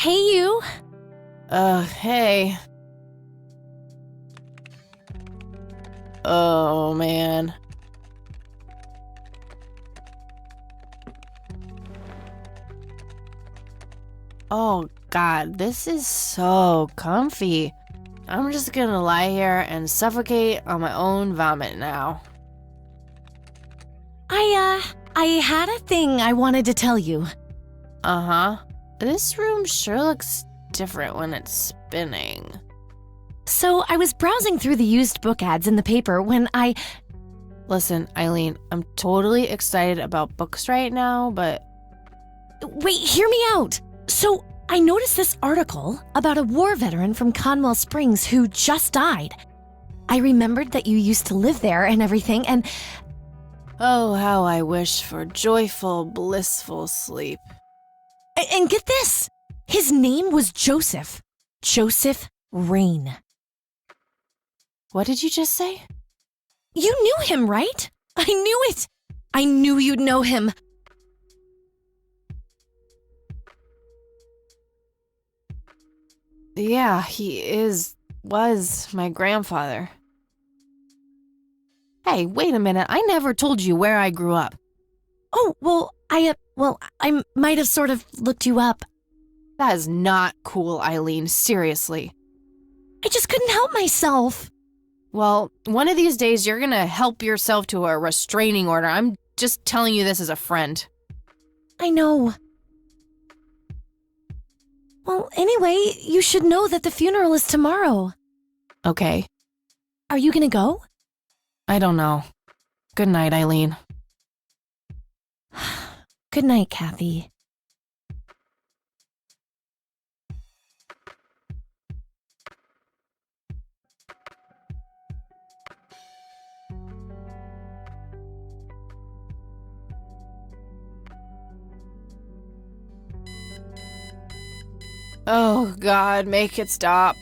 Hey, you. Hey. Oh, man. Oh, God, this is so comfy. I'm just gonna lie here and suffocate on my own vomit now. I had a thing I wanted to tell you. Uh-huh. This room sure looks different when it's spinning. So, I was browsing through the used book ads in the paper when Listen, Eileen, I'm totally excited about books right now, but... Wait, hear me out! So, I noticed this article about a war veteran from Conwell Springs who just died. I remembered that you used to live there and everything, and... Oh, how I wish for joyful, blissful sleep. And get this! His name was Joseph. Joseph Rain. What did you just say? You knew him, right? I knew it! I knew you'd know him. Yeah, was my grandfather. Hey, wait a minute, I never told you where I grew up. Oh, well, I might have sort of looked you up. That is not cool, Eileen, seriously. I just couldn't help myself. Well, one of these days you're gonna help yourself to a restraining order. I'm just telling you this as a friend. I know. Well, anyway, you should know that the funeral is tomorrow. Okay. Are you gonna go? I don't know. Good night, Eileen. Good night, Kathy. Oh, God, make it stop.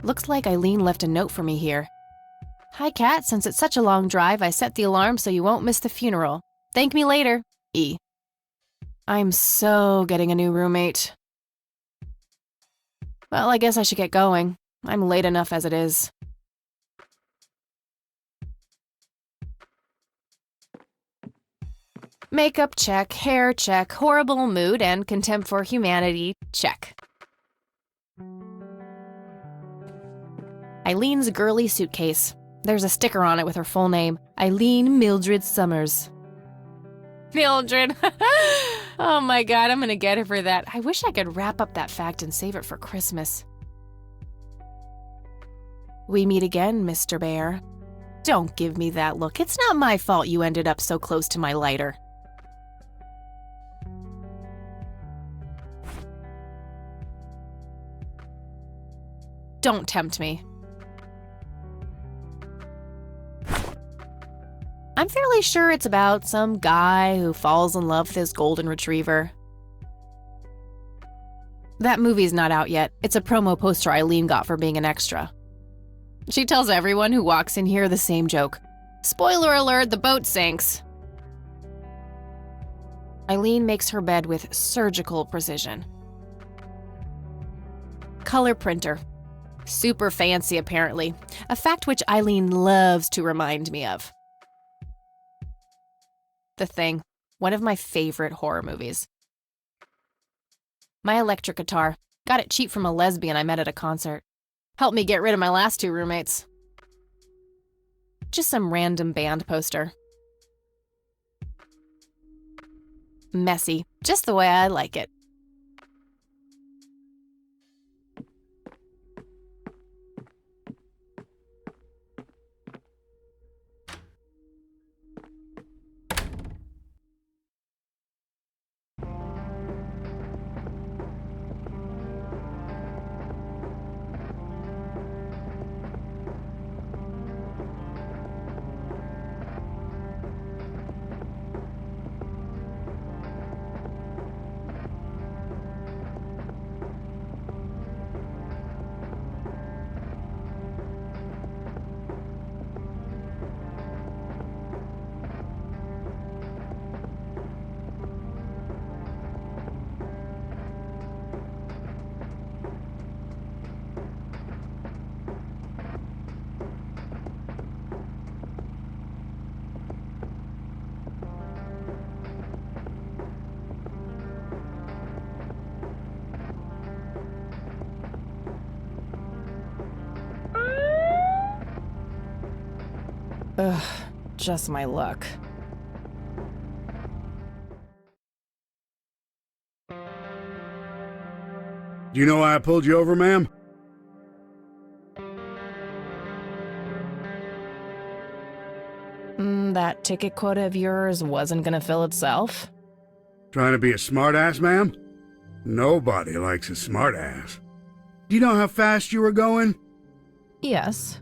Looks like Eileen left a note for me here. Hi, Kat. Since it's such a long drive, I set the alarm so you won't miss the funeral. Thank me later. E. I'm so getting a new roommate. Well, I guess I should get going. I'm late enough as it is. Makeup check, hair check, horrible mood and contempt for humanity check. Eileen's girly suitcase. There's a sticker on it with her full name, Eileen Mildred Summers. Mildred! Oh my God, I'm gonna get her for that. I wish I could wrap up that fact and save it for Christmas. We meet again, Mr. Bear. Don't give me that look. It's not my fault you ended up so close to my lighter. Don't tempt me. I'm fairly sure it's about some guy who falls in love with his golden retriever. That movie's not out yet. It's a promo poster Eileen got for being an extra. She tells everyone who walks in here the same joke. Spoiler alert, the boat sinks. Eileen makes her bed with surgical precision. Color printer. Super fancy, apparently. A fact which Eileen loves to remind me of. The Thing, one of my favorite horror movies. My electric guitar. Got it cheap from a lesbian I met at a concert. Helped me get rid of my last two roommates. Just some random band poster. Messy, just the way I like it. Ugh, just my luck. Do you know why I pulled you over, ma'am? That ticket quota of yours wasn't gonna fill itself? Trying to be a smartass, ma'am? Nobody likes a smartass. Do you know how fast you were going? Yes.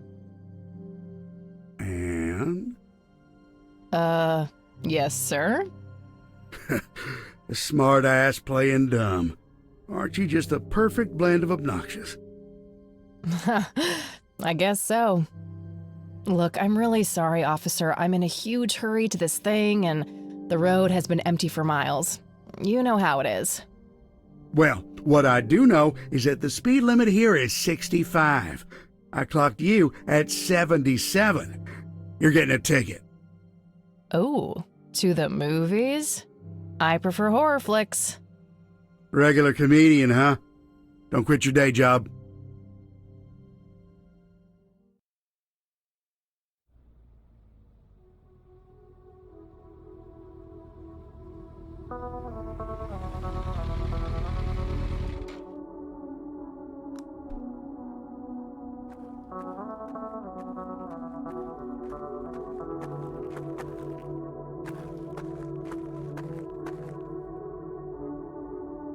And? Yes, sir? A smartass playing dumb. Aren't you just a perfect blend of obnoxious? I guess so. Look, I'm really sorry, officer. I'm in a huge hurry to this thing, and the road has been empty for miles. You know how it is. Well, what I do know is that the speed limit here is 65. I clocked you at 77. You're getting a ticket. Oh, to the movies? I prefer horror flicks. Regular comedian, huh? Don't quit your day job.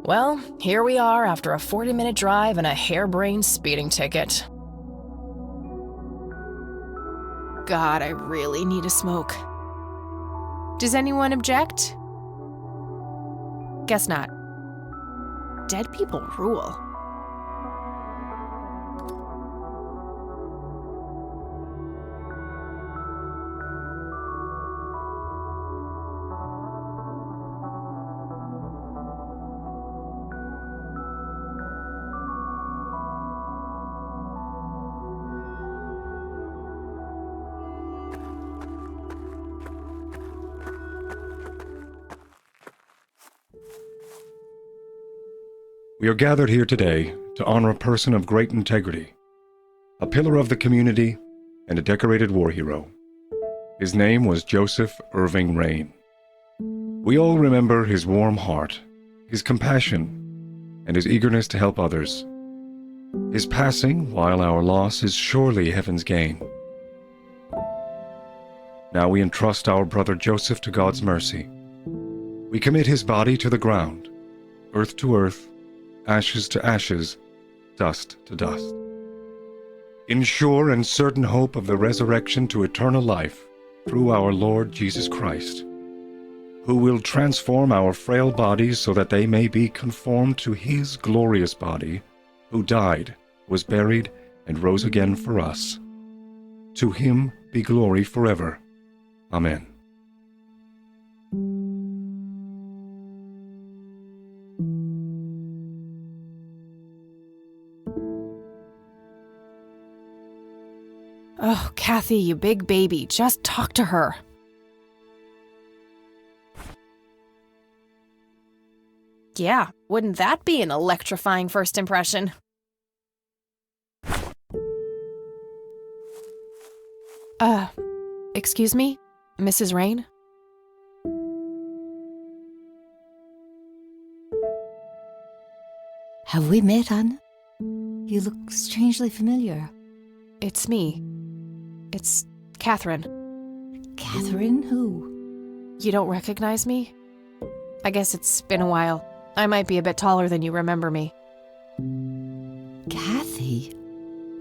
Well, here we are after a 40-minute drive and a harebrained speeding ticket. God, I really need a smoke. Does anyone object? Guess not. Dead people rule. We are gathered here today to honor a person of great integrity, a pillar of the community, and a decorated war hero. His name was Joseph Irving Rain. We all remember his warm heart, his compassion, and his eagerness to help others. His passing, while our loss, is surely heaven's gain. Now we entrust our brother Joseph to God's mercy. We commit his body to the ground, earth to earth, ashes to ashes, dust to dust. In sure and certain hope of the resurrection to eternal life through our Lord Jesus Christ, who will transform our frail bodies so that they may be conformed to his glorious body, who died, was buried, and rose again for us. To him be glory forever. Amen. Oh, Kathy, you big baby, just talk to her. Yeah, wouldn't that be an electrifying first impression? Excuse me, Mrs. Rain? Have we met, Anna? You look strangely familiar. It's me. It's Catherine. Catherine who? You don't recognize me? I guess it's been a while. I might be a bit taller than you remember me. Kathy?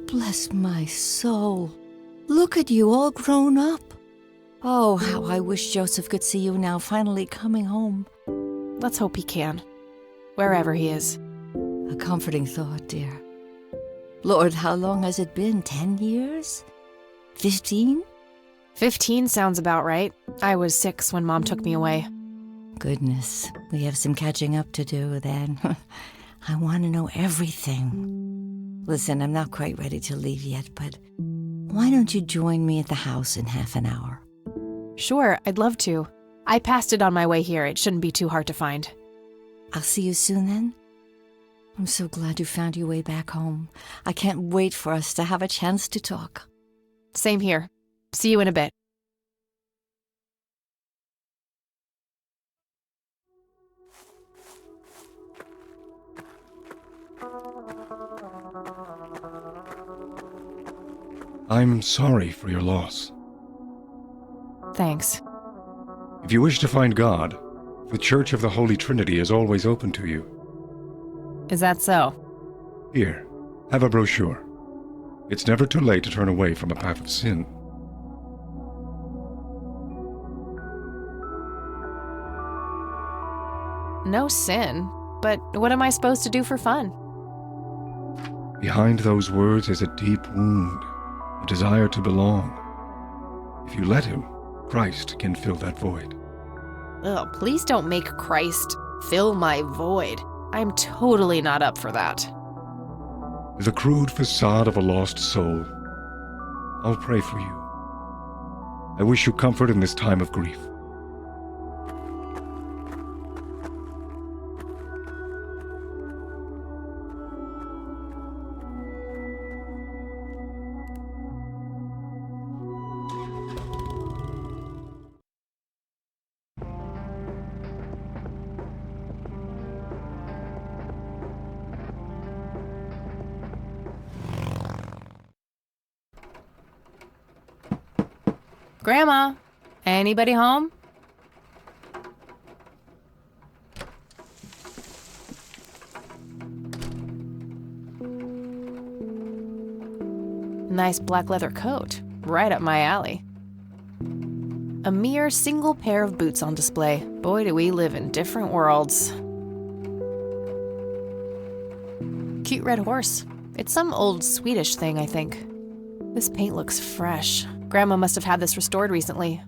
Bless my soul. Look at you, all grown up. Oh, how I wish Joseph could see you now, finally coming home. Let's hope he can. Wherever he is. A comforting thought, dear. Lord, how long has it been? 10 years? 15? 15 sounds about right. I was 6 when Mom took me away. Goodness, we have some catching up to do then. I want to know everything. Listen, I'm not quite ready to leave yet, but why don't you join me at the house in half an hour? Sure, I'd love to. I passed it on my way here. It shouldn't be too hard to find. I'll see you soon then. I'm so glad you found your way back home. I can't wait for us to have a chance to talk. Same here. See you in a bit. I'm sorry for your loss. Thanks. If you wish to find God, the Church of the Holy Trinity is always open to you. Is that so? Here, have a brochure. It's never too late to turn away from a path of sin. No sin. But what am I supposed to do for fun? Behind those words is a deep wound, a desire to belong. If you let him, Christ can fill that void. Ugh, please don't make Christ fill my void. I'm totally not up for that. With the crude facade of a lost soul, I'll pray for you. I wish you comfort in this time of grief. Grandma, anybody home? Nice black leather coat, right up my alley. A mere single pair of boots on display. Boy, do we live in different worlds. Cute red horse. It's some old Swedish thing, I think. This paint looks fresh. Grandma must have had this restored recently.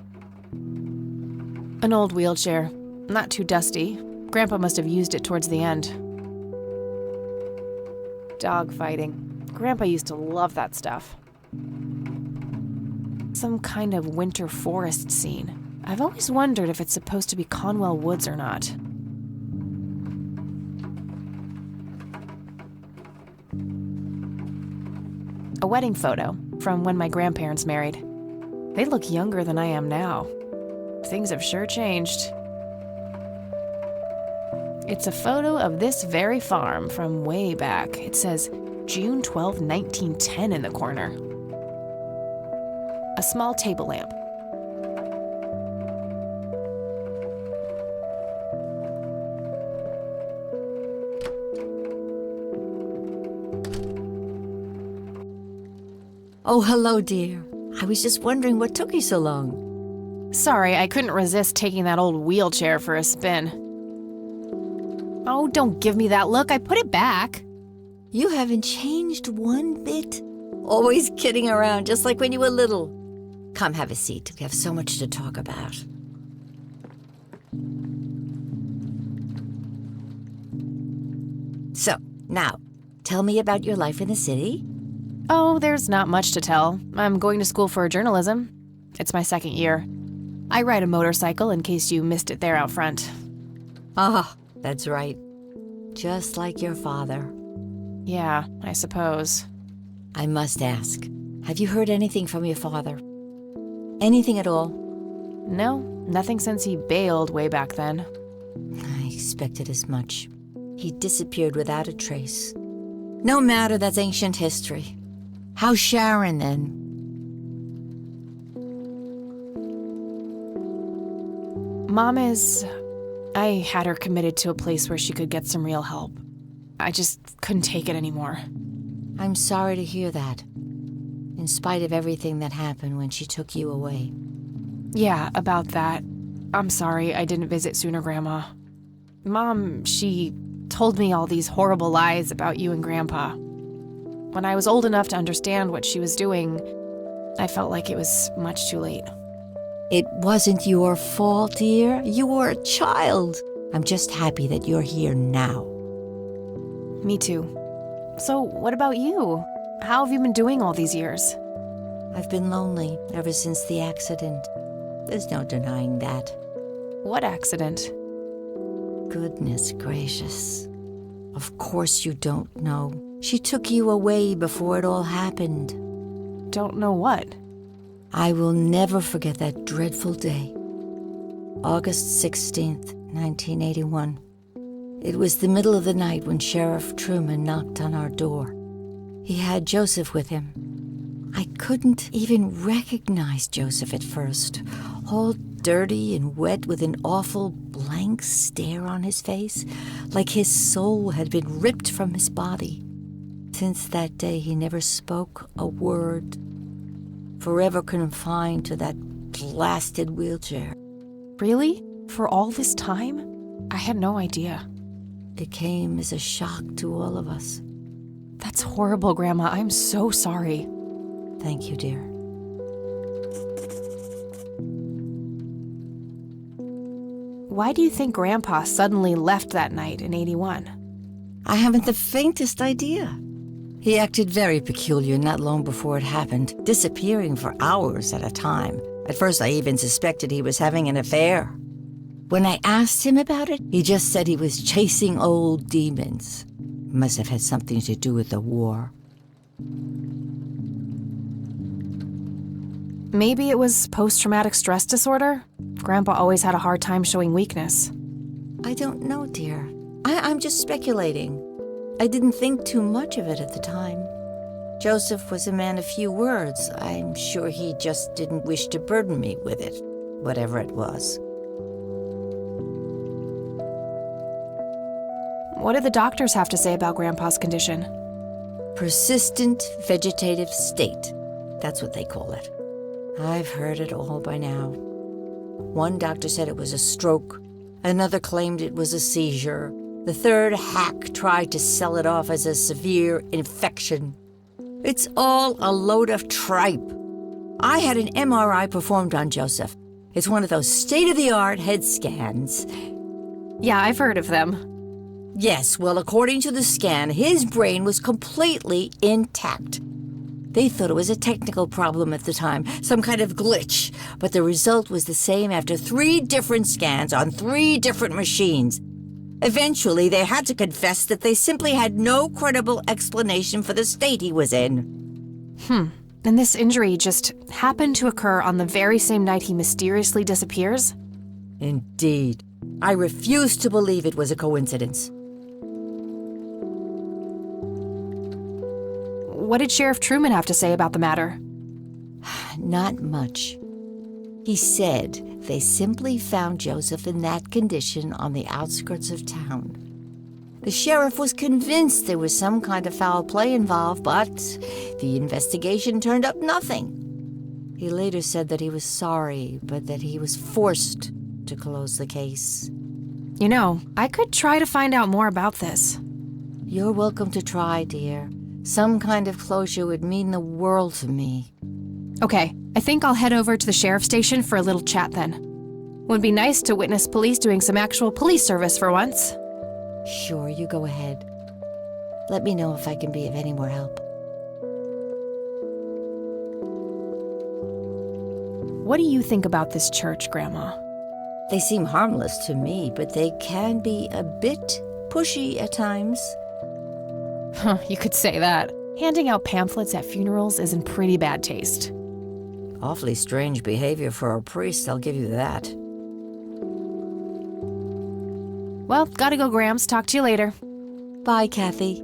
An old wheelchair. Not too dusty. Grandpa must have used it towards the end. Dog fighting. Grandpa used to love that stuff. Some kind of winter forest scene. I've always wondered if it's supposed to be Conwell Woods or not. A wedding photo from when my grandparents married. They look younger than I am now. Things have sure changed. It's a photo of this very farm from way back. It says June 12, 1910 in the corner. A small table lamp. Oh, hello, dear. I was just wondering what took you so long. Sorry, I couldn't resist taking that old wheelchair for a spin. Oh, don't give me that look. I put it back. You haven't changed one bit. Always kidding around, just like when you were little. Come have a seat. We have so much to talk about. So, now, tell me about your life in the city. Oh, there's not much to tell. I'm going to school for journalism. It's my second year. I ride a motorcycle in case you missed it there out front. Ah, that's right. Just like your father. Yeah, I suppose. I must ask, have you heard anything from your father? Anything at all? No, nothing since he bailed way back then. I expected as much. He disappeared without a trace. No matter, that's ancient history. How's Sharon, then? Mom is... I had her committed to a place where she could get some real help. I just couldn't take it anymore. I'm sorry to hear that. In spite of everything that happened when she took you away. Yeah, about that. I'm sorry I didn't visit sooner, Grandma. Mom, she told me all these horrible lies about you and Grandpa. When I was old enough to understand what she was doing, I felt like it was much too late. It wasn't your fault, dear. You were a child. I'm just happy that you're here now. Me too. So, what about you? How have you been doing all these years? I've been lonely ever since the accident. There's no denying that. What accident? Goodness gracious. Of course you don't know. She took you away before it all happened. Don't know what. I will never forget that dreadful day. August 16th, 1981. It was the middle of the night when Sheriff Truman knocked on our door. He had Joseph with him. I couldn't even recognize Joseph at first, all dirty and wet with an awful blank stare on his face, like his soul had been ripped from his body. Since that day, he never spoke a word, forever confined to that blasted wheelchair. Really? For all this time? I had no idea. It came as a shock to all of us. That's horrible, Grandma. I'm so sorry. Thank you, dear. Why do you think Grandpa suddenly left that night in 81? I haven't the faintest idea. He acted very peculiar not long before it happened, disappearing for hours at a time. At first, I even suspected he was having an affair. When I asked him about it, he just said he was chasing old demons. Must have had something to do with the war. Maybe it was post-traumatic stress disorder? Grandpa always had a hard time showing weakness. I don't know, dear. I'm just speculating. I didn't think too much of it at the time. Joseph was a man of few words. I'm sure he just didn't wish to burden me with it, whatever it was. What did the doctors have to say about Grandpa's condition? Persistent vegetative state. That's what they call it. I've heard it all by now. One doctor said it was a stroke. Another claimed it was a seizure. The third hack tried to sell it off as a severe infection. It's all a load of tripe. I had an MRI performed on Joseph. It's one of those state-of-the-art head scans. Yeah, I've heard of them. Yes, well, according to the scan, his brain was completely intact. They thought it was a technical problem at the time, some kind of glitch, but the result was the same after 3 different scans on 3 different machines. Eventually, they had to confess that they simply had no credible explanation for the state he was in. And this injury just happened to occur on the very same night he mysteriously disappears? Indeed. I refuse to believe it was a coincidence. What did Sheriff Truman have to say about the matter? Not much. He said they simply found Joseph in that condition on the outskirts of town. The sheriff was convinced there was some kind of foul play involved, but the investigation turned up nothing. He later said that he was sorry, but that he was forced to close the case. You know, I could try to find out more about this. You're welcome to try, dear. Some kind of closure would mean the world to me. Okay, I think I'll head over to the sheriff's station for a little chat then. Would be nice to witness police doing some actual police service for once. Sure, you go ahead. Let me know if I can be of any more help. What do you think about this church, Grandma? They seem harmless to me, but they can be a bit pushy at times. Huh, you could say that. Handing out pamphlets at funerals is in pretty bad taste. Awfully strange behavior for a priest, I'll give you that. Well, gotta go, Grams. Talk to you later. Bye, Kathy.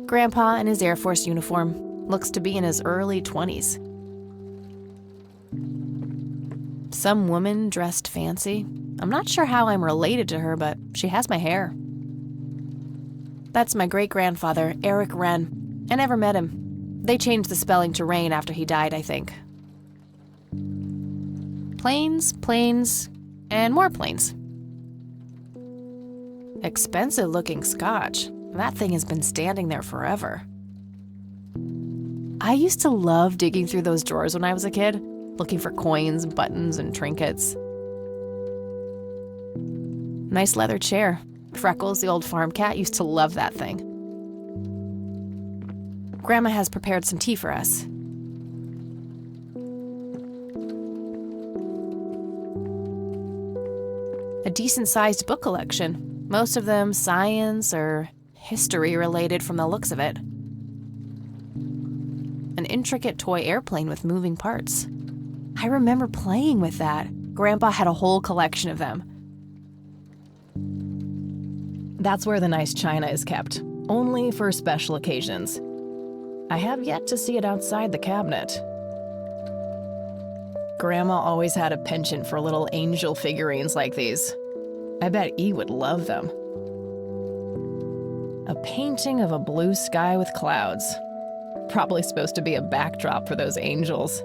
Grandpa in his Air Force uniform. Looks to be in his early 20s. Some woman dressed fancy. I'm not sure how I'm related to her, but she has my hair. That's my great-grandfather, Eric Wren. I never met him. They changed the spelling to Rain after he died, I think. Planes, planes, and more planes. Expensive-looking scotch. That thing has been standing there forever. I used to love digging through those drawers when I was a kid, looking for coins, buttons, and trinkets. Nice leather chair. Freckles, the old farm cat, used to love that thing. Grandma has prepared some tea for us. A decent-sized book collection, most of them science or history related from the looks of it. An intricate toy airplane with moving parts. I remember playing with that. Grandpa had a whole collection of them. That's where the nice china is kept. only for special occasions. I have yet to see it outside the cabinet. Grandma always had a penchant for little angel figurines like these. I bet E would love them. A painting of a blue sky with clouds. Probably supposed to be a backdrop for those angels.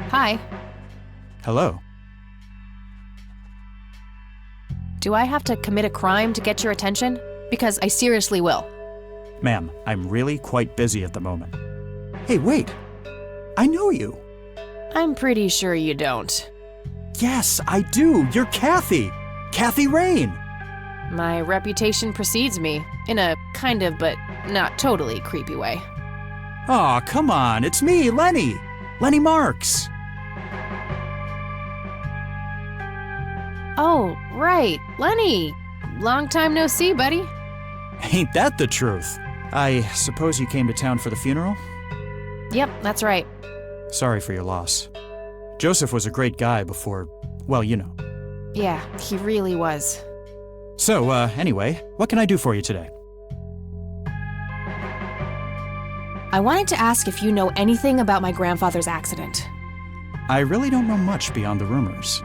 Hi. Hello. Do I have to commit a crime to get your attention? Because I seriously will. Ma'am, I'm really quite busy at the moment. Hey, wait! I know you! I'm pretty sure you don't. Yes, I do! You're Kathy! Kathy Rain! My reputation precedes me, in a kind of but not totally creepy way. Aw, come on, it's me, Lenny! Lenny Marks! Oh, right, Lenny! Long time no see, buddy. Ain't that the truth? I suppose you came to town for the funeral? Yep, that's right. Sorry for your loss. Joseph was a great guy before, well, you know. Yeah, he really was. So, anyway, what can I do for you today? I wanted to ask if you know anything about my grandfather's accident. I really don't know much beyond the rumors.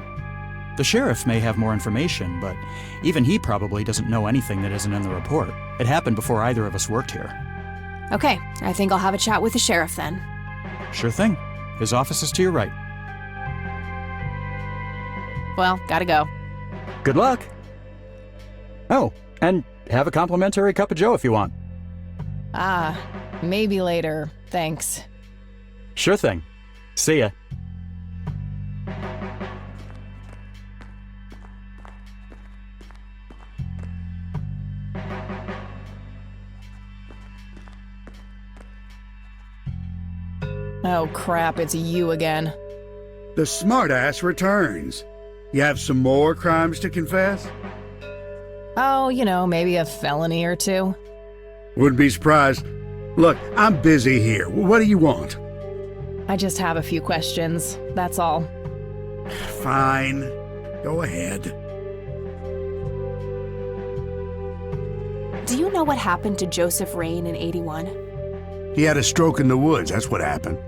The sheriff may have more information, but even he probably doesn't know anything that isn't in the report. It happened before either of us worked here. Okay, I think I'll have a chat with the sheriff then. Sure thing. His office is to your right. Well, gotta go. Good luck. Oh, and have a complimentary cup of joe if you want. Ah, maybe later. Thanks. Sure thing. See ya. Oh crap, it's you again. The smartass returns. You have some more crimes to confess? Oh, you know, maybe a felony or two. Wouldn't be surprised. Look, I'm busy here. What do you want? I just have a few questions, that's all. Fine. Go ahead. Do you know what happened to Joseph Rain in '81? He had a stroke in the woods. That's what happened.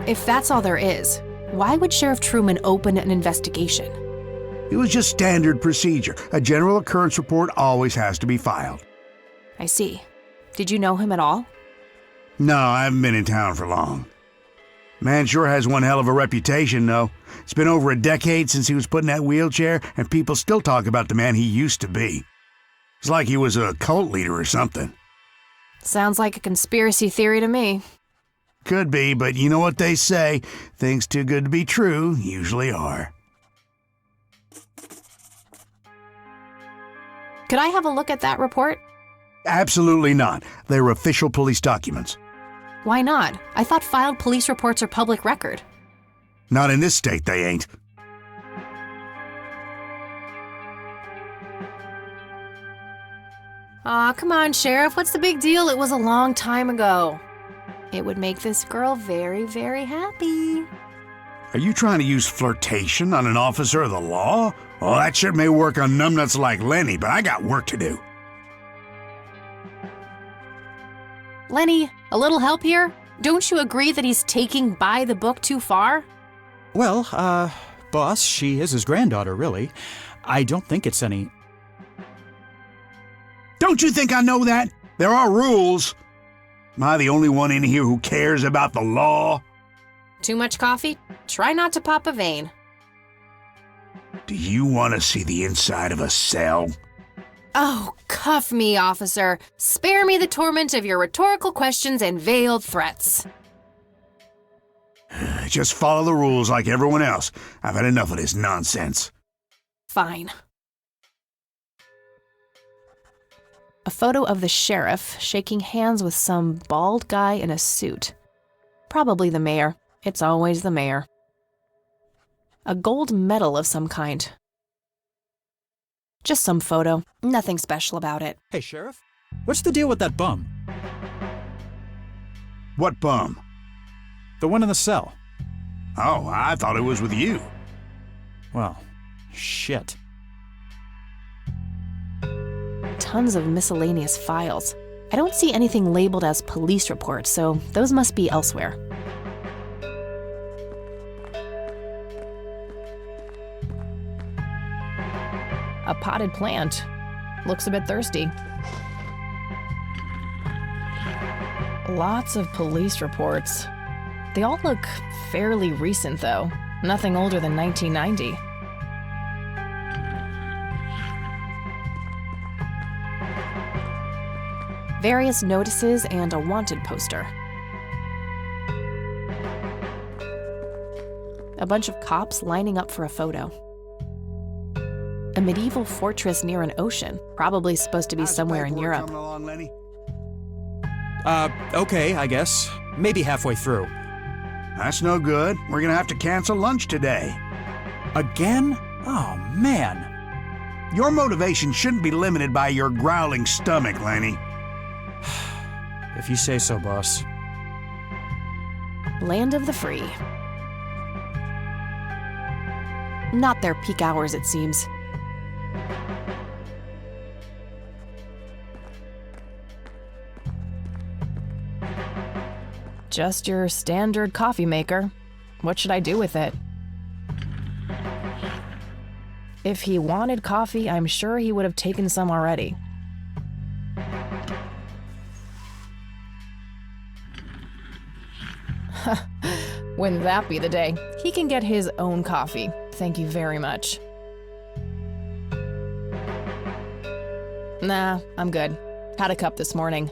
If that's all there is, why would Sheriff Truman open an investigation? It was just standard procedure. A general occurrence report always has to be filed. I see. Did you know him at all? No, I haven't been in town for long. Man sure has one hell of a reputation, though. It's been over a decade since he was put in that wheelchair, and people still talk about the man he used to be. It's like he was a cult leader or something. Sounds like a conspiracy theory to me. Could be, but you know what they say. Things too good to be true usually are. Could I have a look at that report? Absolutely not. They're official police documents. Why not? I thought filed police reports are public record. Not in this state, they ain't. Aw, come on, Sheriff. What's the big deal? It was a long time ago. It would make this girl very, very happy. Are you trying to use flirtation on an officer of the law? Well, that shit may work on numbnuts like Lenny, but I got work to do. Lenny, a little help here? Don't you agree that he's taking by the book too far? Well, boss, she is his granddaughter, really. I don't think it's any... Don't you think I know that? There are rules. Am I the only one in here who cares about the law? Too much coffee? Try not to pop a vein. Do you want to see the inside of a cell? Oh, cuff me, officer. Spare me the torment of your rhetorical questions and veiled threats. Just follow the rules like everyone else. I've had enough of this nonsense. Fine. A photo of the sheriff shaking hands with some bald guy in a suit. Probably the mayor. It's always the mayor. A gold medal of some kind. Just some photo. Nothing special about it. Hey, Sheriff, what's the deal with that bum? What bum? The one in the cell. Oh, I thought it was with you. Well, shit. Tons of miscellaneous files. I don't see anything labeled as police reports, so those must be elsewhere. A potted plant. Looks a bit thirsty. Lots of police reports. They all look fairly recent, though. Nothing older than 1990. Various notices and a wanted poster. A bunch of cops lining up for a photo. A medieval fortress near an ocean, probably supposed to be somewhere in Europe. Coming along, Lenny? Okay, I guess. Maybe halfway through. That's no good. We're gonna have to cancel lunch today. Again? Oh, man. Your motivation shouldn't be limited by your growling stomach, Lenny. If you say so, boss. Land of the free. Not their peak hours, it seems. Just your standard coffee maker. What should I do with it? If he wanted coffee, I'm sure he would have taken some already. Wouldn't that be the day? He can get his own coffee. Thank you very much. Nah, I'm good. Had a cup this morning.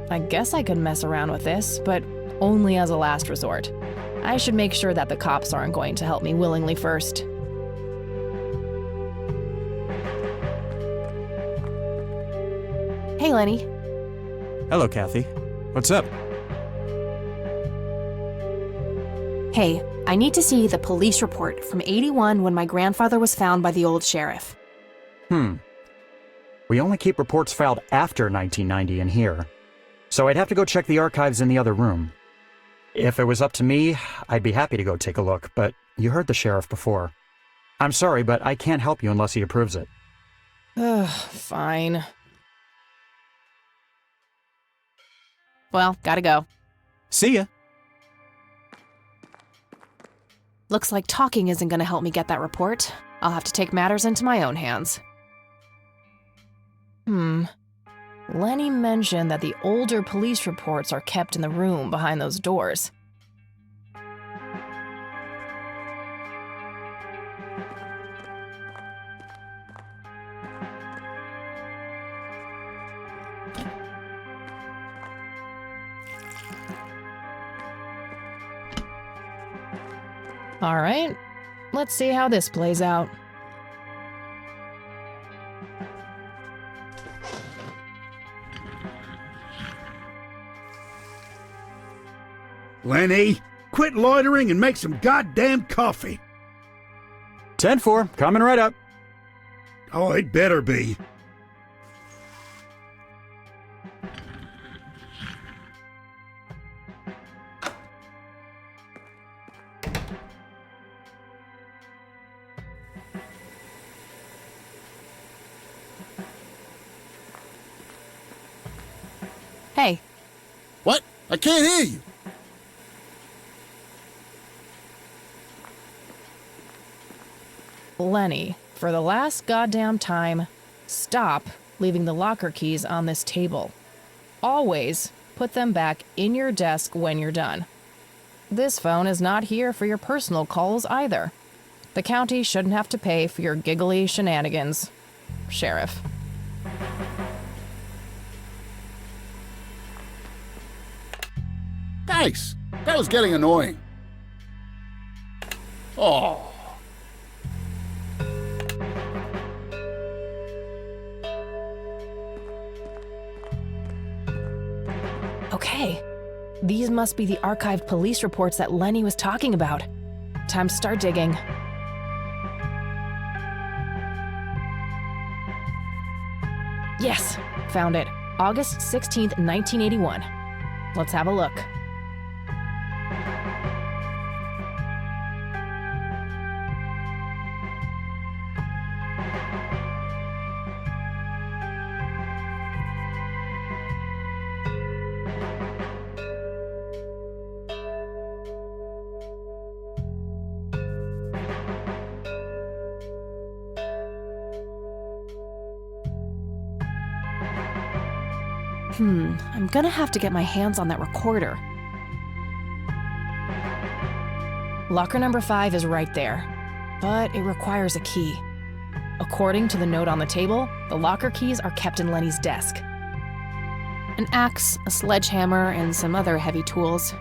I guess I could mess around with this, but only as a last resort. I should make sure that the cops aren't going to help me willingly first. Hey, Lenny. Hello, Kathy. What's up? Hey, I need to see the police report from '81 when my grandfather was found by the old sheriff. We only keep reports filed after 1990 in here, so I'd have to go check the archives in the other room. If it was up to me, I'd be happy to go take a look, but you heard the sheriff before. I'm sorry, but I can't help you unless he approves it. Fine. Well, gotta go. See ya. Looks like talking isn't gonna help me get that report. I'll have to take matters into my own hands. Lenny mentioned that the older police reports are kept in the room behind those doors. All right, let's see how this plays out. Lenny, quit loitering and make some goddamn coffee. 10-4, coming right up. Oh, it better be. Hey, What? I can't hear you. Lenny, for the last goddamn time, stop leaving the locker keys on this table. Always put them back in your desk when you're done. This phone is not here for your personal calls either. The county shouldn't have to pay for your giggly shenanigans. Sheriff. Thanks. That was getting annoying. Oh. Okay. These must be the archived police reports that Lenny was talking about. Time to start digging. Yes, found it. August 16th, 1981. Let's have a look. I'm gonna have to get my hands on that recorder. Locker number 5 is right there, but it requires a key. According to the note on the table, the locker keys are kept in Lenny's desk. An axe, a sledgehammer, and some other heavy tools.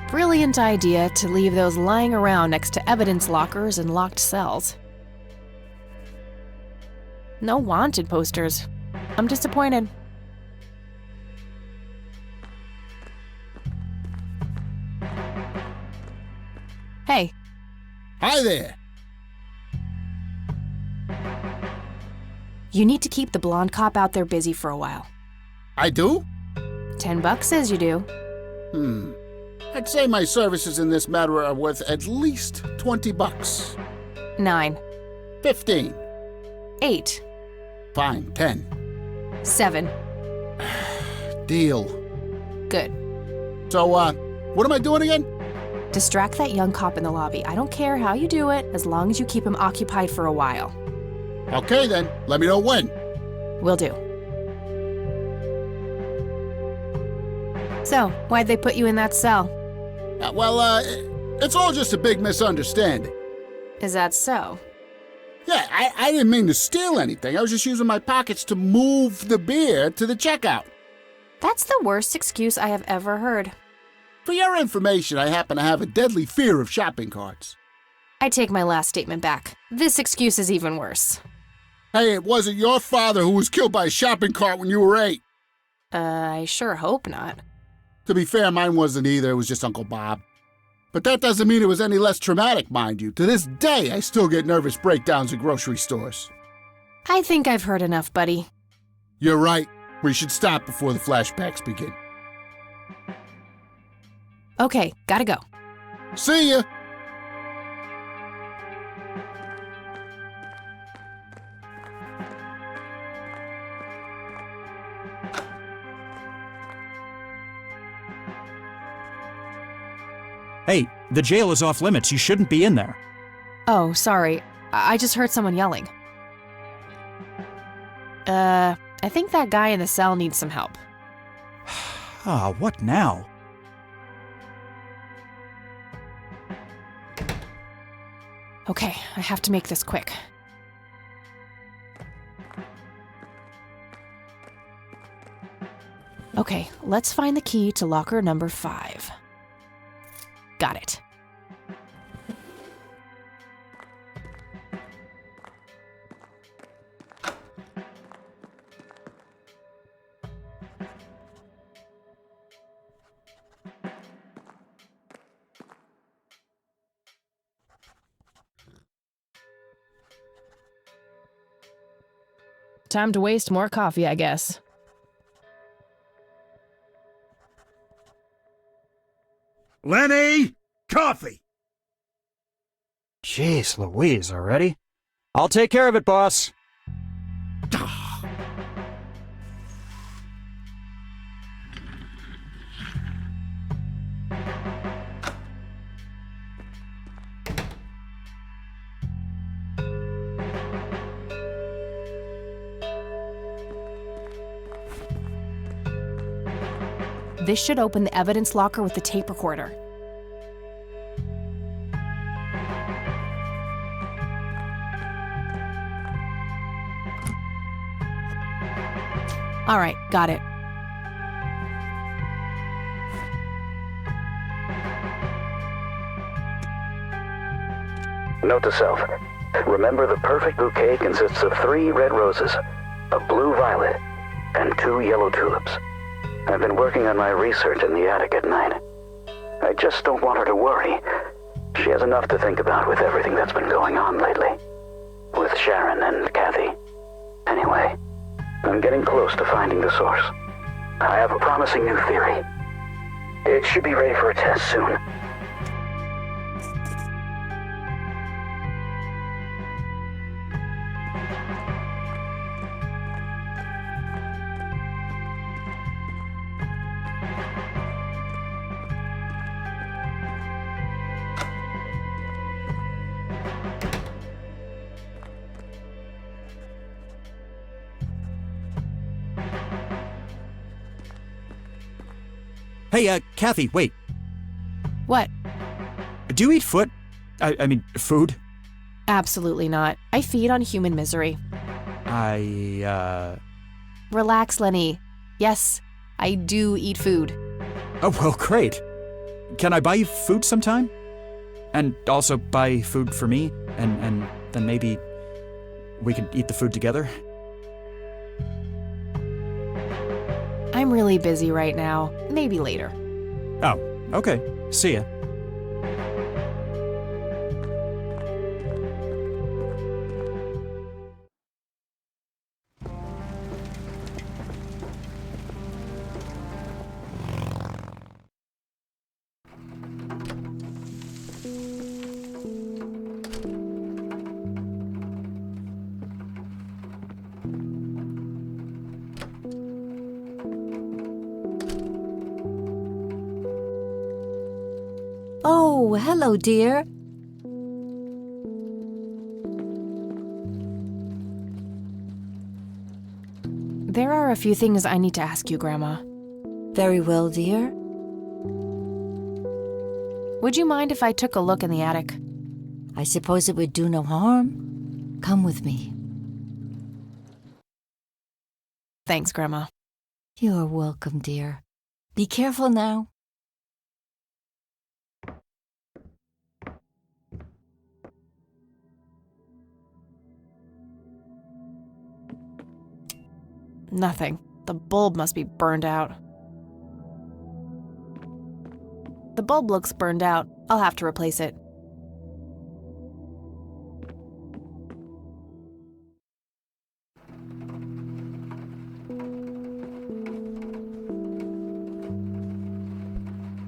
Brilliant idea to leave those lying around next to evidence lockers and locked cells. No wanted posters. I'm disappointed. Hey. Hi there. You need to keep the blonde cop out there busy for a while. I do? $10 says you do. I'd say my services in this matter are worth at least $20. 9. 15. 8. Fine, 10. 7. Deal. Good. So, what am I doing again? Distract that young cop in the lobby. I don't care how you do it, as long as you keep him occupied for a while. Okay then, let me know when. Will do. So, why'd they put you in that cell? It's all just a big misunderstanding. Is that so? Yeah, I didn't mean to steal anything. I was just using my pockets to move the beer to the checkout. That's the worst excuse I have ever heard. For your information, I happen to have a deadly fear of shopping carts. I take my last statement back. This excuse is even worse. Hey, it wasn't your father who was killed by a shopping cart when you were 8. I sure hope not. To be fair, mine wasn't either. It was just Uncle Bob. But that doesn't mean it was any less traumatic, mind you. To this day, I still get nervous breakdowns at grocery stores. I think I've heard enough, buddy. You're right. We should stop before the flashbacks begin. Okay, gotta go. See ya! Hey, the jail is off limits. You shouldn't be in there. Oh, sorry. I just heard someone yelling. I think that guy in the cell needs some help. What now? Okay, I have to make this quick. Okay, let's find the key to locker number 5. Got it. Time to waste more coffee, I guess. Lenny! Coffee! Jeez Louise, already? I'll take care of it, boss. This should open the evidence locker with the tape recorder. All right, got it. Note to self. Remember, the perfect bouquet consists of 3 red roses, a blue violet, and 2 yellow tulips. I've been working on my research in the attic at night. I just don't want her to worry. She has enough to think about with everything that's been going on lately. With Sharon and Kathy. Anyway, I'm getting close to finding the source. I have a promising new theory. It should be ready for a test soon. Hey, Kathy, wait. What? Do you eat foot? I mean, food? Absolutely not. I feed on human misery. Relax, Lenny. Yes, I do eat food. Oh, well, great. Can I buy you food sometime? And also buy food for me? And then maybe we could eat the food together? I'm really busy right now. Maybe later. Oh, okay. See ya. Oh, hello, dear. There are a few things I need to ask you, Grandma. Very well, dear. Would you mind if I took a look in the attic? I suppose it would do no harm. Come with me. Thanks, Grandma. You're welcome, dear. Be careful now. Nothing. The bulb must be burned out. The bulb looks burned out. I'll have to replace it.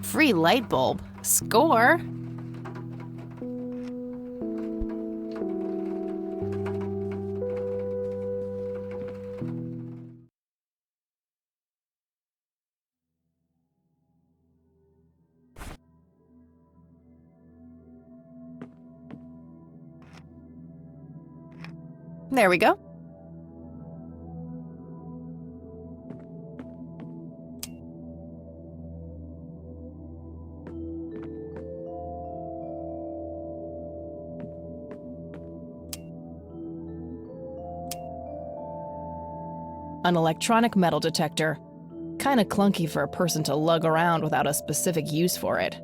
Free light bulb. Score! There we go. An electronic metal detector. Kinda clunky for a person to lug around without a specific use for it.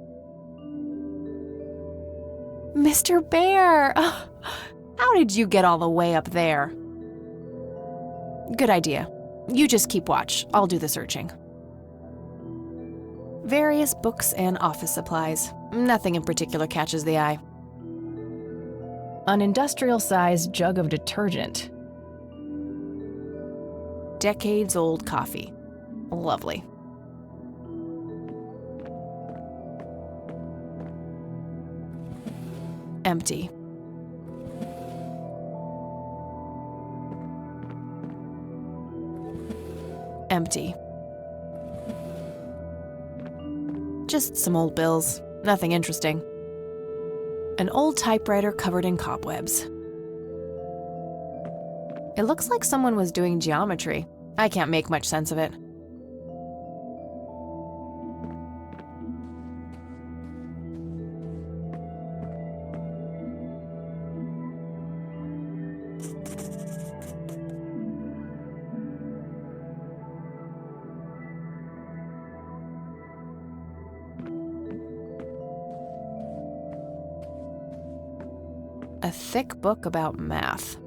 Mr. Bear! Oh, how did you get all the way up there? Good idea. You just keep watch. I'll do the searching. Various books and office supplies. Nothing in particular catches the eye. An industrial-sized jug of detergent. Decades-old coffee. Lovely. Empty. Empty. Just some old bills. Nothing interesting. An old typewriter covered in cobwebs. It looks like someone was doing geometry. I can't make much sense of it. A thick book about math.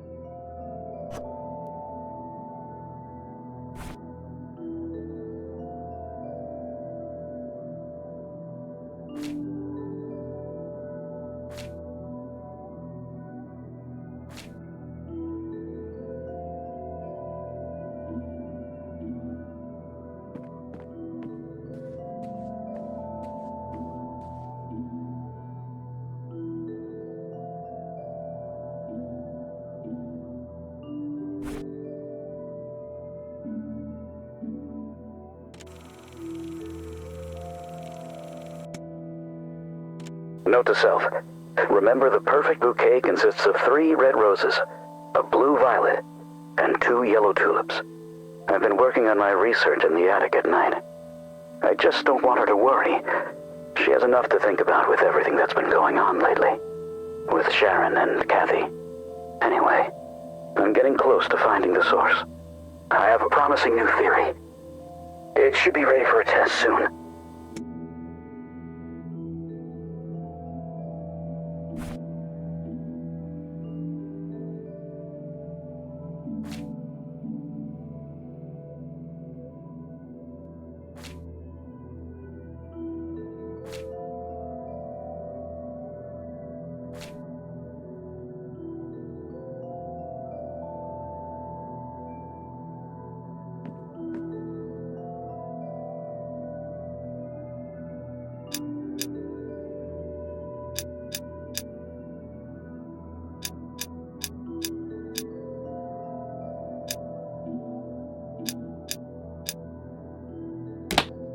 Note to self. Remember, the perfect bouquet consists of 3 red roses, a blue violet, and 2 yellow tulips. I've been working on my research in the attic at night. I just don't want her to worry. She has enough to think about with everything that's been going on lately. With Sharon and Kathy. Anyway, I'm getting close to finding the source. I have a promising new theory. It should be ready for a test soon.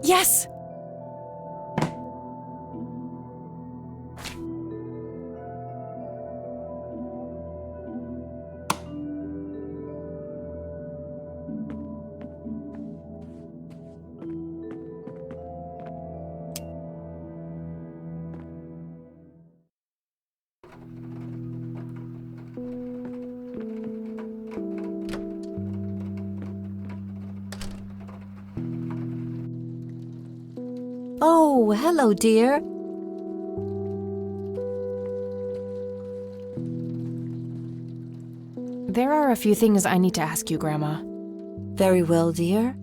Yes! Oh, hello, dear. There are a few things I need to ask you, Grandma. Very well, dear.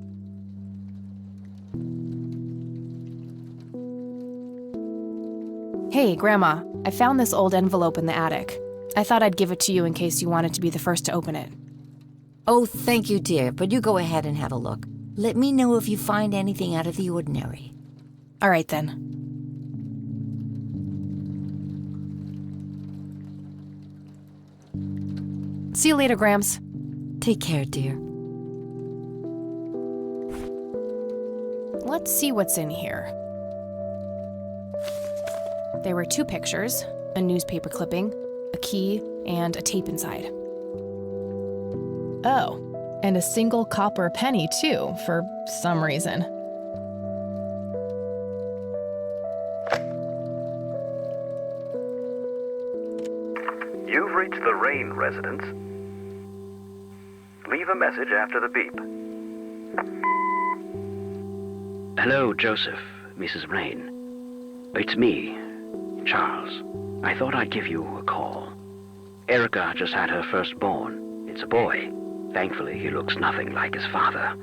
Hey, Grandma, I found this old envelope in the attic. I thought I'd give it to you in case you wanted to be the first to open it. Oh, thank you, dear, but you go ahead and have a look. Let me know if you find anything out of the ordinary. All right, then. See you later, Gramps. Take care, dear. Let's see what's in here. There were 2 pictures, a newspaper clipping, a key, and a tape inside. Oh, and a single copper penny, too, for some reason. You've reached the Rain residence. Leave a message after the beep. Hello, Joseph, Mrs. Rain. It's me, Charles. I thought I'd give you a call. Erica just had her firstborn. It's a boy. Thankfully, he looks nothing like his father.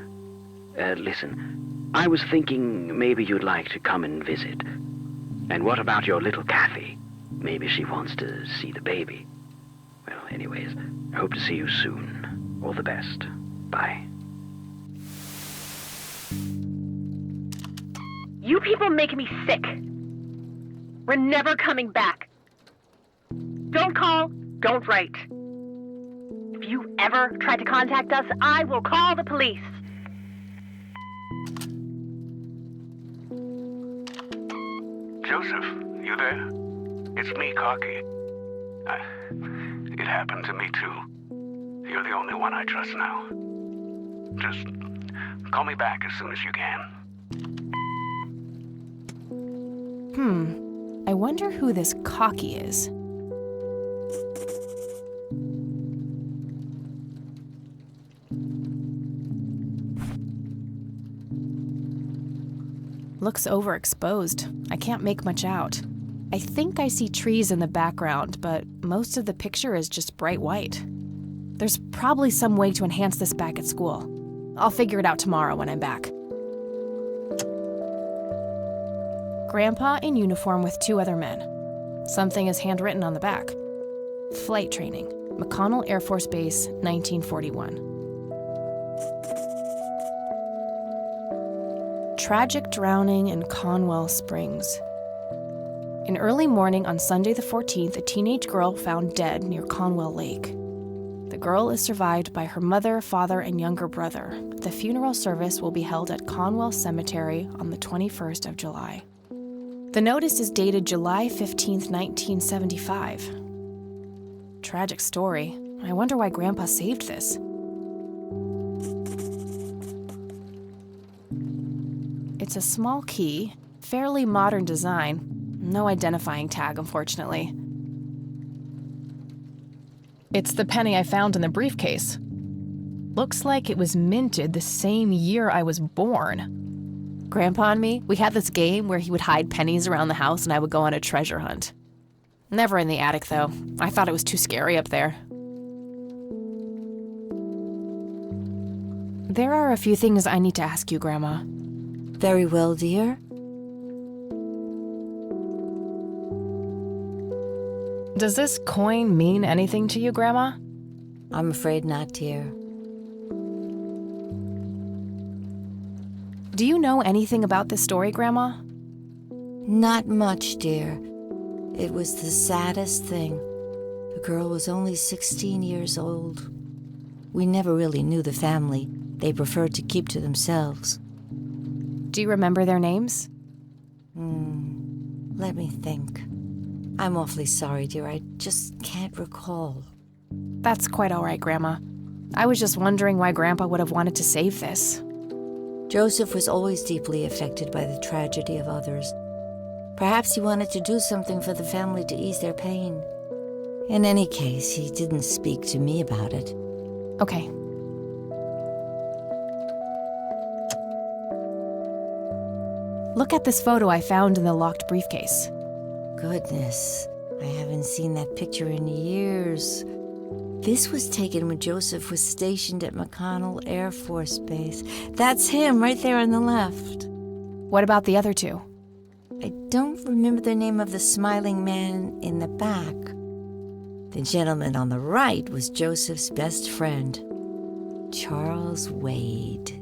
Listen, I was thinking maybe you'd like to come and visit. And what about your little Kathy? Maybe she wants to see the baby. Well, anyways, I hope to see you soon. All the best. Bye. You people make me sick. We're never coming back. Don't call, don't write. If you ever try to contact us, I will call the police. Joseph, you there? It's me, Cocky. It happened to me, too. You're the only one I trust now. Just call me back as soon as you can. I wonder who this Cocky is. Looks overexposed. I can't make much out. I think I see trees in the background, but most of the picture is just bright white. There's probably some way to enhance this back at school. I'll figure it out tomorrow when I'm back. Grandpa in uniform with 2 other men. Something is handwritten on the back. Flight training, McConnell Air Force Base, 1941. Tragic drowning in Conwell Springs. In early morning on Sunday the 14th, a teenage girl found dead near Conwell Lake. The girl is survived by her mother, father, and younger brother. The funeral service will be held at Conwell Cemetery on the 21st of July. The notice is dated July 15th, 1975. Tragic story. I wonder why Grandpa saved this. It's a small key, fairly modern design. No identifying tag, unfortunately. It's the penny I found in the briefcase. Looks like it was minted the same year I was born. Grandpa and me, we had this game where he would hide pennies around the house and I would go on a treasure hunt. Never in the attic, though. I thought it was too scary up there. There are a few things I need to ask you, Grandma. Very well, dear. Does this coin mean anything to you, Grandma? I'm afraid not, dear. Do you know anything about this story, Grandma? Not much, dear. It was the saddest thing. The girl was only 16 years old. We never really knew the family. They preferred to keep to themselves. Do you remember their names? Let me think. I'm awfully sorry, dear. I just can't recall. That's quite all right, Grandma. I was just wondering why Grandpa would have wanted to save this. Joseph was always deeply affected by the tragedy of others. Perhaps he wanted to do something for the family to ease their pain. In any case, he didn't speak to me about it. Okay. Look at this photo I found in the locked briefcase. Goodness, I haven't seen that picture in years. This was taken when Joseph was stationed at McConnell Air Force Base. That's him right there on the left. What about the other 2? I don't remember the name of the smiling man in the back. The gentleman on the right was Joseph's best friend, Charles Wade.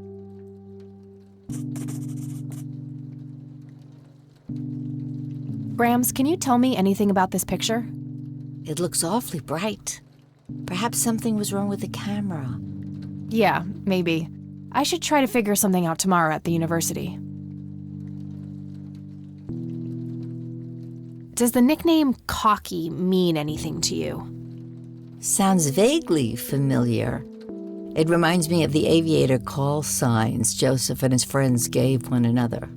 Grams, can you tell me anything about this picture? It looks awfully bright. Perhaps something was wrong with the camera. Yeah, maybe. I should try to figure something out tomorrow at the university. Does the nickname Cocky mean anything to you? Sounds vaguely familiar. It reminds me of the aviator call signs Joseph and his friends gave one another.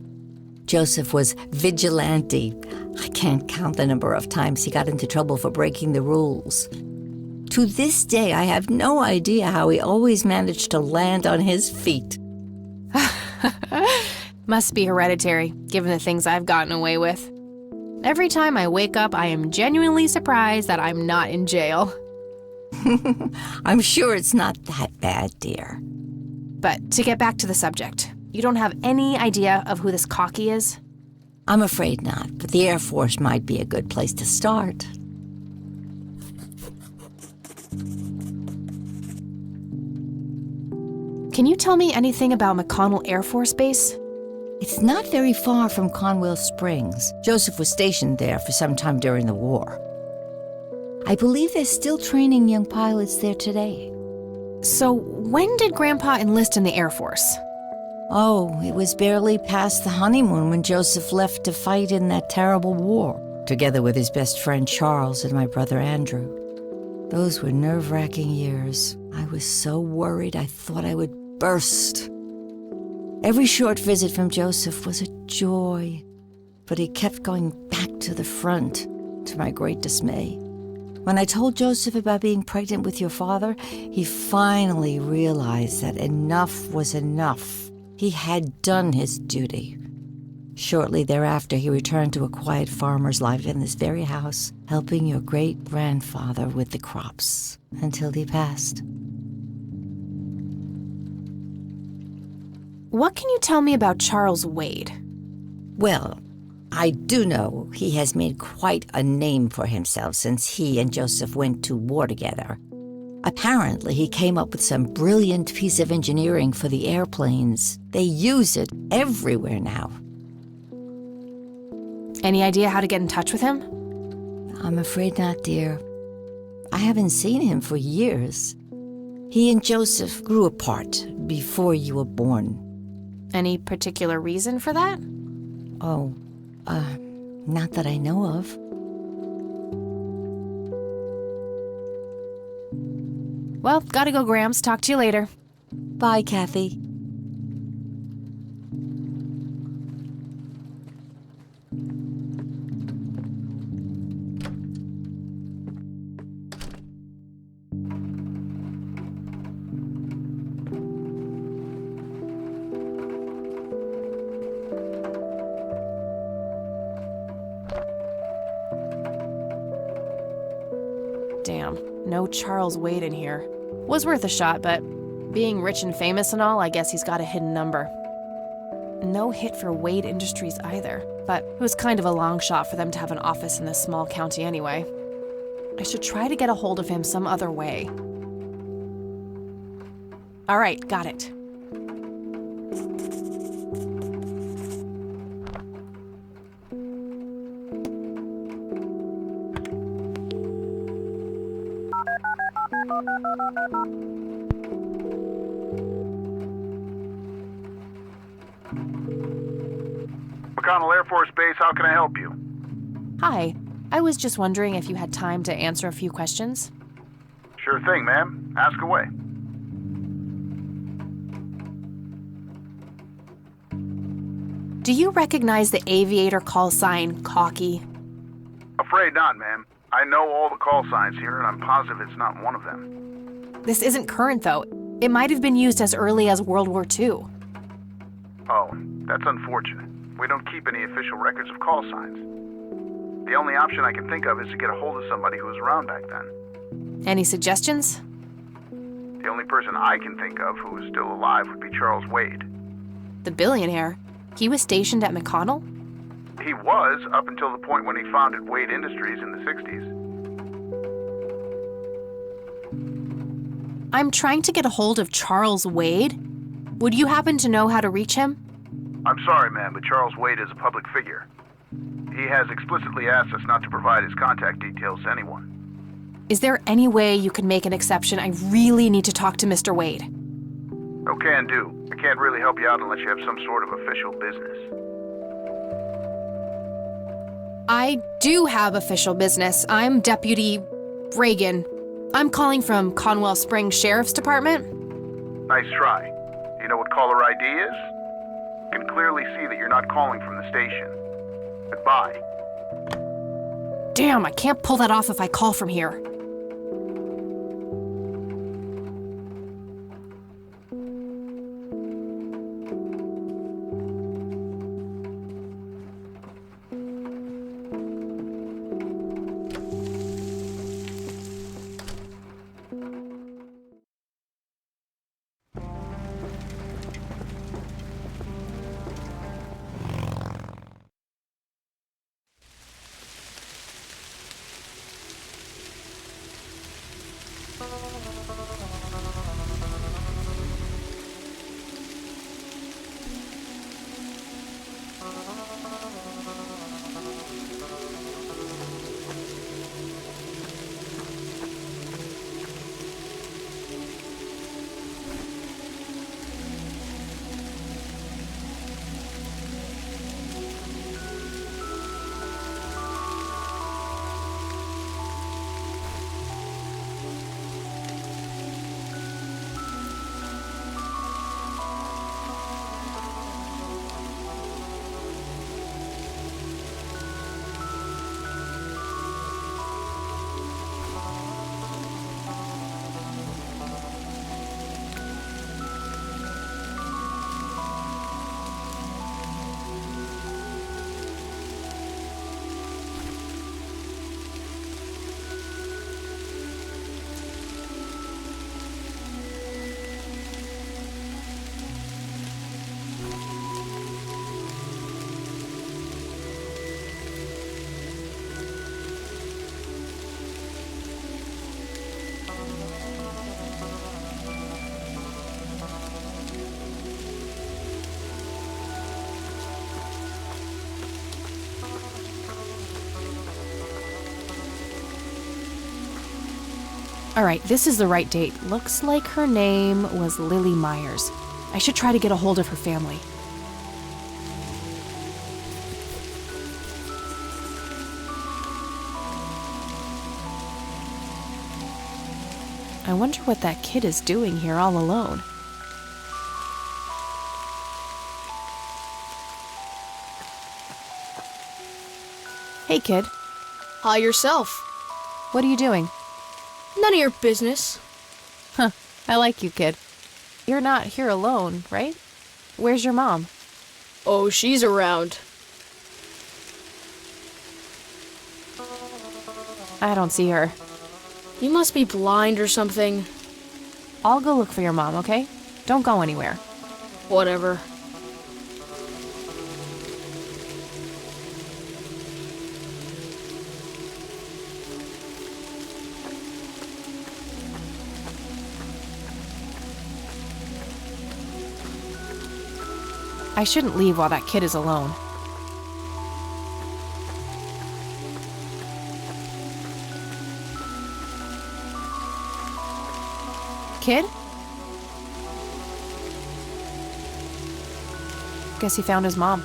Joseph was vigilante. I can't count the number of times he got into trouble for breaking the rules. To this day, I have no idea how he always managed to land on his feet. Must be hereditary, given the things I've gotten away with. Every time I wake up, I am genuinely surprised that I'm not in jail. I'm sure it's not that bad, dear. But to get back to the subject, you don't have any idea of who this Cocky is? I'm afraid not, but the Air Force might be a good place to start. Can you tell me anything about McConnell Air Force Base? It's not very far from Conwell Springs. Joseph was stationed there for some time during the war. I believe they're still training young pilots there today. So when did Grandpa enlist in the Air Force? Oh, it was barely past the honeymoon when Joseph left to fight in that terrible war, together with his best friend Charles and my brother Andrew. Those were nerve-wracking years. I was so worried I thought I would burst. Every short visit from Joseph was a joy, but he kept going back to the front, to my great dismay. When I told Joseph about being pregnant with your father, he finally realized that enough was enough. He had done his duty. Shortly thereafter, he returned to a quiet farmer's life in this very house, helping your great-grandfather with the crops until he passed. What can you tell me about Charles Wade? Well, I do know he has made quite a name for himself since he and Joseph went to war together. Apparently, he came up with some brilliant piece of engineering for the airplanes. They use it everywhere now. Any idea how to get in touch with him? I'm afraid not, dear. I haven't seen him for years. He and Joseph grew apart before you were born. Any particular reason for that? Oh, not that I know of. Well, gotta go, Gramps. Talk to you later. Bye, Kathy. Damn, no Charles Wade in here. Was worth a shot, but being rich and famous and all, I guess he's got a hidden number. No hit for Wade Industries either, but it was kind of a long shot for them to have an office in this small county anyway. I should try to get a hold of him some other way. All right, got it. McConnell Air Force Base, how can I help you? Hi, I was just wondering if you had time to answer a few questions. Sure thing, ma'am. Ask away. Do you recognize the aviator call sign, Cocky? Afraid not, ma'am. I know all the call signs here, and I'm positive it's not one of them. This isn't current, though. It might have been used as early as World War II. Oh, that's unfortunate. We don't keep any official records of call signs. The only option I can think of is to get a hold of somebody who was around back then. Any suggestions? The only person I can think of who is still alive would be Charles Wade. The billionaire? He was stationed at McConnell? He was, up until the point when he founded Wade Industries in the 60s. I'm trying to get a hold of Charles Wade. Would you happen to know how to reach him? I'm sorry, ma'am, but Charles Wade is a public figure. He has explicitly asked us not to provide his contact details to anyone. Is there any way you can make an exception? I really need to talk to Mr. Wade. Oh, can do. I can't really help you out unless you have some sort of official business. I do have official business. I'm Deputy Reagan. I'm calling from Conwell Springs Sheriff's Department. Nice try. You know what caller ID is? You can clearly see that you're not calling from the station. Goodbye. Damn, I can't pull that off if I call from here. All right, this is the right date. Looks like her name was Lily Myers. I should try to get a hold of her family. I wonder what that kid is doing here all alone. Hey, kid. Hi yourself. What are you doing? None of your business. Huh. I like you, kid. You're not here alone, right? Where's your mom? Oh, she's around. I don't see her. You must be blind or something. I'll go look for your mom, okay? Don't go anywhere. Whatever. I shouldn't leave while that kid is alone. Kid? Guess he found his mom.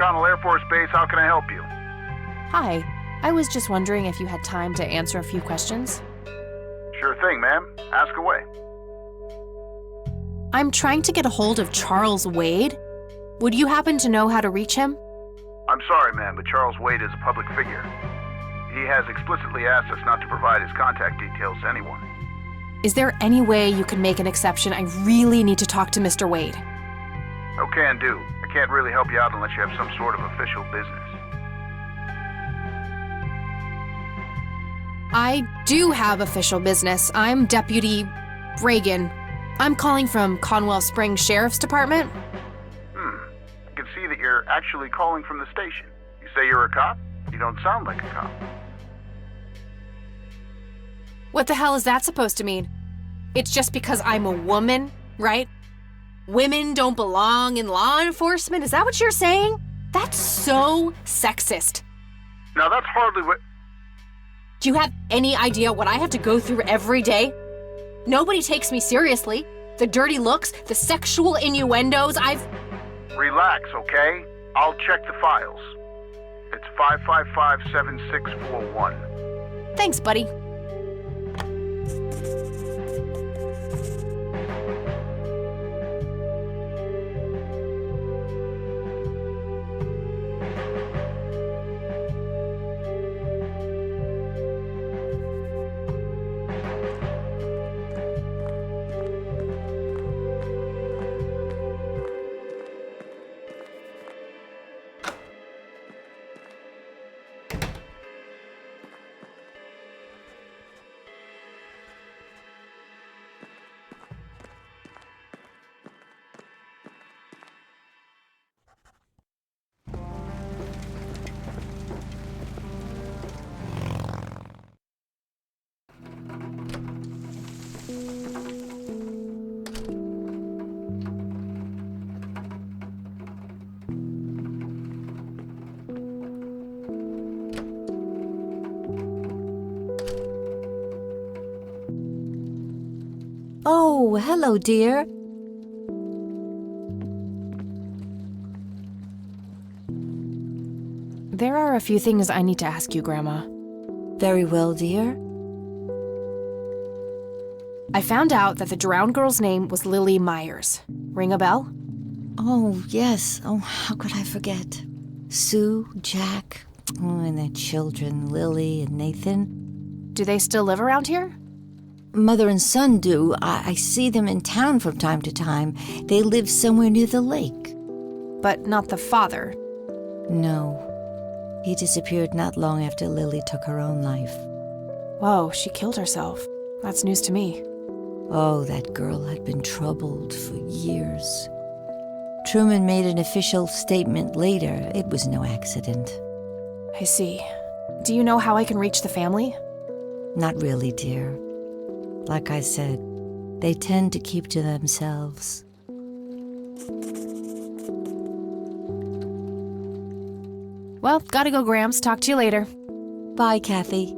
McConnell Air Force Base, how can I help you? Hi. I was just wondering if you had time to answer a few questions. Sure thing, ma'am. Ask away. I'm trying to get a hold of Charles Wade. Would you happen to know how to reach him? I'm sorry, ma'am, but Charles Wade is a public figure. He has explicitly asked us not to provide his contact details to anyone. Is there any way you can make an exception? I really need to talk to Mr. Wade. Oh, can do. I can't really help you out unless you have some sort of official business. I do have official business. I'm Deputy Reagan. I'm calling from Conwell Springs Sheriff's Department. I can see that you're actually calling from the station. You say you're a cop? You don't sound like a cop. What the hell is that supposed to mean? It's just because I'm a woman, right? Women don't belong in law enforcement? Is that what you're saying? That's so sexist. Now that's hardly what... Do you have any idea what I have to go through every day? Nobody takes me seriously. The dirty looks, the sexual innuendos, Relax, okay? I'll check the files. It's 555-7641. Thanks, buddy. Oh, hello, dear. There are a few things I need to ask you, Grandma. Very well, dear. I found out that the drowned girl's name was Lily Myers. Ring a bell? Oh, yes. Oh, how could I forget? Sue, Jack, and their children, Lily and Nathan. Do they still live around here? Mother and son do. I see them in town from time to time. They live somewhere near the lake. But not the father. No. He disappeared not long after Lily took her own life. Whoa, she killed herself. That's news to me. Oh, that girl had been troubled for years. Truman made an official statement later. It was no accident. I see. Do you know how I can reach the family? Not really, dear. Like I said, they tend to keep to themselves. Well, gotta go, Gramps. Talk to you later. Bye, Kathy.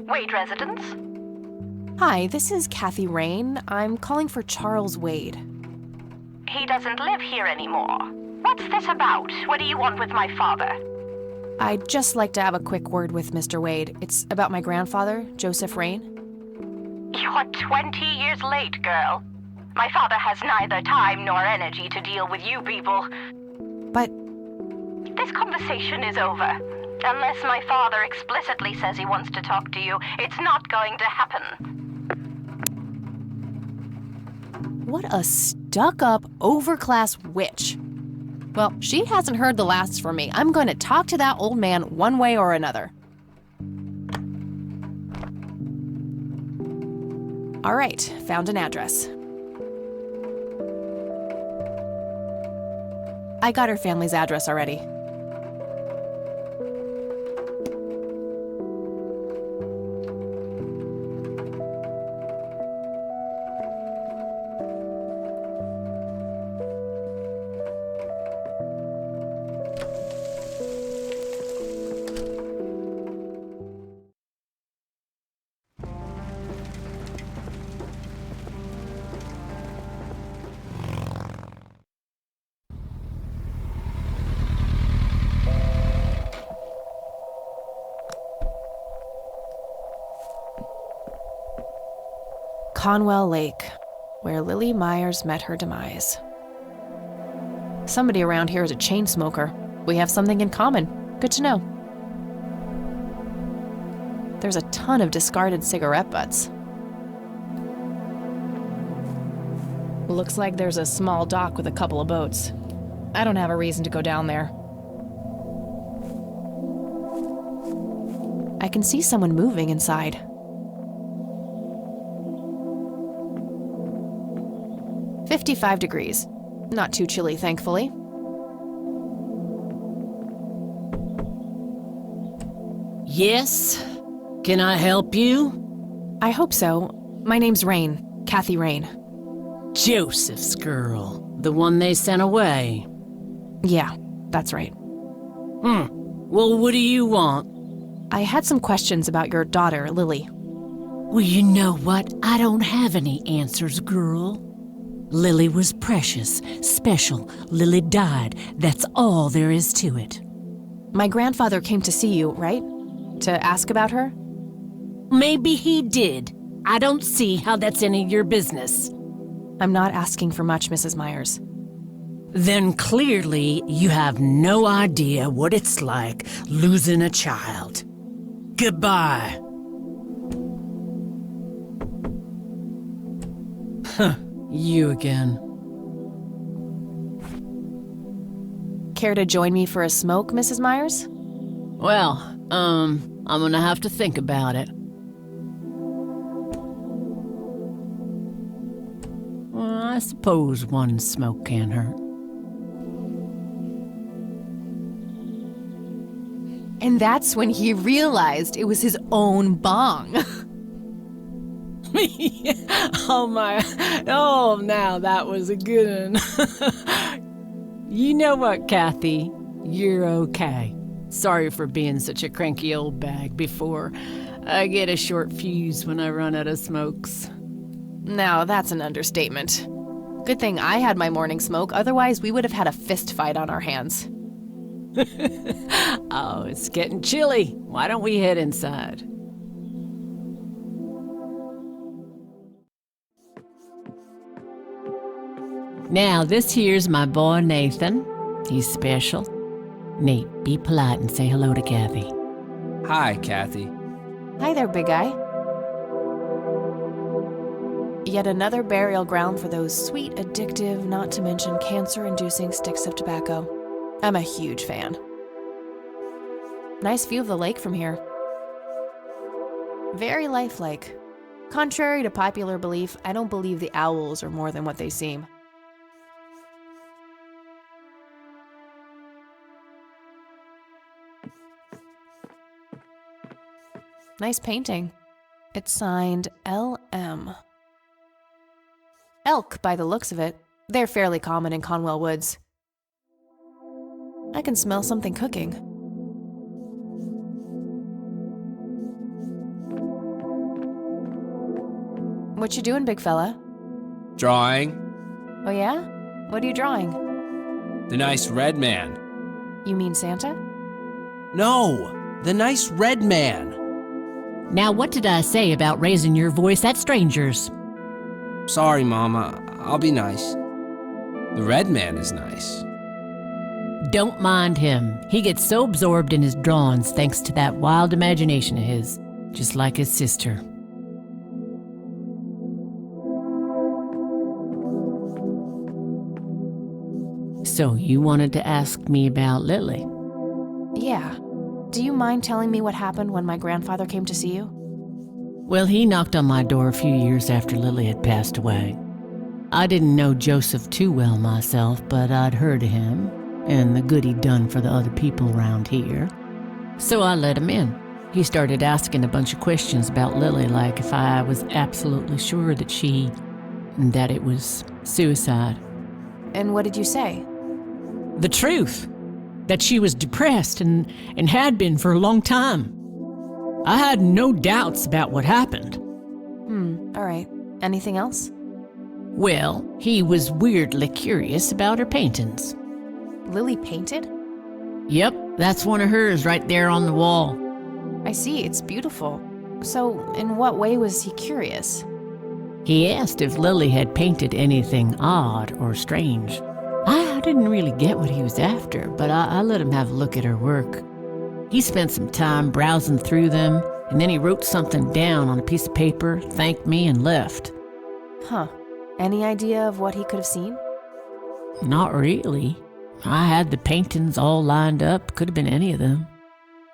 Wade residence? Hi, this is Kathy Rain. I'm calling for Charles Wade. He doesn't live here anymore. What's this about? What do you want with my father? I'd just like to have a quick word with Mr. Wade. It's about my grandfather, Joseph Rain. You're 20 years late, girl. My father has neither time nor energy to deal with you people. But this conversation is over. Unless my father explicitly says he wants to talk to you, it's not going to happen. what a stuck-up, overclass witch. Well, she hasn't heard the last from me. I'm going to talk to that old man one way or another. All right, found an address. I got her family's address already. Conwell Lake, where Lily Myers met her demise. Somebody around here is a chain smoker. We have something in common. Good to know. There's a ton of discarded cigarette butts. Looks like there's a small dock with a couple of boats. I don't have a reason to go down there. I can see someone moving inside. "55 degrees. Not too chilly, thankfully. Yes? Can I help you? I hope so. My name's Rain. Kathy Rain. Joseph's girl. The one they sent away. Yeah, that's right. Well, what do you want? I had some questions about your daughter, Lily. Well, you know what? I don't have any answers, girl. Lily was precious, special. Lily died. That's all there is to it. My grandfather came to see you, right? To ask about her? Maybe he did. I don't see how that's any of your business. I'm not asking for much, Mrs. Myers. Then clearly you have no idea what it's like losing a child. Goodbye. Huh. You again. Care to join me for a smoke, Mrs. Myers? Well, I'm gonna have to think about it. I suppose one smoke can't hurt. And that's when he realized it was his own bong. Oh my, oh now that was a good one. You know what, Kathy? You're okay. Sorry for being such a cranky old bag before. I get a short fuse when I run out of smokes. Now that's an understatement. Good thing I had my morning smoke, otherwise we would have had a fist fight on our hands. Oh, it's getting chilly. Why don't we head inside? Now, this here's my boy Nathan. He's special. Nate, be polite and say hello to Kathy. Hi, Kathy. Hi there, big guy. Yet another burial ground for those sweet, addictive, not to mention cancer-inducing sticks of tobacco. I'm a huge fan. Nice view of the lake from here. Very lifelike. Contrary to popular belief, I don't believe the owls are more than what they seem. Nice painting. It's signed L.M. Elk, by the looks of it. They're fairly common in Conwell Woods. I can smell something cooking. What you doing, big fella? Drawing. Oh yeah? What are you drawing? The nice red man. You mean Santa? No, the nice red man. Now, what did I say about raising your voice at strangers? Sorry, Mama. I'll be nice. The red man is nice. Don't mind him. He gets so absorbed in his drawings thanks to that wild imagination of his, just like his sister. So you wanted to ask me about Lily? Yeah. Do you mind telling me what happened when my grandfather came to see you? Well, he knocked on my door a few years after Lily had passed away. I didn't know Joseph too well myself, but I'd heard of him and the good he'd done for the other people around here. So I let him in. He started asking a bunch of questions about Lily, like if I was absolutely sure that it was suicide. And what did you say? The truth. That she was depressed and had been for a long time. I had no doubts about what happened. All right. Anything else? Well, he was weirdly curious about her paintings. Lily painted? Yep, that's one of hers right there on the wall. I see, it's beautiful. So, in what way was he curious? He asked if Lily had painted anything odd or strange. I didn't really get what he was after, but I let him have a look at her work. He spent some time browsing through them, and then he wrote something down on a piece of paper, thanked me, and left. Huh. Any idea of what he could have seen? Not really. I had the paintings all lined up. Could have been any of them.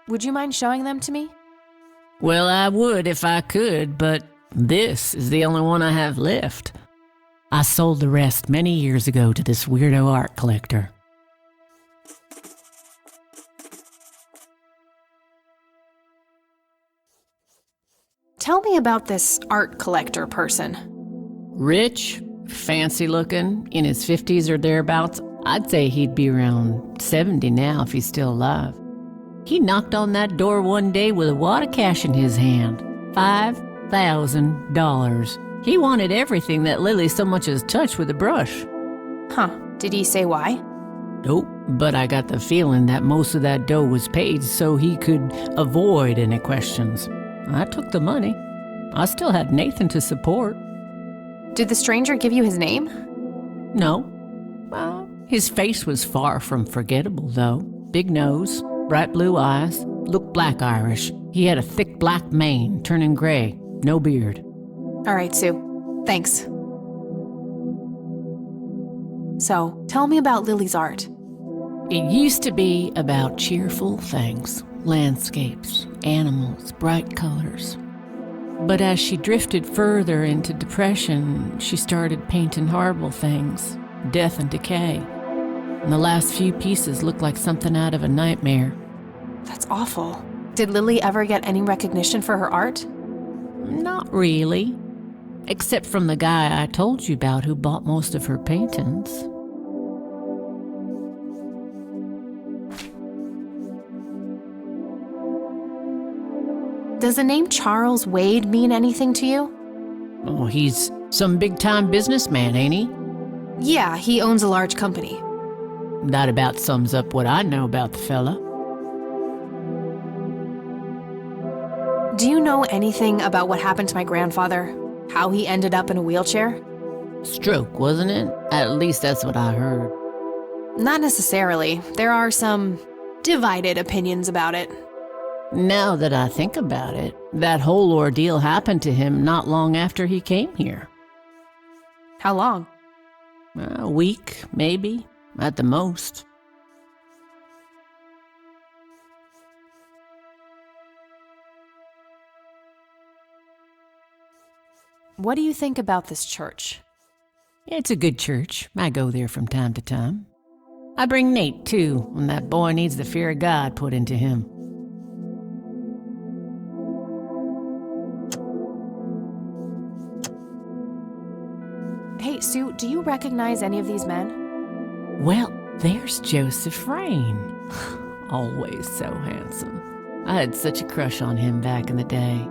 Would you mind showing them to me? Well, I would if I could, but this is the only one I have left. I sold the rest many years ago to this weirdo art collector. Tell me about this art collector person. Rich, fancy looking, in his 50s or thereabouts. I'd say he'd be around 70 now if he's still alive. He knocked on that door one day with a wad of cash in his hand. $5,000. He wanted everything that Lily so much as touched with a brush. Huh. Did he say why? Nope, but I got the feeling that most of that dough was paid so he could avoid any questions. I took the money. I still had Nathan to support. Did the stranger give you his name? No. Well, his face was far from forgettable, though. Big nose, bright blue eyes, looked black Irish. He had a thick black mane, turning gray, no beard. All right, Sue. Thanks. So, tell me about Lily's art. It used to be about cheerful things, landscapes, animals, bright colors. But as she drifted further into depression, she started painting horrible things, death and decay. And the last few pieces looked like something out of a nightmare. That's awful. Did Lily ever get any recognition for her art? Not really. Except from the guy I told you about who bought most of her paintings. Does the name Charles Wade mean anything to you? Oh, he's some big-time businessman, ain't he? Yeah, he owns a large company. That about sums up what I know about the fella. Do you know anything about what happened to my grandfather? How he ended up in a wheelchair? Stroke, wasn't it? At least that's what I heard. Not necessarily. There are some divided opinions about it. Now that I think about it, that whole ordeal happened to him not long after he came here. How long? A week, maybe, at the most. What do you think about this church? It's a good church. I go there from time to time. I bring Nate, too, when that boy needs the fear of God put into him. Hey, Sue, do you recognize any of these men? Well, there's Joseph Rain. Always so handsome. I had such a crush on him back in the day.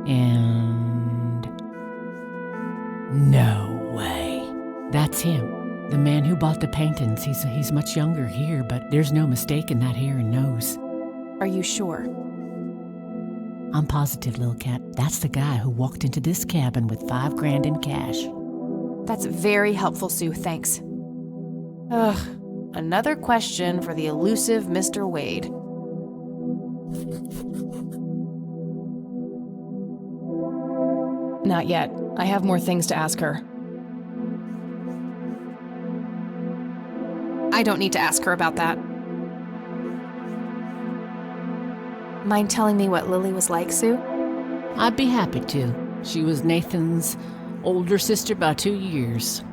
And... no way. That's him. The man who bought the paintings. He's much younger here, but there's no mistaking that hair and nose. Are you sure? I'm positive, little cat. That's the guy who walked into this cabin with $5,000 in cash. That's very helpful, Sue. Thanks. Ugh. Another question for the elusive Mr. Wade. Not yet. I have more things to ask her. I don't need to ask her about that. Mind telling me what Lily was like, Sue? I'd be happy to. She was Nathan's older sister by 2 years.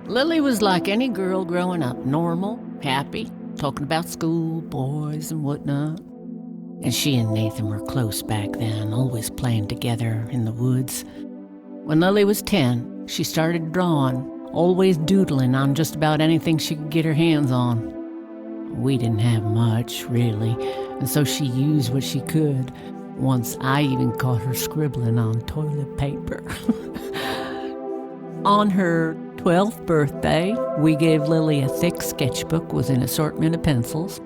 Lily was like any girl growing up, normal, happy, talking about school, boys, and whatnot. And she and Nathan were close back then, always playing together in the woods. When Lily was 10, she started drawing, always doodling on just about anything she could get her hands on. We didn't have much, really, and so she used what she could. Once I even caught her scribbling on toilet paper. On her 12th birthday, we gave Lily a thick sketchbook with an assortment of pencils.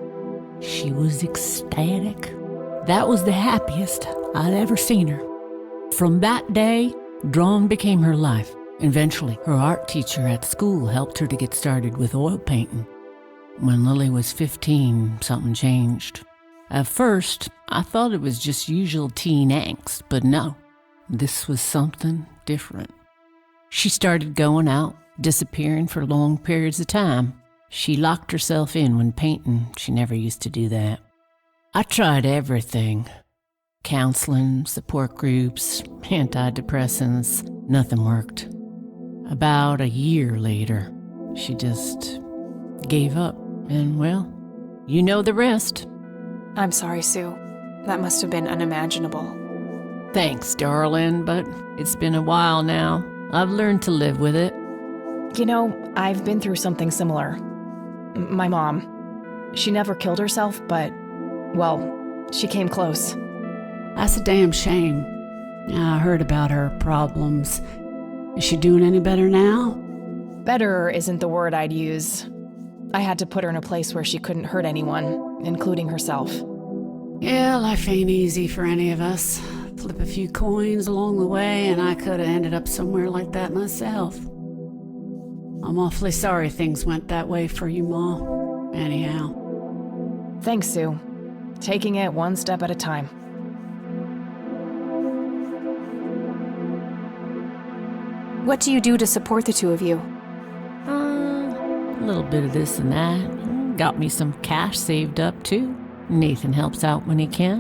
She was ecstatic. That was the happiest I'd ever seen her. From that day, drawing became her life. Eventually, her art teacher at school helped her to get started with oil painting. When Lily was 15, something changed. At first, I thought it was just usual teen angst, but no, this was something different. She started going out, disappearing for long periods of time. She locked herself in when painting. She never used to do that. I tried everything. Counseling, support groups, antidepressants. Nothing worked. About a year later, she just gave up. And, well, you know the rest. I'm sorry, Sue. That must have been unimaginable. Thanks, darling, but it's been a while now. I've learned to live with it. You know, I've been through something similar. My mom. She never killed herself, but, well, she came close. That's a damn shame. I heard about her problems. Is she doing any better now? Better isn't the word I'd use. I had to put her in a place where she couldn't hurt anyone, including herself. Yeah, life ain't easy for any of us. Flip a few coins along the way, and I could have ended up somewhere like that myself. I'm awfully sorry things went that way for you, Ma. Anyhow. Thanks, Sue. Taking it one step at a time. What do you do to support the two of you? A little bit of this and that. Got me some cash saved up, too. Nathan helps out when he can.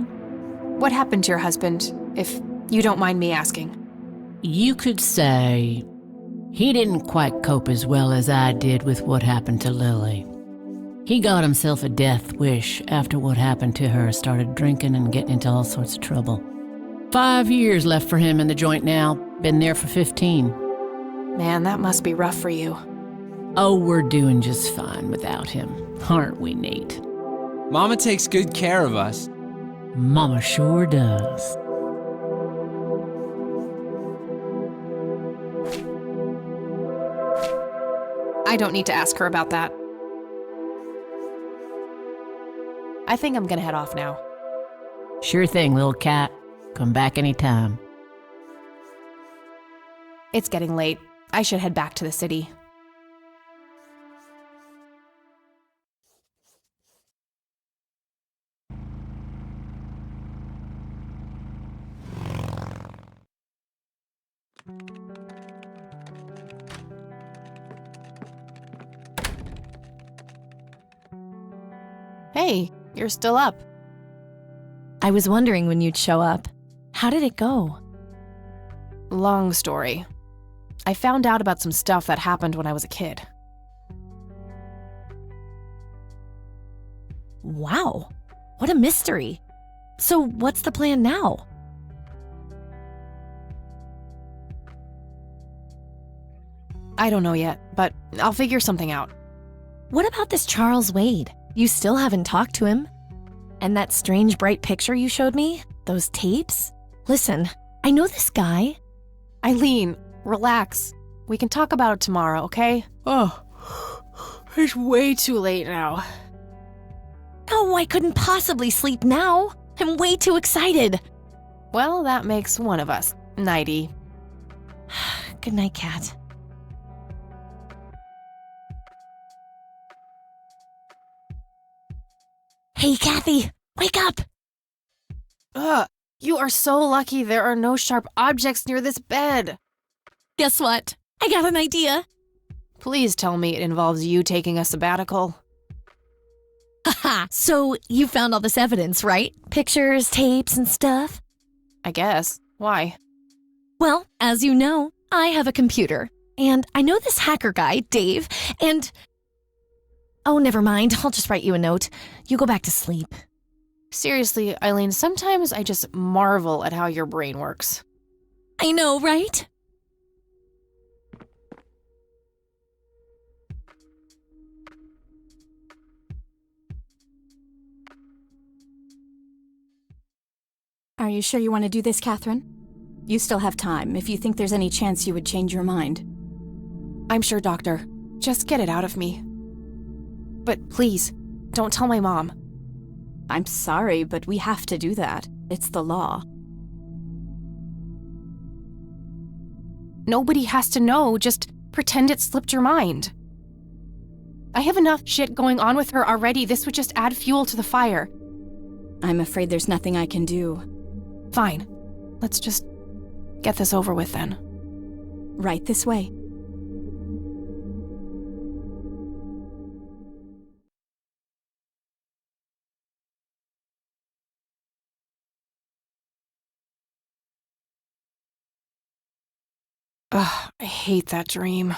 What happened to your husband, if You don't mind me asking? You could say he didn't quite cope as well as I did with what happened to Lily. He got himself a death wish after what happened to her, started drinking and getting into all sorts of trouble. 5 years left for him in the joint now. Been there for 15. Man, that must be rough for you. Oh, we're doing just fine without him, aren't we, Nate? Mama takes good care of us. Mama sure does. I don't need to ask her about that. I think I'm gonna head off now. Sure thing, little cat. Come back anytime. It's getting late. I should head back to the city. Hey, you're still up. I was wondering when you'd show up. How did it go? Long story. I found out about some stuff that happened when I was a kid. Wow, what a mystery. So what's the plan now? I don't know yet, but I'll figure something out. What about this Charles Wade? You still haven't talked to him. And that strange bright picture you showed me? Those tapes? Listen, I know this guy. Eileen, relax. We can talk about it tomorrow, okay? Oh, it's way too late now. Oh, I couldn't possibly sleep now. I'm way too excited. Well, that makes one of us. Nighty. Good night, Kat. Hey, Kathy, wake up! Ugh, you are so lucky there are no sharp objects near this bed. Guess what? I got an idea. Please tell me it involves you taking a sabbatical. Haha, so you found all this evidence, right? Pictures, tapes, and stuff? I guess. Why? Well, as you know, I have a computer. And I know this hacker guy, Dave, and... Oh, never mind. I'll just write you a note. You go back to sleep. Seriously, Eileen, sometimes I just marvel at how your brain works. I know, right? Are you sure you want to do this, Catherine? You still have time if you think there's any chance you would change your mind. I'm sure, Doctor. Just get it out of me. But please, don't tell my mom. I'm sorry, but we have to do that. It's the law. Nobody has to know. Just pretend it slipped your mind. I have enough shit going on with her already. This would just add fuel to the fire. I'm afraid there's nothing I can do. Fine. Let's just get this over with then. Right this way. Ugh, I hate that dream.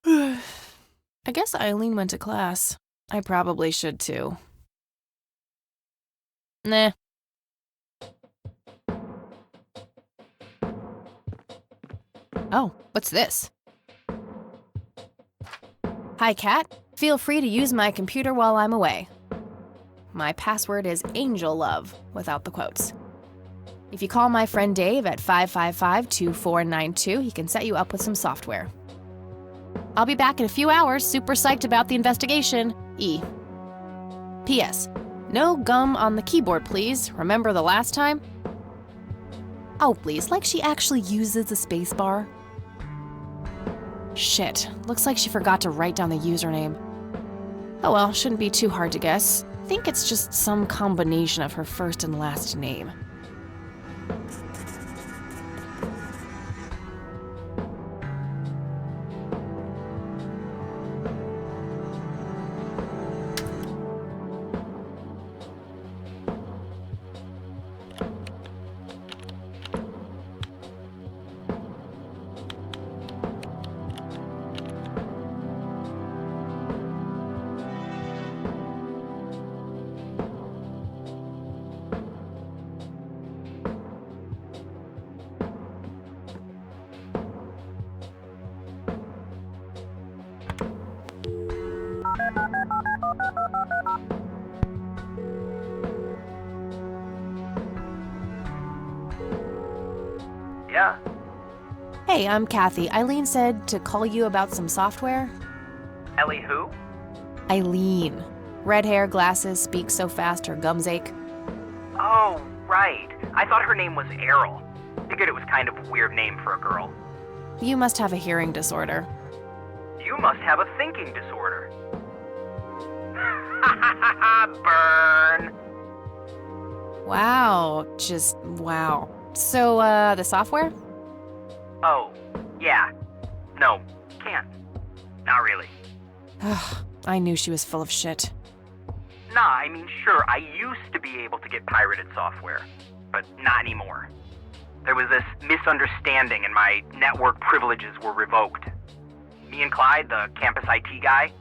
I guess Eileen went to class. I probably should too. Nah. Oh, what's this? Hi, Kat. Feel free to use my computer while I'm away. My password is AngelLove, without the quotes. If you call my friend Dave at 555-2492, he can set you up with some software. I'll be back in a few hours, super psyched about the investigation. E. P.S. No gum on the keyboard, please. Remember the last time? Oh, please, like she actually uses the spacebar. Shit, looks like she forgot to write down the username. Oh well, shouldn't be too hard to guess. I think it's just some combination of her first and last name. Hey, I'm Kathy. Eileen said to call you about some software. Ellie who? Eileen. Red hair, glasses, speaks so fast her gums ache. Oh, right. I thought her name was Errol. Figured it was kind of a weird name for a girl. You must have a hearing disorder. You must have a thinking disorder. Burn. Wow, just wow. So, the software? Oh, yeah. No, can't. Not really. I knew she was full of shit. Nah, I mean, sure, I used to be able to get pirated software, but not anymore. There was this misunderstanding and my network privileges were revoked. Me and Clyde, the campus IT guy,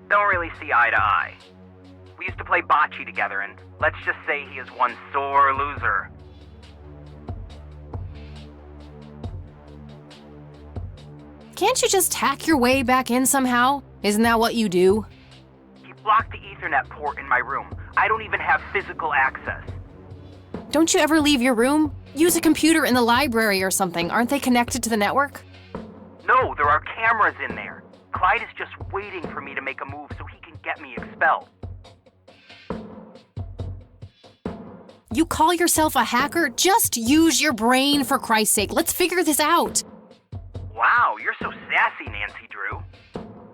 don't really see eye to eye. We used to play bocce together, and let's just say he is one sore loser. Can't you just hack your way back in somehow? Isn't that what you do? He blocked the Ethernet port in my room. I don't even have physical access. Don't you ever leave your room? Use a computer in the library or something. Aren't they connected to the network? No, there are cameras in there. Clyde is just waiting for me to make a move so he can get me expelled. You call yourself a hacker? Just use your brain, for Christ's sake. Let's figure this out. Wow, you're so sassy, Nancy Drew.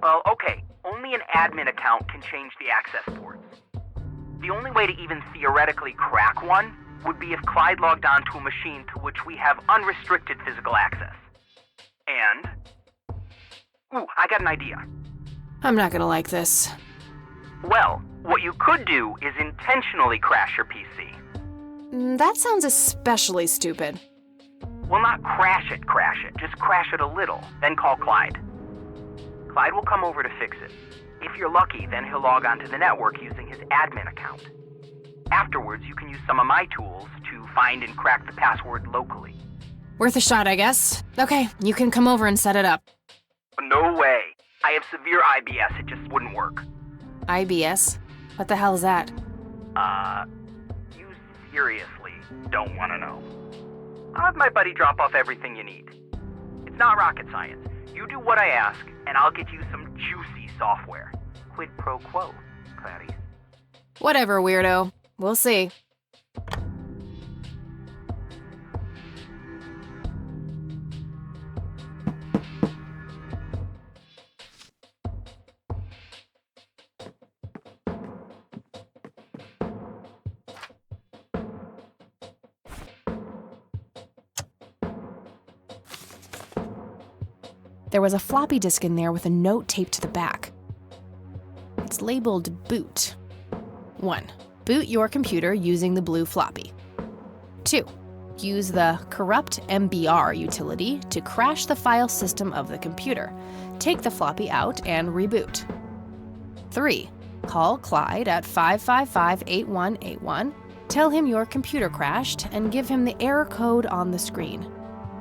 Well, okay, only an admin account can change the access ports. The only way to even theoretically crack one would be if Clyde logged on to a machine to which we have unrestricted physical access. And... Ooh, I got an idea. I'm not gonna like this. Well, what you could do is intentionally crash your PC. That sounds especially stupid. Well, not crash it, just crash it a little, then call Clyde. Clyde will come over to fix it. If you're lucky, then he'll log onto the network using his admin account. Afterwards, you can use some of my tools to find and crack the password locally. Worth a shot, I guess. Okay, you can come over and set it up. No way. I have severe IBS, it just wouldn't work. IBS? What the hell is that? You seriously don't want to know. I'll have my buddy drop off everything you need. It's not rocket science. You do what I ask, and I'll get you some juicy software. Quid pro quo, Clarice. Whatever, weirdo. We'll see. There was a floppy disk in there with a note taped to the back. It's labeled boot. 1. Boot your computer using the blue floppy. 2. Use the corrupt MBR utility to crash the file system of the computer. Take the floppy out and reboot. 3. Call Clyde at 555-8181. Tell him your computer crashed and give him the error code on the screen.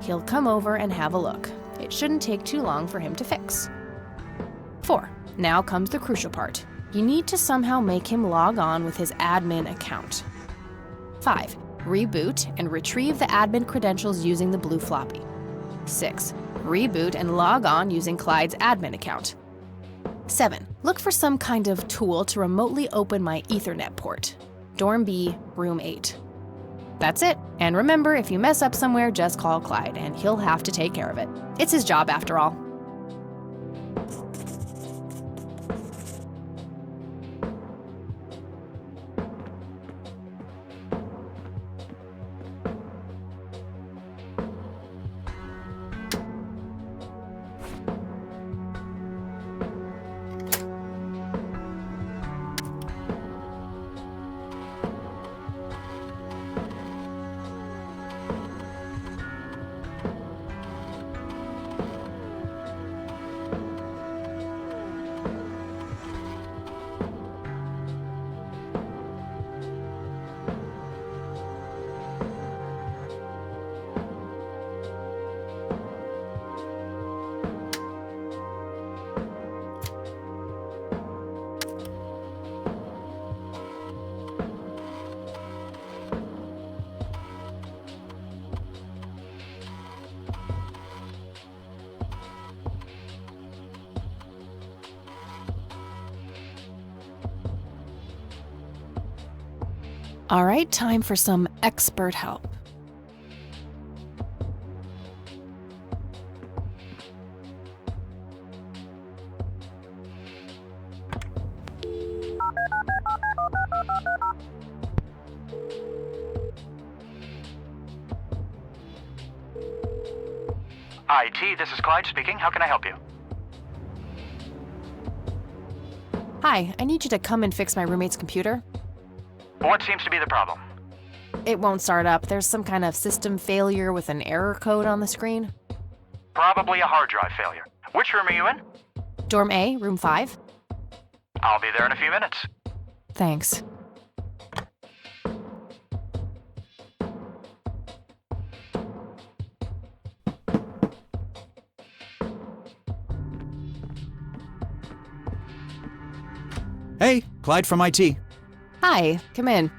He'll come over and have a look. It shouldn't take too long for him to fix. 4. Now comes the crucial part. You need to somehow make him log on with his admin account. 5. Reboot and retrieve the admin credentials using the blue floppy. 6. Reboot and log on using Clyde's admin account. 7. Look for some kind of tool to remotely open my Ethernet port. Dorm B, room 8. That's it. And remember, if you mess up somewhere, just call Clyde, and he'll have to take care of it. It's his job, after all. All right, time for some expert help. IT, this is Clyde speaking. How can I help you? Hi, I need you to come and fix my roommate's computer. What seems to be the problem? It won't start up. There's some kind of system failure with an error code on the screen. Probably a hard drive failure. Which room are you in? Dorm A, room 5. I'll be there in a few minutes. Thanks. Hey, Clyde from IT. Hi, come in.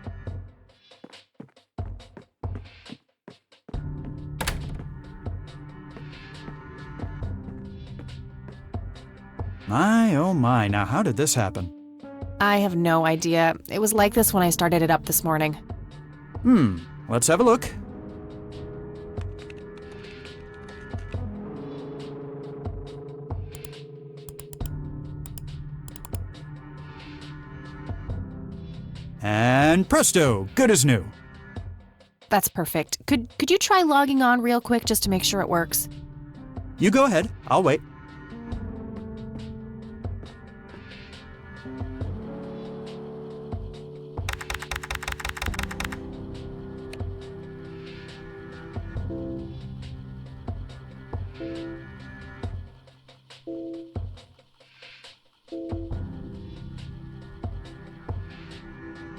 My, oh my, now how did this happen? I have no idea. It was like this when I started it up this morning. Let's have a look. And presto, good as new. That's perfect. Could you try logging on real quick just to make sure it works? You go ahead, I'll wait.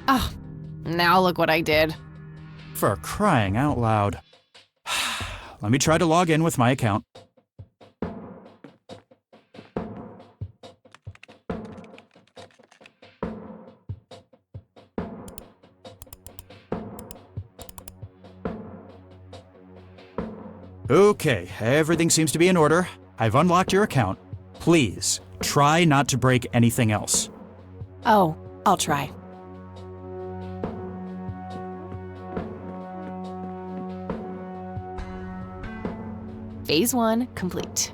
Oh, now look what I did. For crying out loud. Let me try to log in with my account. Okay, everything seems to be in order. I've unlocked your account. Please, try not to break anything else. Oh, I'll try. Phase 1 complete.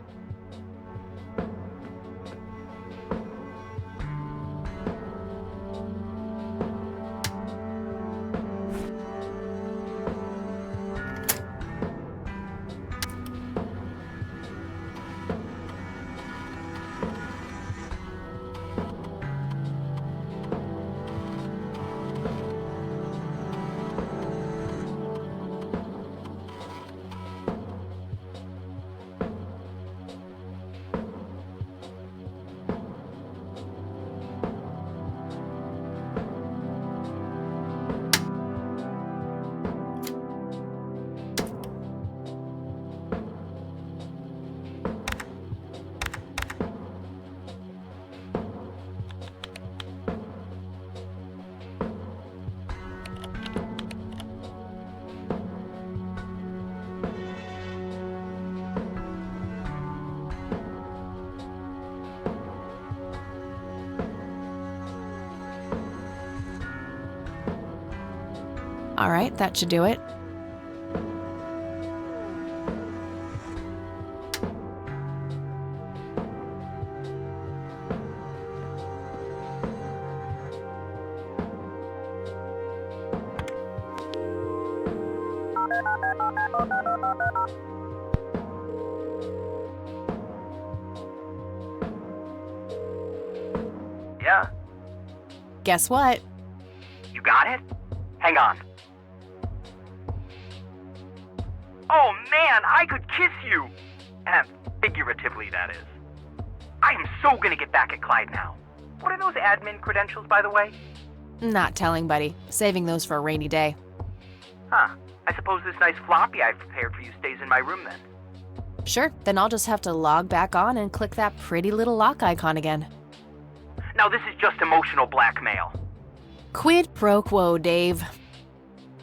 All right, that should do it. Yeah. Guess what? You got it? Hang on. Oh man, I could kiss you! Figuratively, that is. I am so gonna get back at Clyde now. What are those admin credentials, by the way? Not telling, buddy. Saving those for a rainy day. Huh. I suppose this nice floppy I've prepared for you stays in my room then. Sure, then I'll just have to log back on and click that pretty little lock icon again. Now this is just emotional blackmail. Quid pro quo, Dave.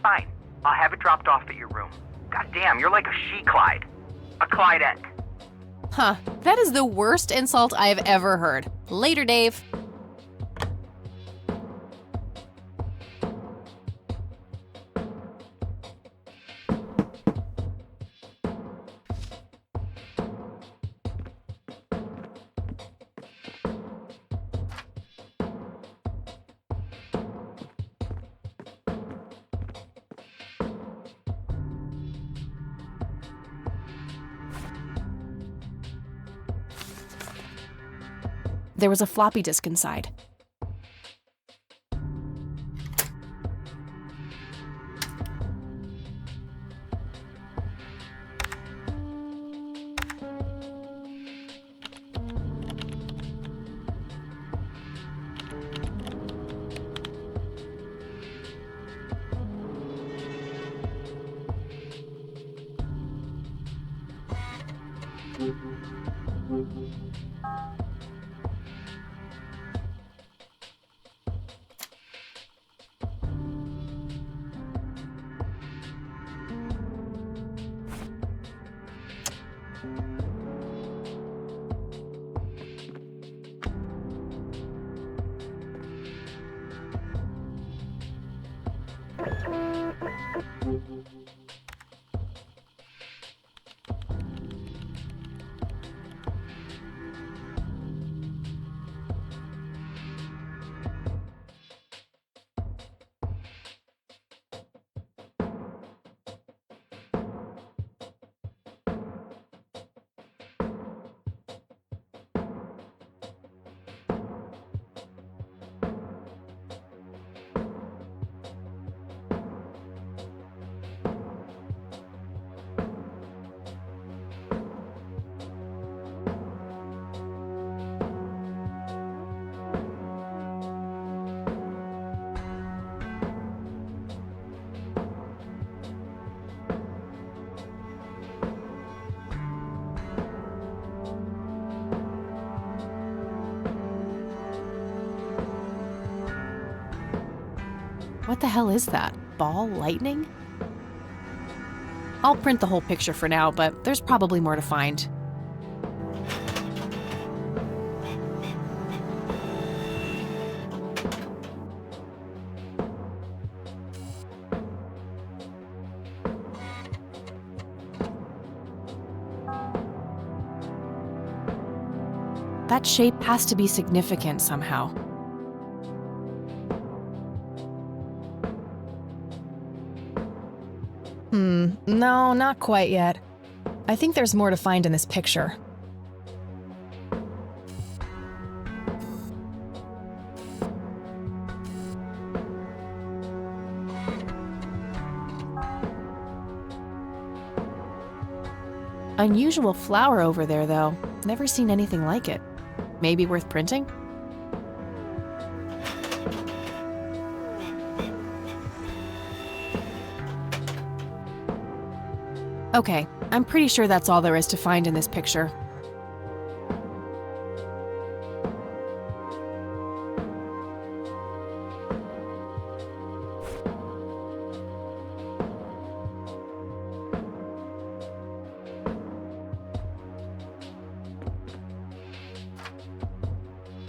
Fine. I'll have it dropped off at your room. God damn, you're like a she-Clyde. A Clydette. Huh, that is the worst insult I've ever heard. Later, Dave. There was a floppy disk inside. What the hell is that? Ball lightning? I'll print the whole picture for now, but there's probably more to find. That shape has to be significant somehow. No, not quite yet. I think there's more to find in this picture. Unusual flower over there, though. Never seen anything like it. Maybe worth printing? Okay, I'm pretty sure that's all there is to find in this picture.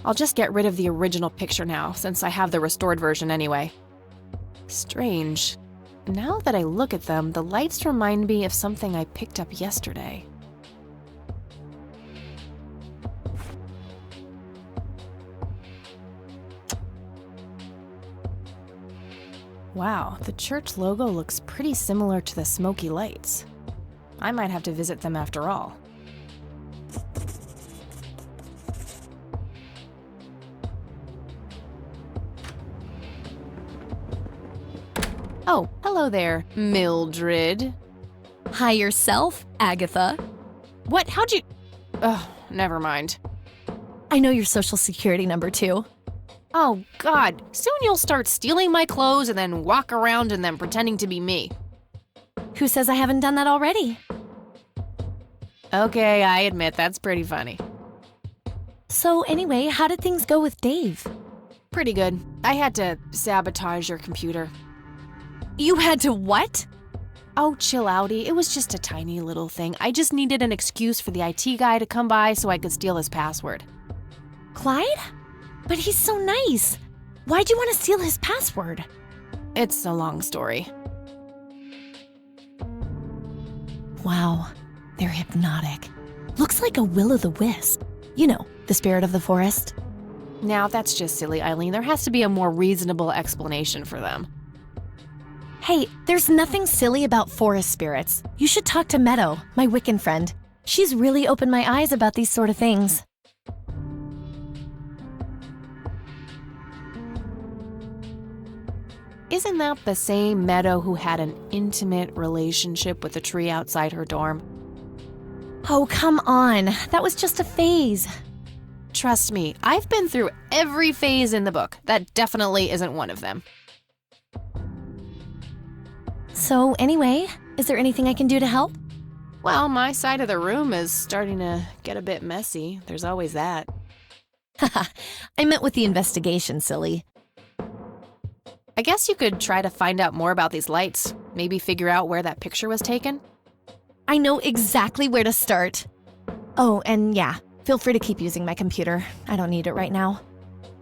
I'll just get rid of the original picture now, since I have the restored version anyway. Strange. Now that I look at them, the lights remind me of something I picked up yesterday. Wow, the church logo looks pretty similar to the smoky lights. I might have to visit them after all. Oh, hello there, Mildred. Hi yourself, Agatha. What? How'd you... Ugh, never mind. I know your social security number, too. Oh, God. Soon you'll start stealing my clothes and then walk around in them pretending to be me. Who says I haven't done that already? Okay, I admit that's pretty funny. So anyway, how did things go with Dave? Pretty good. I had to sabotage your computer. You had to what? Oh, chill outy. It was just a tiny little thing. I just needed an excuse for the IT guy to come by so I could steal his password. Clyde? But he's so nice. Why'd you want to steal his password? It's a long story. Wow, they're hypnotic. Looks like a will-o'-the-wisp. You know, the spirit of the forest. Now, that's just silly, Eileen. There has to be a more reasonable explanation for them. Hey, there's nothing silly about forest spirits. You should talk to Meadow, my Wiccan friend. She's really opened my eyes about these sort of things. isn't that the same Meadow who had an intimate relationship with the tree outside her dorm? Oh, come on. That was just a phase. Trust me, I've been through every phase in the book. That definitely isn't one of them. So anyway, is there anything I can do to help? Well, my side of the room is starting to get a bit messy. There's always that. I meant with the investigation, silly. I guess you could try to find out more about these lights. Maybe figure out where that picture was taken. I know exactly where to start. Oh, and yeah, feel free to keep using my computer. I don't need it right now.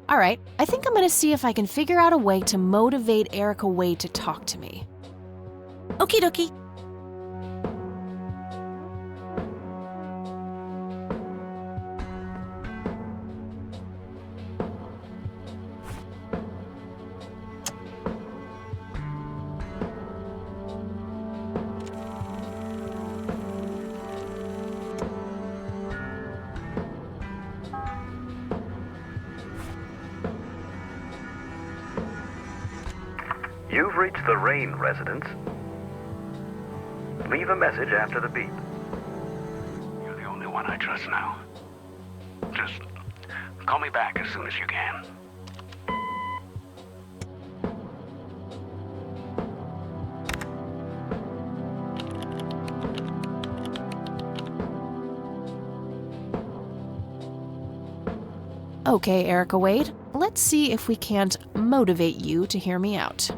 All right, I think I'm gonna see if I can figure out a way to motivate Erica Wade to talk to me. Okie dokie. You've reached the Rain residence. Leave a message after the beep. You're the only one I trust now. Just call me back as soon as you can. Okay, Erica Wade, let's see if we can't motivate you to hear me out.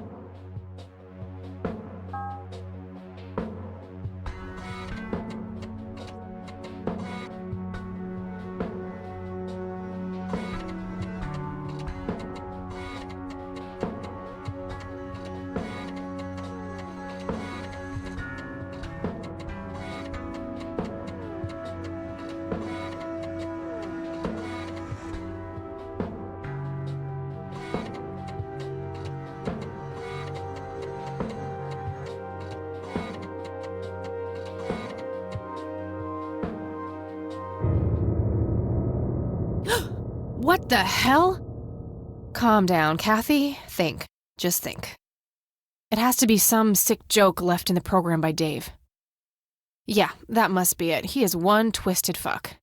What the hell? Calm down, Kathy. Think. Just think. It has to be some sick joke left in the program by Dave. Yeah, that must be it. He is one twisted fuck.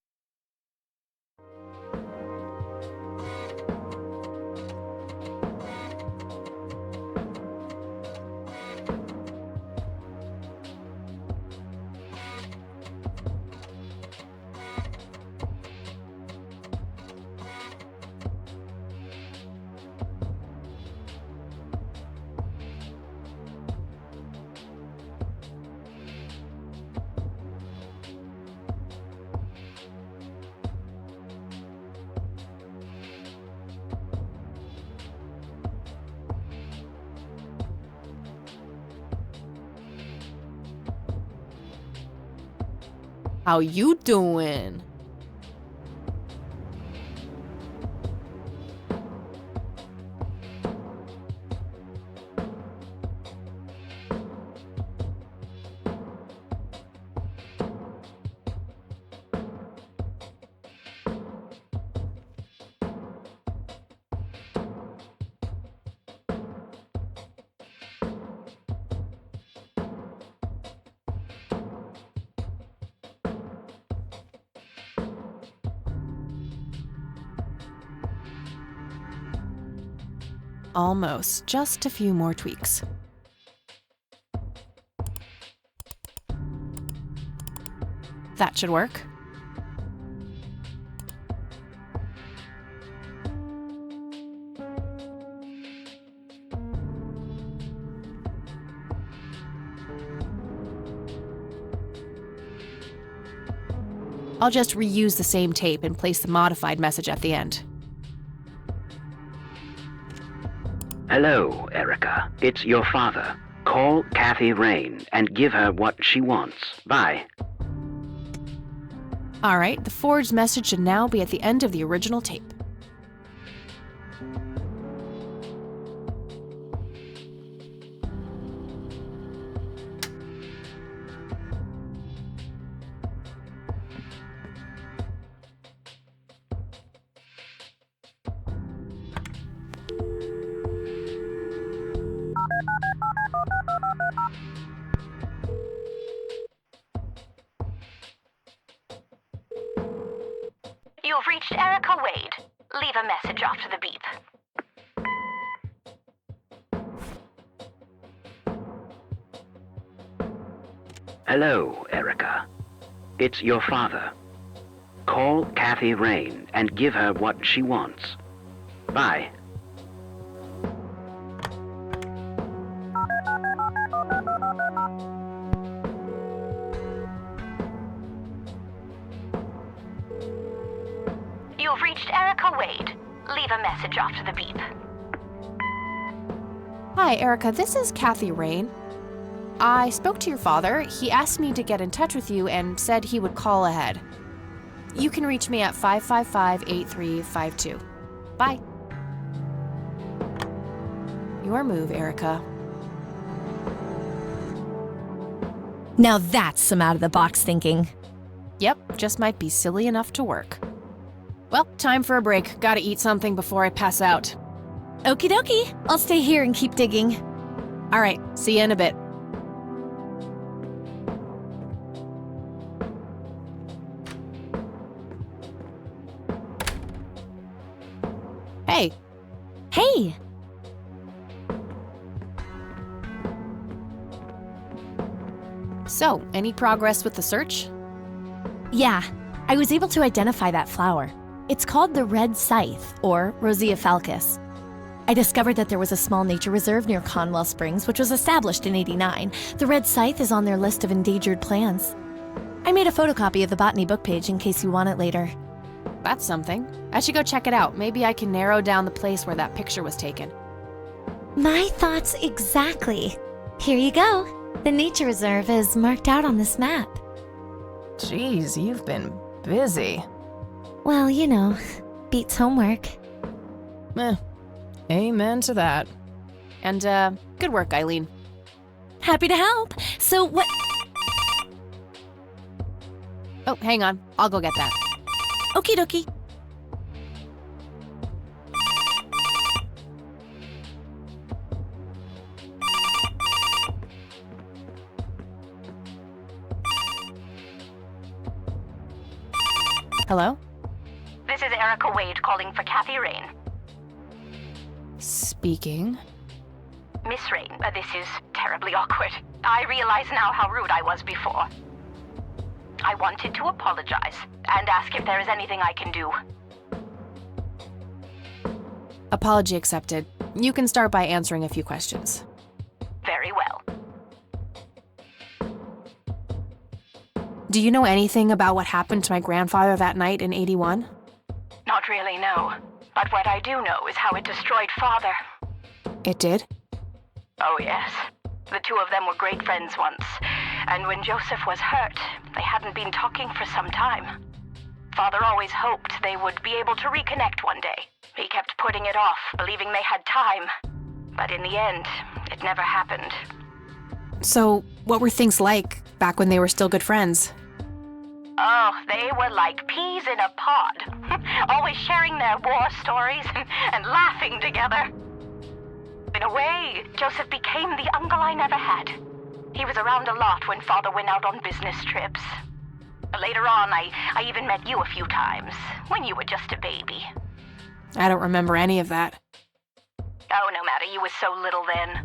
How you doing? Almost. Just a few more tweaks. That should work. I'll just reuse the same tape and place the modified message at the end. Hello, Erica. It's your father. Call Kathy Rain and give her what she wants. Bye. All right, the forged message should now be at the end of the original tape. Erica Wade. Leave a message after the beep. Hello, Erica. It's your father. Call Kathy Rain and give her what she wants. Bye. You've reached Erica Wade. Leave a message after the beep. Hi, Erica. This is Kathy Rain. I spoke to your father. He asked me to get in touch with you and said he would call ahead. You can reach me at 555-8352. Bye. Your move, Erica. Now that's some out-of-the-box thinking. Yep, just might be silly enough to work. Well, time for a break. Gotta eat something before I pass out. Okie dokie. I'll stay here and keep digging. All right, see you in a bit. Hey. Hey! So, any progress with the search? Yeah, I was able to identify that flower. It's called the red scythe, or Rosea falcus. I discovered that there was a small nature reserve near Conwell Springs, which was established in '89. The red scythe is on their list of endangered plants. I made a photocopy of the botany book page in case you want it later. That's something. I should go check it out. Maybe I can narrow down the place where that picture was taken. My thoughts exactly. Here you go. The nature reserve is marked out on this map. Jeez, you've been busy. Well, you know, beats homework. Amen to that. And, good work, Eileen. Happy to help. So what... Oh, hang on. I'll go get that. Okie dokie. Hello? This is Erica Wade calling for Kathy Rain. Speaking. Miss Rain, this is terribly awkward. I realize now how rude I was before. I wanted to apologize and ask if there is anything I can do. Apology accepted. You can start by answering a few questions. Very well. Do you know anything about what happened to my grandfather that night in '81? Not really, no. But what I do know is how it destroyed Father. It did? Oh, yes. The two of them were great friends once. And when Joseph was hurt, they hadn't been talking for some time. Father always hoped they would be able to reconnect one day. He kept putting it off, believing they had time. But in the end, it never happened. So, what were things like back when they were still good friends? Oh, they were like peas in a pod. Always sharing their war stories and laughing together. In a way, Joseph became the uncle I never had. He was around a lot when Father went out on business trips. Later on, I even met you a few times, when you were just a baby. I don't remember any of that. Oh, no matter, you were so little then.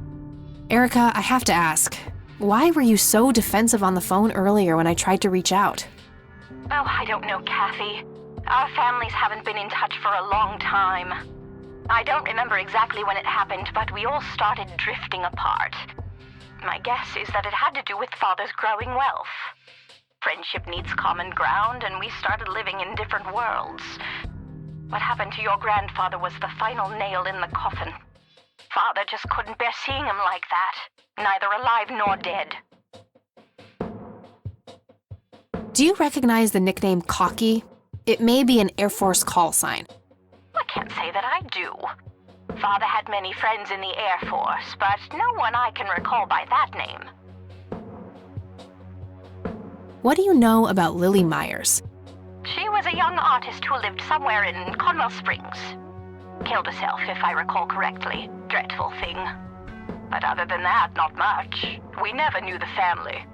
Erica, I have to ask, why were you so defensive on the phone earlier when I tried to reach out? Oh, I don't know, Kathy. Our families haven't been in touch for a long time. I don't remember exactly when it happened, but we all started drifting apart. My guess is that it had to do with Father's growing wealth. Friendship needs common ground, and we started living in different worlds. What happened to your grandfather was the final nail in the coffin. Father just couldn't bear seeing him like that, neither alive nor dead. Do you recognize the nickname Cocky? It may be an Air Force call sign. I can't say that I do. Father had many friends in the Air Force, but no one I can recall by that name. What do you know about Lily Myers? She was a young artist who lived somewhere in Conwell Springs. Killed herself, if I recall correctly. Dreadful thing. But other than that, not much. We never knew the family.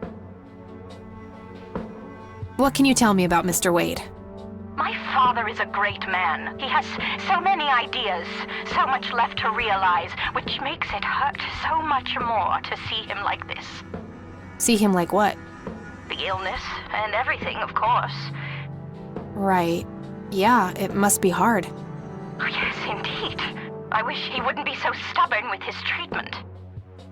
What can you tell me about Mr. Wade? My father is a great man. He has so many ideas, so much left to realize, which makes it hurt so much more to see him like this. See him like what? The illness and everything, of course. Right. Yeah, it must be hard. Oh, yes, indeed. I wish he wouldn't be so stubborn with his treatment.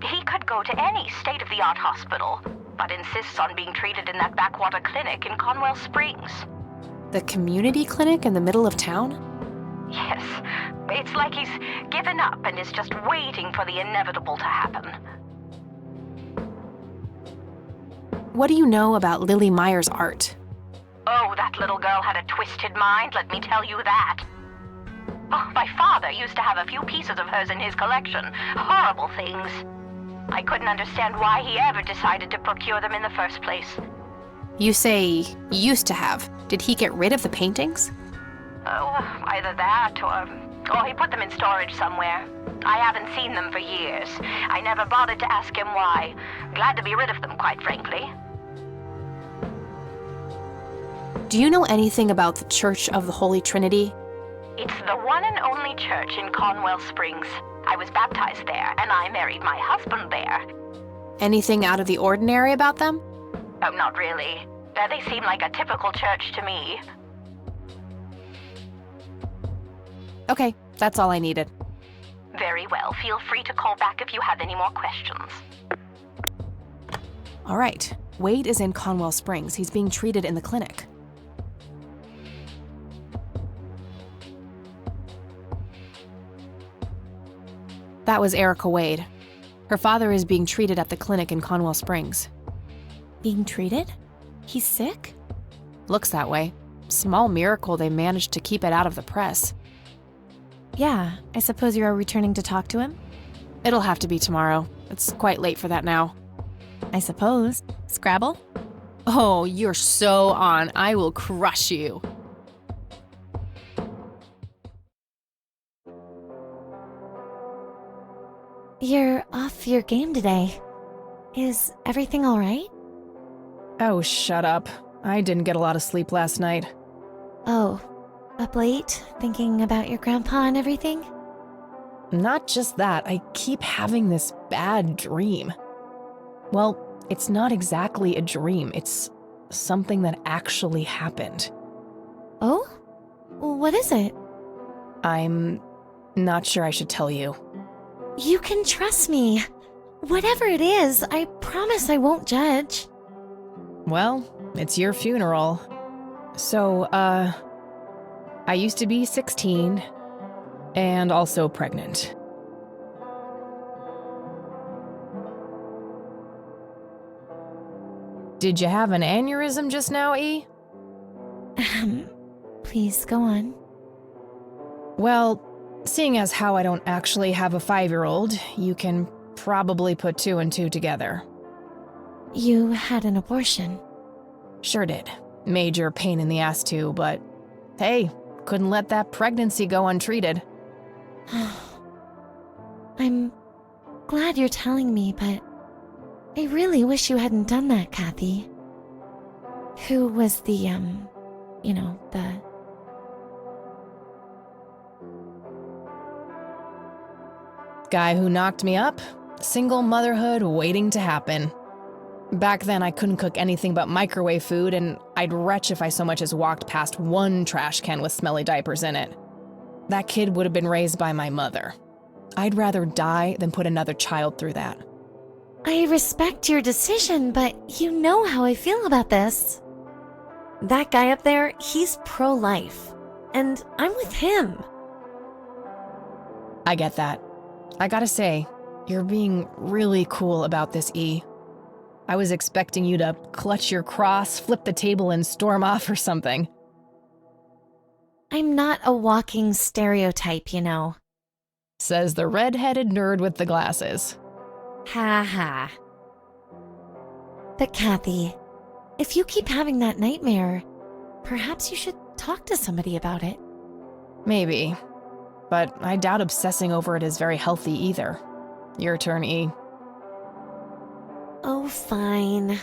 He could go to any state-of-the-art hospital, but insists on being treated in that backwater clinic in Conwell Springs. The community clinic in the middle of town? Yes. It's like he's given up and is just waiting for the inevitable to happen. What do you know about Lily Meyer's art? Oh, that little girl had a twisted mind, let me tell you that. Oh, my father used to have a few pieces of hers in his collection. Horrible things. I couldn't understand why he ever decided to procure them in the first place. You say used to have. Did he get rid of the paintings? Oh, either that or he put them in storage somewhere. I haven't seen them for years. I never bothered to ask him why. Glad to be rid of them, quite frankly. Do you know anything about the Church of the Holy Trinity? It's the one and only church in Conwell Springs. I was baptized there, and I married my husband there. Anything out of the ordinary about them? Oh, not really. They seem like a typical church to me. Okay, that's all I needed. Very well. Feel free to call back if you have any more questions. All right. Wade is in Conwell Springs. He's being treated in the clinic. That was Erica Wade. Her father is being treated at the clinic in Conwell Springs. Being treated? He's sick? Looks that way. Small miracle they managed to keep it out of the press. Yeah, I suppose you're returning to talk to him? It'll have to be tomorrow. It's quite late for that now. I suppose. Scrabble? Oh, you're so on. I will crush you. You're off your game today. Is everything all right? Oh, shut up. I didn't get a lot of sleep last night. Oh, up late, thinking about your grandpa and everything? Not just that, I keep having this bad dream. Well, it's not exactly a dream, it's something that actually happened. Oh? What is it? I'm not sure I should tell you. You can trust me. Whatever it is, I promise I won't judge. Well, it's your funeral. So, I used to be 16 and also pregnant. Did you have an aneurysm just now, E? Please go on. Well, seeing as how I don't actually have a 5-year-old, you can probably put 2 and 2 together. You had an abortion. Sure did. Major pain in the ass too, but hey, couldn't let that pregnancy go untreated. I'm glad you're telling me, but I really wish you hadn't done that, Kathy. Who was the, Guy who knocked me up? Single motherhood waiting to happen. Back then, I couldn't cook anything but microwave food, and I'd retch if I so much as walked past one trash can with smelly diapers in it. That kid would have been raised by my mother. I'd rather die than put another child through that. I respect your decision, but you know how I feel about this. That guy up there, he's pro-life, and I'm with him. I get that. I gotta say, you're being really cool about this, E. I was expecting you to clutch your cross, flip the table, and storm off or something. I'm not a walking stereotype, you know. Says the red-headed nerd with the glasses. Ha ha. But Kathy, if you keep having that nightmare, perhaps you should talk to somebody about it. Maybe. But I doubt obsessing over it is very healthy either. Your turn, E. Oh, fine.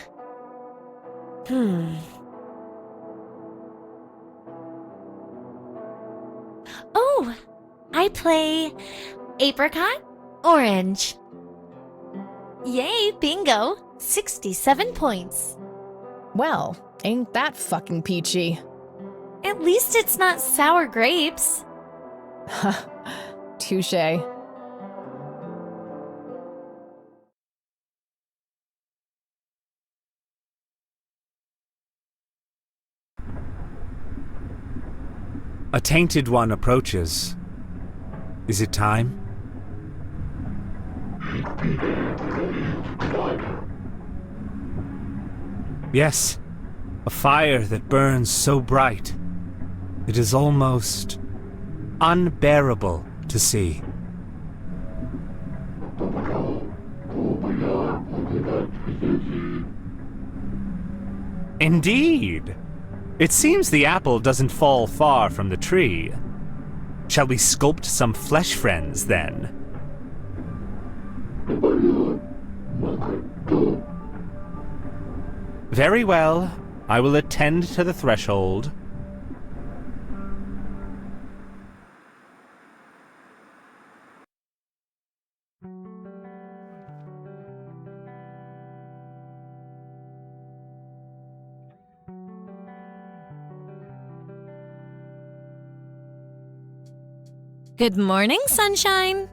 Oh, I play apricot, orange. Yay, bingo. 67 points. Well, ain't that fucking peachy. At least it's not sour grapes. Touche. A tainted one approaches. Is it time? Yes, a fire that burns so bright, it is almost unbearable to see. Indeed! It seems the apple doesn't fall far from the tree. Shall we sculpt some flesh friends, then? Very well. I will attend to the threshold. Good morning, sunshine.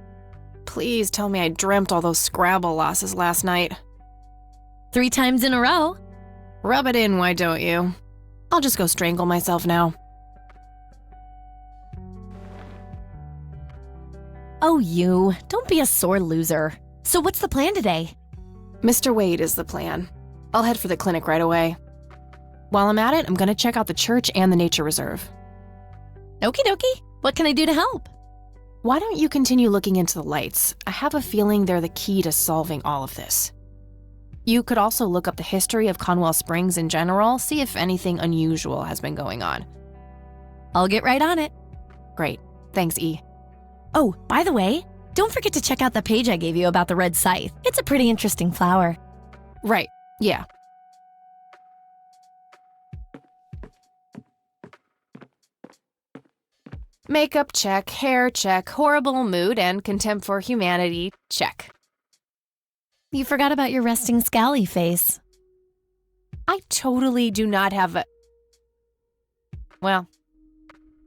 Please tell me I dreamt all those Scrabble losses last night. 3 times in a row. Rub it in, why don't you? I'll just go strangle myself now. Oh, you. Don't be a sore loser. So what's the plan today? Mr. Wade is the plan. I'll head for the clinic right away. While I'm at it, I'm gonna check out the church and the nature reserve. Okie dokie. What can I do to help? Why don't you continue looking into the lights? I have a feeling they're the key to solving all of this. You could also look up the history of Conwell Springs in general, see if anything unusual has been going on. I'll get right on it. Great. Thanks, E. Oh, by the way, don't forget to check out the page I gave you about the red scythe. It's a pretty interesting flower. Right. Yeah. Makeup check, hair check, horrible mood and contempt for humanity check. You forgot about your resting scally face. I totally do not have a... Well,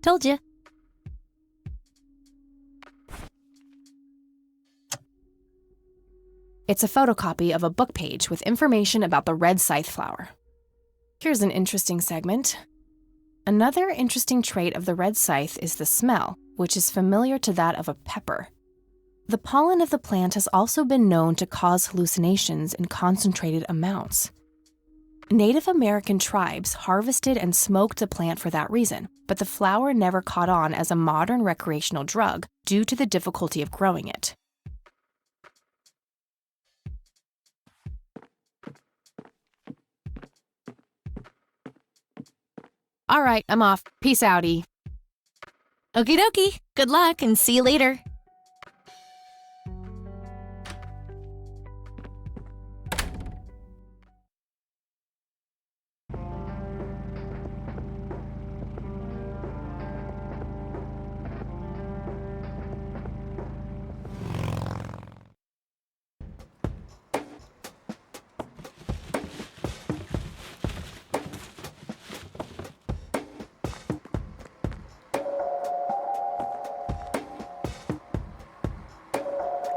told you. It's a photocopy of a book page with information about the red scythe flower. Here's an interesting segment. Another interesting trait of the red scythe is the smell, which is familiar to that of a pepper. The pollen of the plant has also been known to cause hallucinations in concentrated amounts. Native American tribes harvested and smoked the plant for that reason, but the flower never caught on as a modern recreational drug due to the difficulty of growing it. All right, I'm off. Peace out, E. Okie dokie. Good luck and see you later.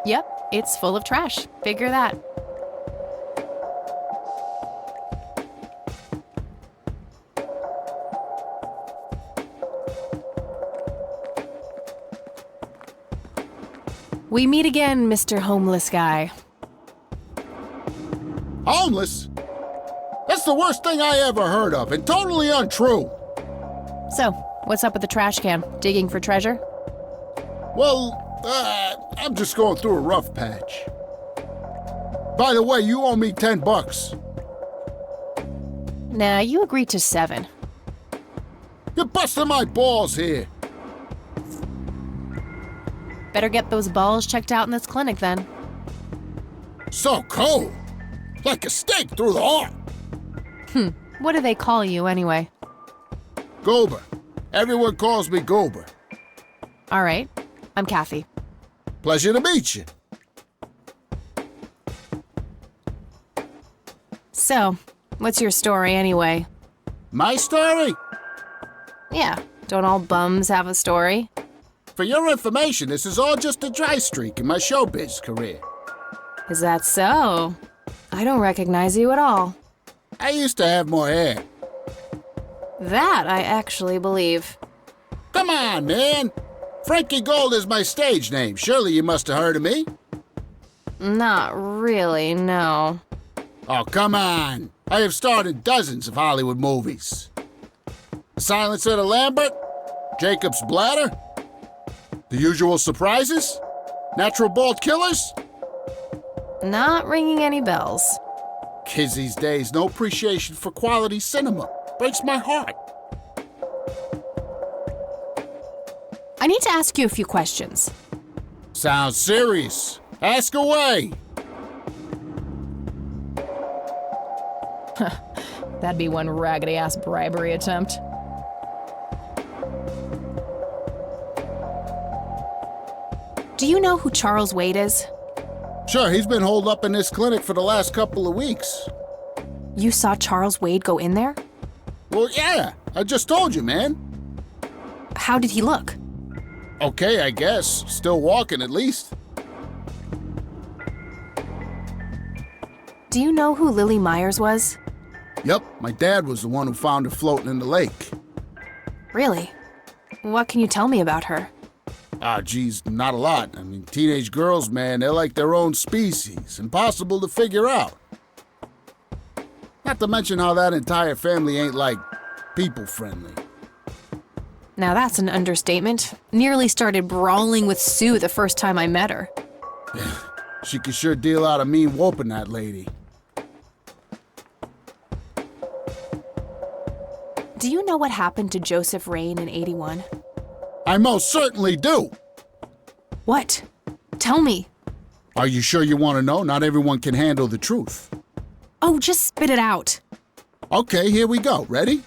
Yep, it's full of trash. Figure that. We meet again, Mr. Homeless Guy. Homeless? That's the worst thing I ever heard of, and totally untrue. So, what's up with the trash can? Digging for treasure? Well, I'm just going through a rough patch. By the way, you owe me $10. Nah, you agreed to 7. You're busting my balls here. Better get those balls checked out in this clinic then. So cold. Like a stake through the heart. What do they call you anyway? Goober. Everyone calls me Goober. All right. I'm Kathy. Pleasure to meet you. So, what's your story anyway? My story? Yeah, don't all bums have a story? For your information, this is all just a dry streak in my showbiz career. Is that so? I don't recognize you at all. I used to have more hair. That I actually believe. Come on, man. Frankie Gold is my stage name. Surely you must have heard of me. Not really, no. Oh, come on. I have starred in dozens of Hollywood movies. Silence of the Lambert, Jacob's Bladder, The Usual Surprises, Natural Bald Killers. Not ringing any bells. Kids these days, no appreciation for quality cinema. Breaks my heart. I need to ask you a few questions. Sounds serious. Ask away. That'd be one raggedy-ass bribery attempt. Do you know who Charles Wade is? Sure, he's been holed up in this clinic for the last couple of weeks. You saw Charles Wade go in there? Well, yeah. I just told you, man. How did he look? Okay, I guess. Still walking, at least. Do you know who Lily Myers was? Yep, my dad was the one who found her floating in the lake. Really? What can you tell me about her? Ah, geez, not a lot. I mean, teenage girls, man, they're like their own species. Impossible to figure out. Not to mention how that entire family ain't, like, people-friendly. Now that's an understatement. Nearly started brawling with Sue the first time I met her. She could sure deal out a mean whooping, that lady. Do you know what happened to Joseph Rain in '81? I most certainly do. What? Tell me. Are you sure you want to know? Not everyone can handle the truth. Oh, just spit it out. Okay, here we go. Ready?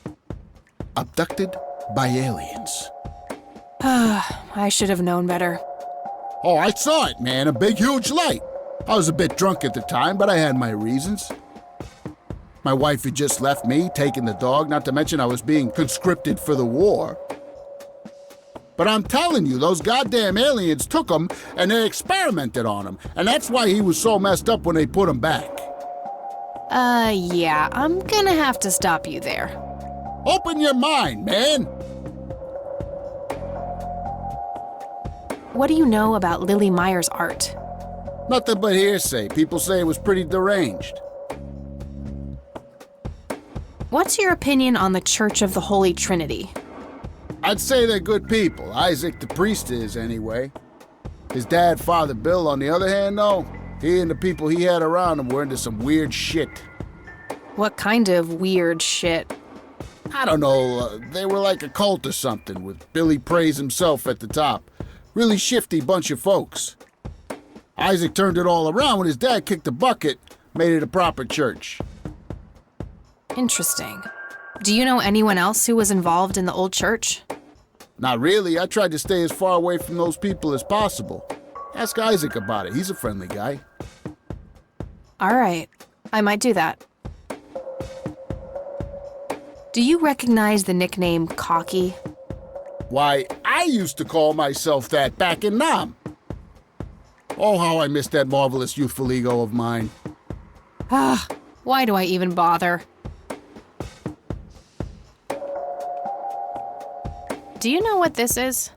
Abducted by aliens. I should have known better. Oh, I saw it, man. A big, huge light. I was a bit drunk at the time, but I had my reasons. My wife had just left me, taking the dog, not to mention I was being conscripted for the war. But I'm telling you, those goddamn aliens took him and they experimented on him. And that's why he was so messed up when they put him back. Yeah, I'm gonna have to stop you there. Open your mind, man. What do you know about Lily Myers' art? Nothing but hearsay. People say it was pretty deranged. What's your opinion on the Church of the Holy Trinity? I'd say they're good people. Isaac the priest is, anyway. His dad, Father Bill, on the other hand, though, he and the people he had around him were into some weird shit. What kind of weird shit? I don't know. They were like a cult or something, with Billy Praise himself at the top. Really shifty bunch of folks. Isaac turned it all around when his dad kicked the bucket, made it a proper church. Interesting. Do you know anyone else who was involved in the old church? Not really. I tried to stay as far away from those people as possible. Ask Isaac about it. He's a friendly guy. All right. I might do that. Do you recognize the nickname Cocky? Why, I used to call myself that back in Nam. Oh, how I miss that marvelous youthful ego of mine. Why do I even bother? Do you know what this is?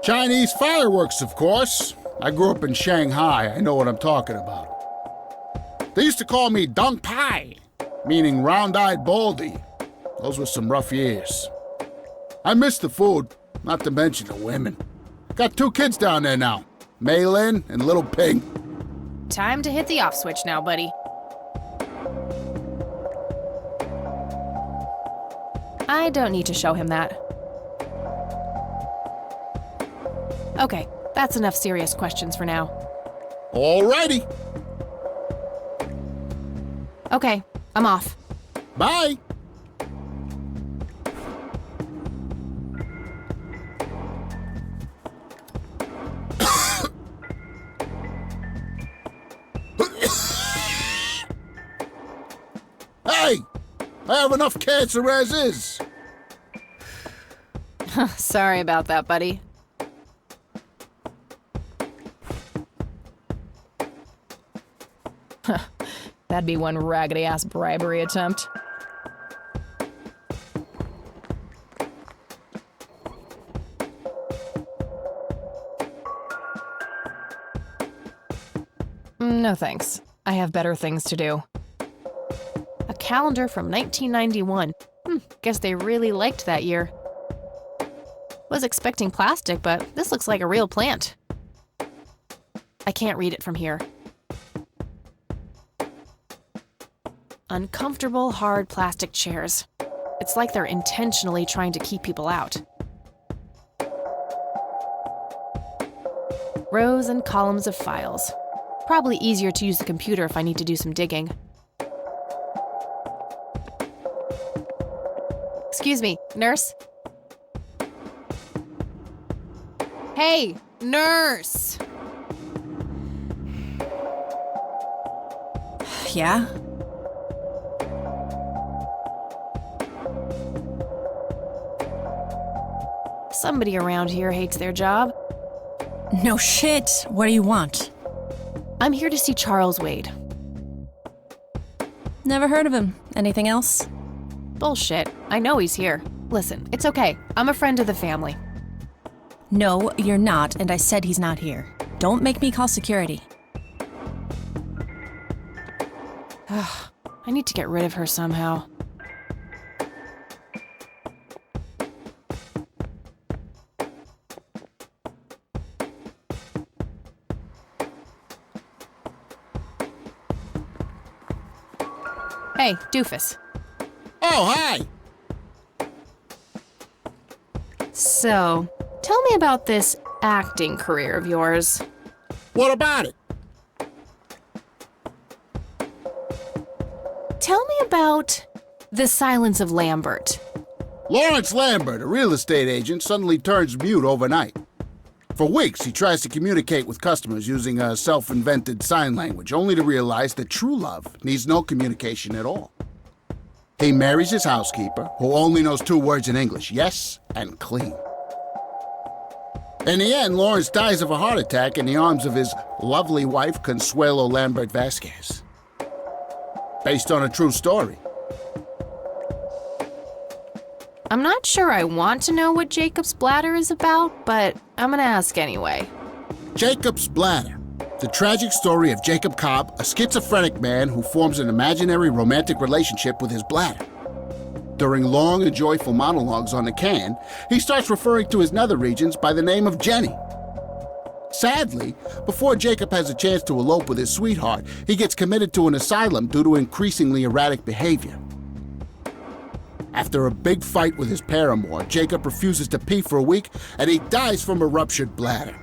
Chinese fireworks, of course. I grew up in Shanghai. I know what I'm talking about. They used to call me Dong Pai, meaning round-eyed baldy. Those were some rough years. I miss the food, not to mention the women. Got 2 kids down there now, Maylin and Little Pink. Time to hit the off switch now, buddy. I don't need to show him that. Okay, that's enough serious questions for now. Alrighty. Okay, I'm off. Bye. I have enough cancer as is. Sorry about that, buddy. That'd be one raggedy-ass bribery attempt. No thanks. I have better things to do. A calendar from 1991. Guess they really liked that year. Was expecting plastic, but this looks like a real plant. I can't read it from here. Uncomfortable, hard plastic chairs. It's like they're intentionally trying to keep people out. Rows and columns of files. Probably easier to use the computer if I need to do some digging. Excuse me, nurse? Hey, nurse! Yeah? Somebody around here hates their job. No shit. What do you want? I'm here to see Charles Wade. Never heard of him. Anything else? Bullshit. I know he's here. Listen, it's okay. I'm a friend of the family. No, you're not, and I said he's not here. Don't make me call security. I need to get rid of her somehow. Hey, doofus. Oh, hi! So, tell me about this acting career of yours. What about it? Tell me about The Silence of Lambert. Lawrence Lambert, a real estate agent, suddenly turns mute overnight. For weeks, he tries to communicate with customers using a self-invented sign language, only to realize that true love needs no communication at all. He marries his housekeeper, who only knows 2 words in English, yes and clean. In the end, Lawrence dies of a heart attack in the arms of his lovely wife, Consuelo Lambert Vasquez. Based on a true story. I'm not sure I want to know what Jacob's Bladder is about, but I'm gonna ask anyway. Jacob's Bladder. The tragic story of Jacob Cobb, a schizophrenic man who forms an imaginary romantic relationship with his bladder. During long and joyful monologues on the can, he starts referring to his nether regions by the name of Jenny. Sadly, before Jacob has a chance to elope with his sweetheart, he gets committed to an asylum due to increasingly erratic behavior. After a big fight with his paramour, Jacob refuses to pee for a week, and he dies from a ruptured bladder.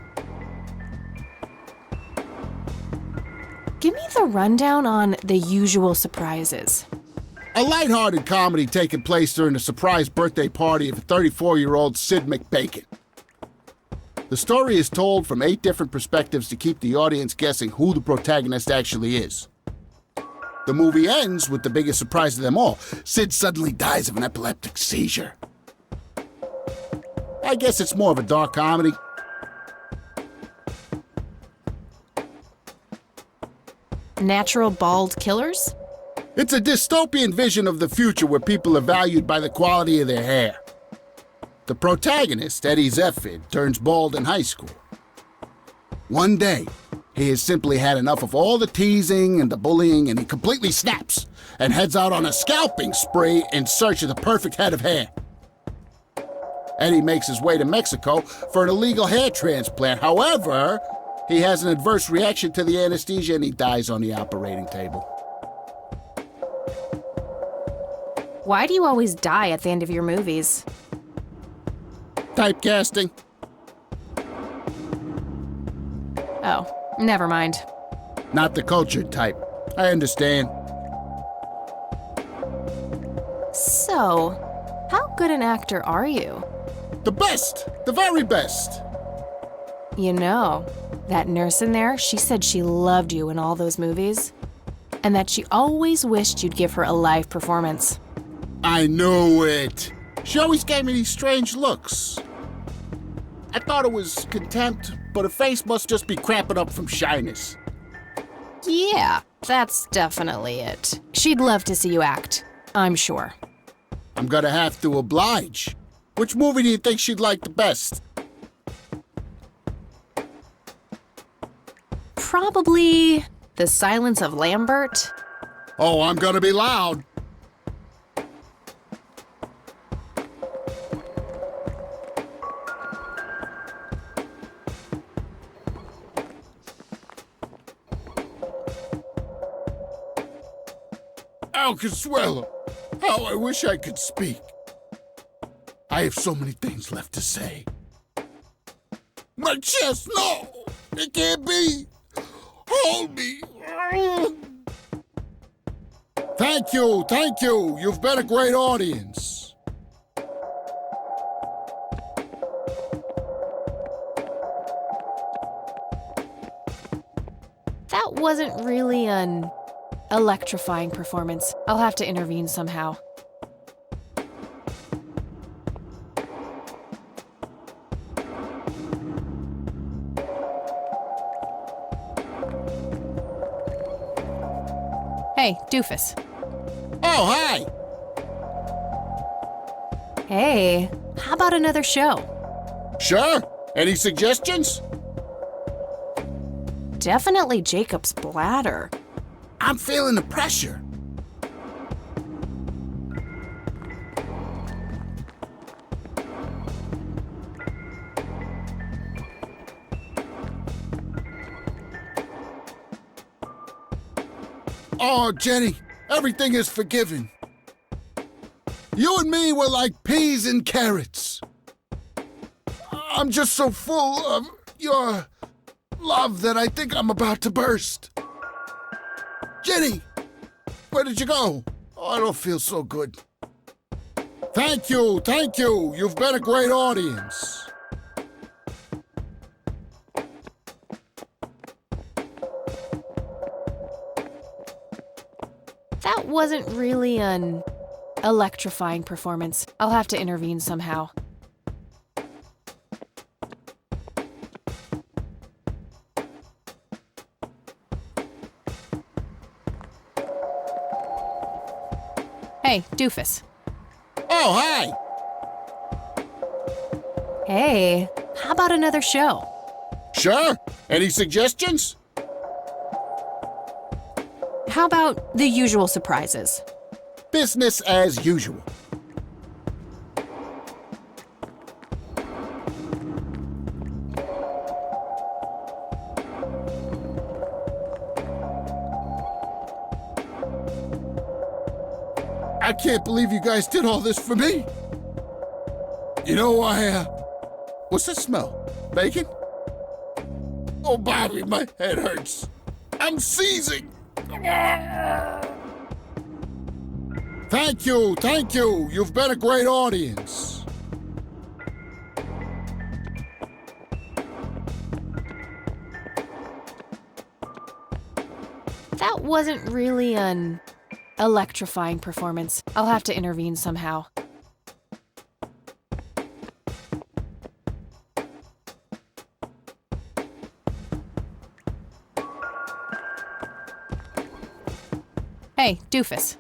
Give me the rundown on The Usual Surprises. A lighthearted comedy taking place during the surprise birthday party of 34-year-old Sid McBacon. The story is told from 8 different perspectives to keep the audience guessing who the protagonist actually is. The movie ends with the biggest surprise of them all. Sid suddenly dies of an epileptic seizure. I guess it's more of a dark comedy. Natural Bald Killers? It's a dystopian vision of the future where people are valued by the quality of their hair. The protagonist, Eddie Zephyr, turns bald in high school. One day, he has simply had enough of all the teasing and the bullying, and he completely snaps and heads out on a scalping spree in search of the perfect head of hair. Eddie makes his way to Mexico for an illegal hair transplant. However, he has an adverse reaction to the anesthesia and he dies on the operating table. Why do you always die at the end of your movies? Typecasting. Oh, never mind. Not the cultured type. I understand. So, how good an actor are you? The best! The very best! You know, that nurse in there, she said she loved you in all those movies, and that she always wished you'd give her a live performance. I knew it. She always gave me these strange looks. I thought it was contempt, but her face must just be cramping up from shyness. Yeah, that's definitely it. She'd love to see you act, I'm sure. I'm gonna have to oblige. Which movie do you think she'd like the best? Probably The Silence of Lambert. Oh, I'm gonna be loud. Oh, Consuelo, how I wish I could speak. I have so many things left to say. My chest, no! It can't be! Hold me! Thank you! You've been a great audience. That wasn't really an electrifying performance. I'll have to intervene somehow. Hey, doofus. Oh, hi! Hey, how about another show? Sure. Any suggestions? Definitely Jacob's bladder. I'm feeling the pressure. Oh, Jenny, everything is forgiven. You and me were like peas and carrots. I'm just so full of your love that I think I'm about to burst. Jenny, where did you go? Oh, I don't feel so good. Thank you. You've been a great audience. That wasn't really an electrifying performance. I'll have to intervene somehow. Hey, doofus. Oh, hi! Hey, how about another show? Sure. Any suggestions? How about The Usual Surprises? Business as usual. I can't believe you guys did all this for me. You know, what's that smell? Bacon? Oh, Bobby, my head hurts. I'm seizing. Thank you. You've been a great audience. That wasn't really an electrifying performance. I'll have to intervene somehow. Hey, doofus.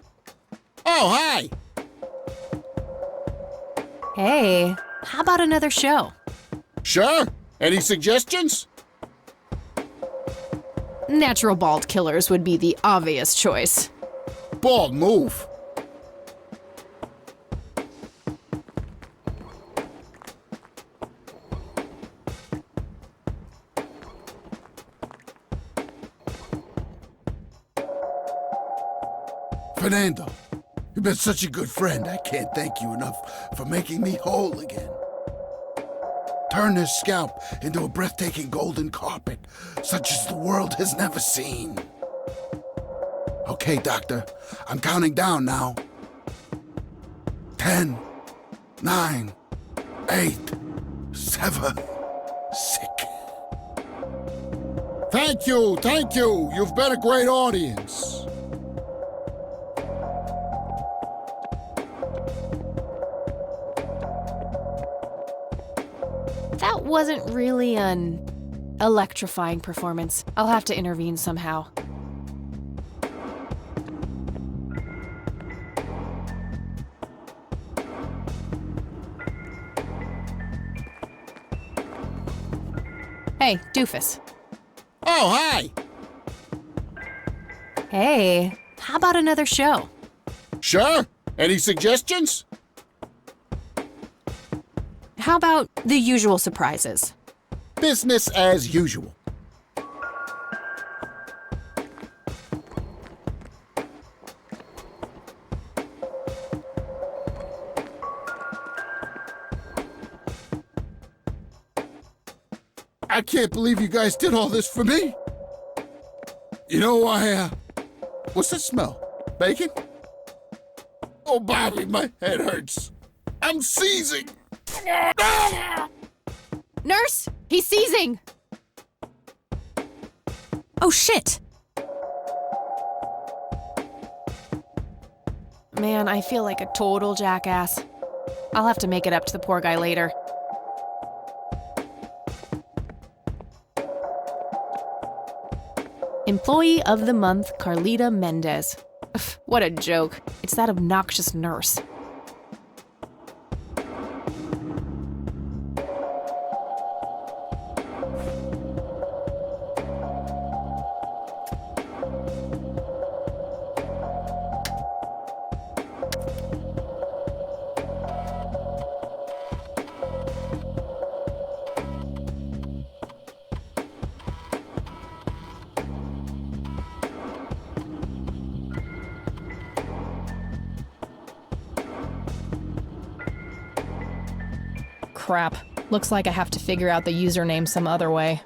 Oh, hi! Hey, how about another show? Sure. Any suggestions? Natural Bald Killers would be the obvious choice. Bald move. Fernando, you've been such a good friend. I can't thank you enough for making me whole again. Turn this scalp into a breathtaking golden carpet, such as the world has never seen. Okay, Doctor, I'm counting down now. 10, 9, 8, 7, 6. Thank you. You've been a great audience. wasn't really an electrifying performance. I'll have to intervene somehow. Hey, doofus. Oh, hi! Hey, how about another show? Sure. Any suggestions? How about the usual surprises? Business as usual. I can't believe you guys did all this for me. You know, what's that smell? Bacon? Oh, Bobby, my head hurts. I'm seizing. Nurse, he's seizing! Oh, shit! Man, I feel like a total jackass. I'll have to make it up to the poor guy later. Employee of the Month, Carlita Mendez. Ugh, what a joke. It's that obnoxious nurse. Crap. Looks like I have to figure out the username some other way.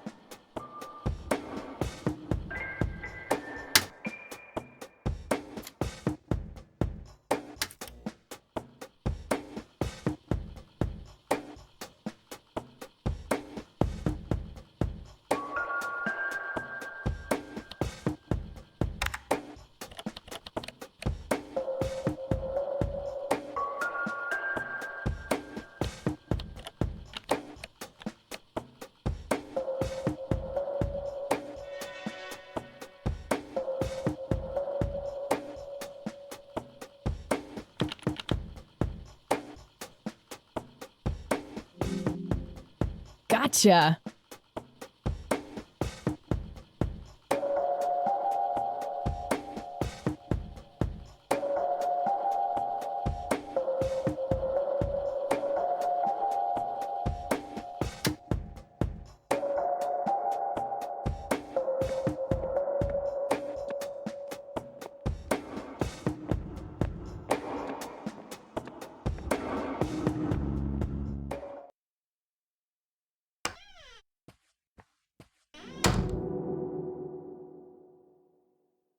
Gotcha.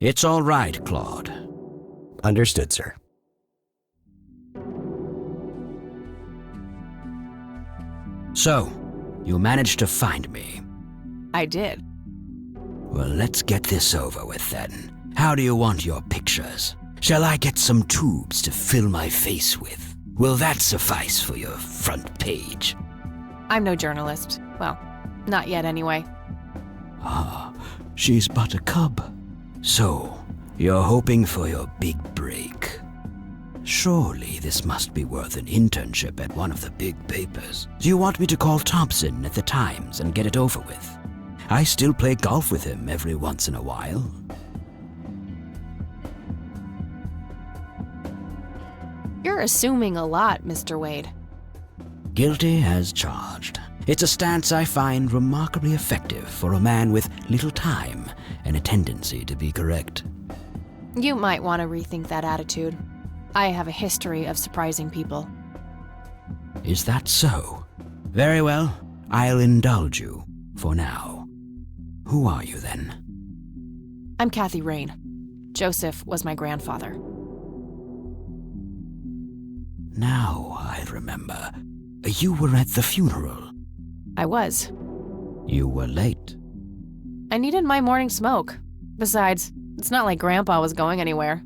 It's all right, Claude. Understood, sir. So, you managed to find me. I did. Well, let's get this over with then. How do you want your pictures? Shall I get some tubes to fill my face with? Will that suffice for your front page? I'm no journalist. Well, not yet anyway. Ah, she's but a cub. So, you're hoping for your big break. Surely this must be worth an internship at one of the big papers. Do you want me to call Thompson at the Times and get it over with? I still play golf with him every once in a while. You're assuming a lot, Mr. Wade. Guilty as charged. It's a stance I find remarkably effective for a man with little time and a tendency to be correct. You might want to rethink that attitude. I have a history of surprising people. Is that so? Very well, I'll indulge you for now. Who are you then? I'm Kathy Rain. Joseph was my grandfather. Now I remember. You were at the funeral. I was. You were late. I needed my morning smoke. Besides, it's not like Grandpa was going anywhere.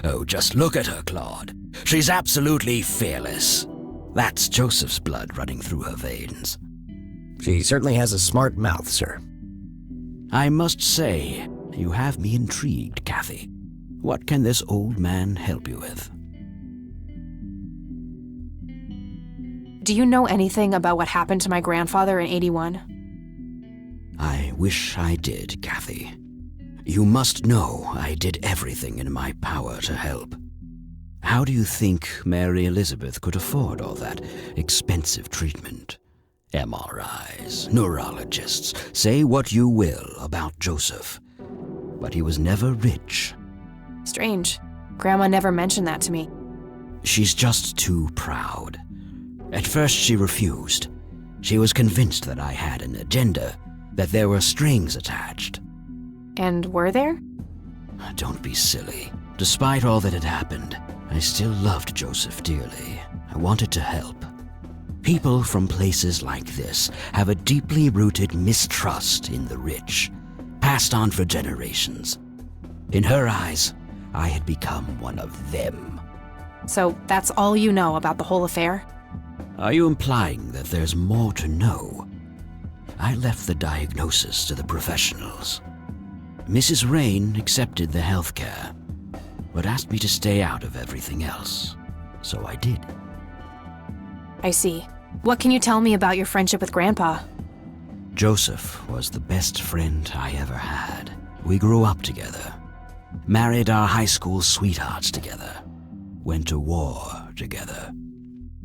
Oh, just look at her, Claude. She's absolutely fearless. That's Joseph's blood running through her veins. She certainly has a smart mouth, sir. I must say, you have me intrigued, Kathy. What can this old man help you with? Do you know anything about what happened to my grandfather in 81? I wish I did, Kathy. You must know I did everything in my power to help. How do you think Mary Elizabeth could afford all that expensive treatment? MRIs, neurologists, say what you will about Joseph. But he was never rich. Strange. Grandma never mentioned that to me. She's just too proud. At first she refused. She was convinced that I had an agenda, that there were strings attached. And were there? Don't be silly. Despite all that had happened, I still loved Joseph dearly. I wanted to help. People from places like this have a deeply rooted mistrust in the rich, passed on for generations. In her eyes, I had become one of them. So that's all you know about the whole affair? Are you implying that there's more to know? I left the diagnosis to the professionals. Mrs. Rain accepted the health care, but asked me to stay out of everything else. So I did. I see. What can you tell me about your friendship with Grandpa? Joseph was the best friend I ever had. We grew up together, married our high school sweethearts together, went to war together.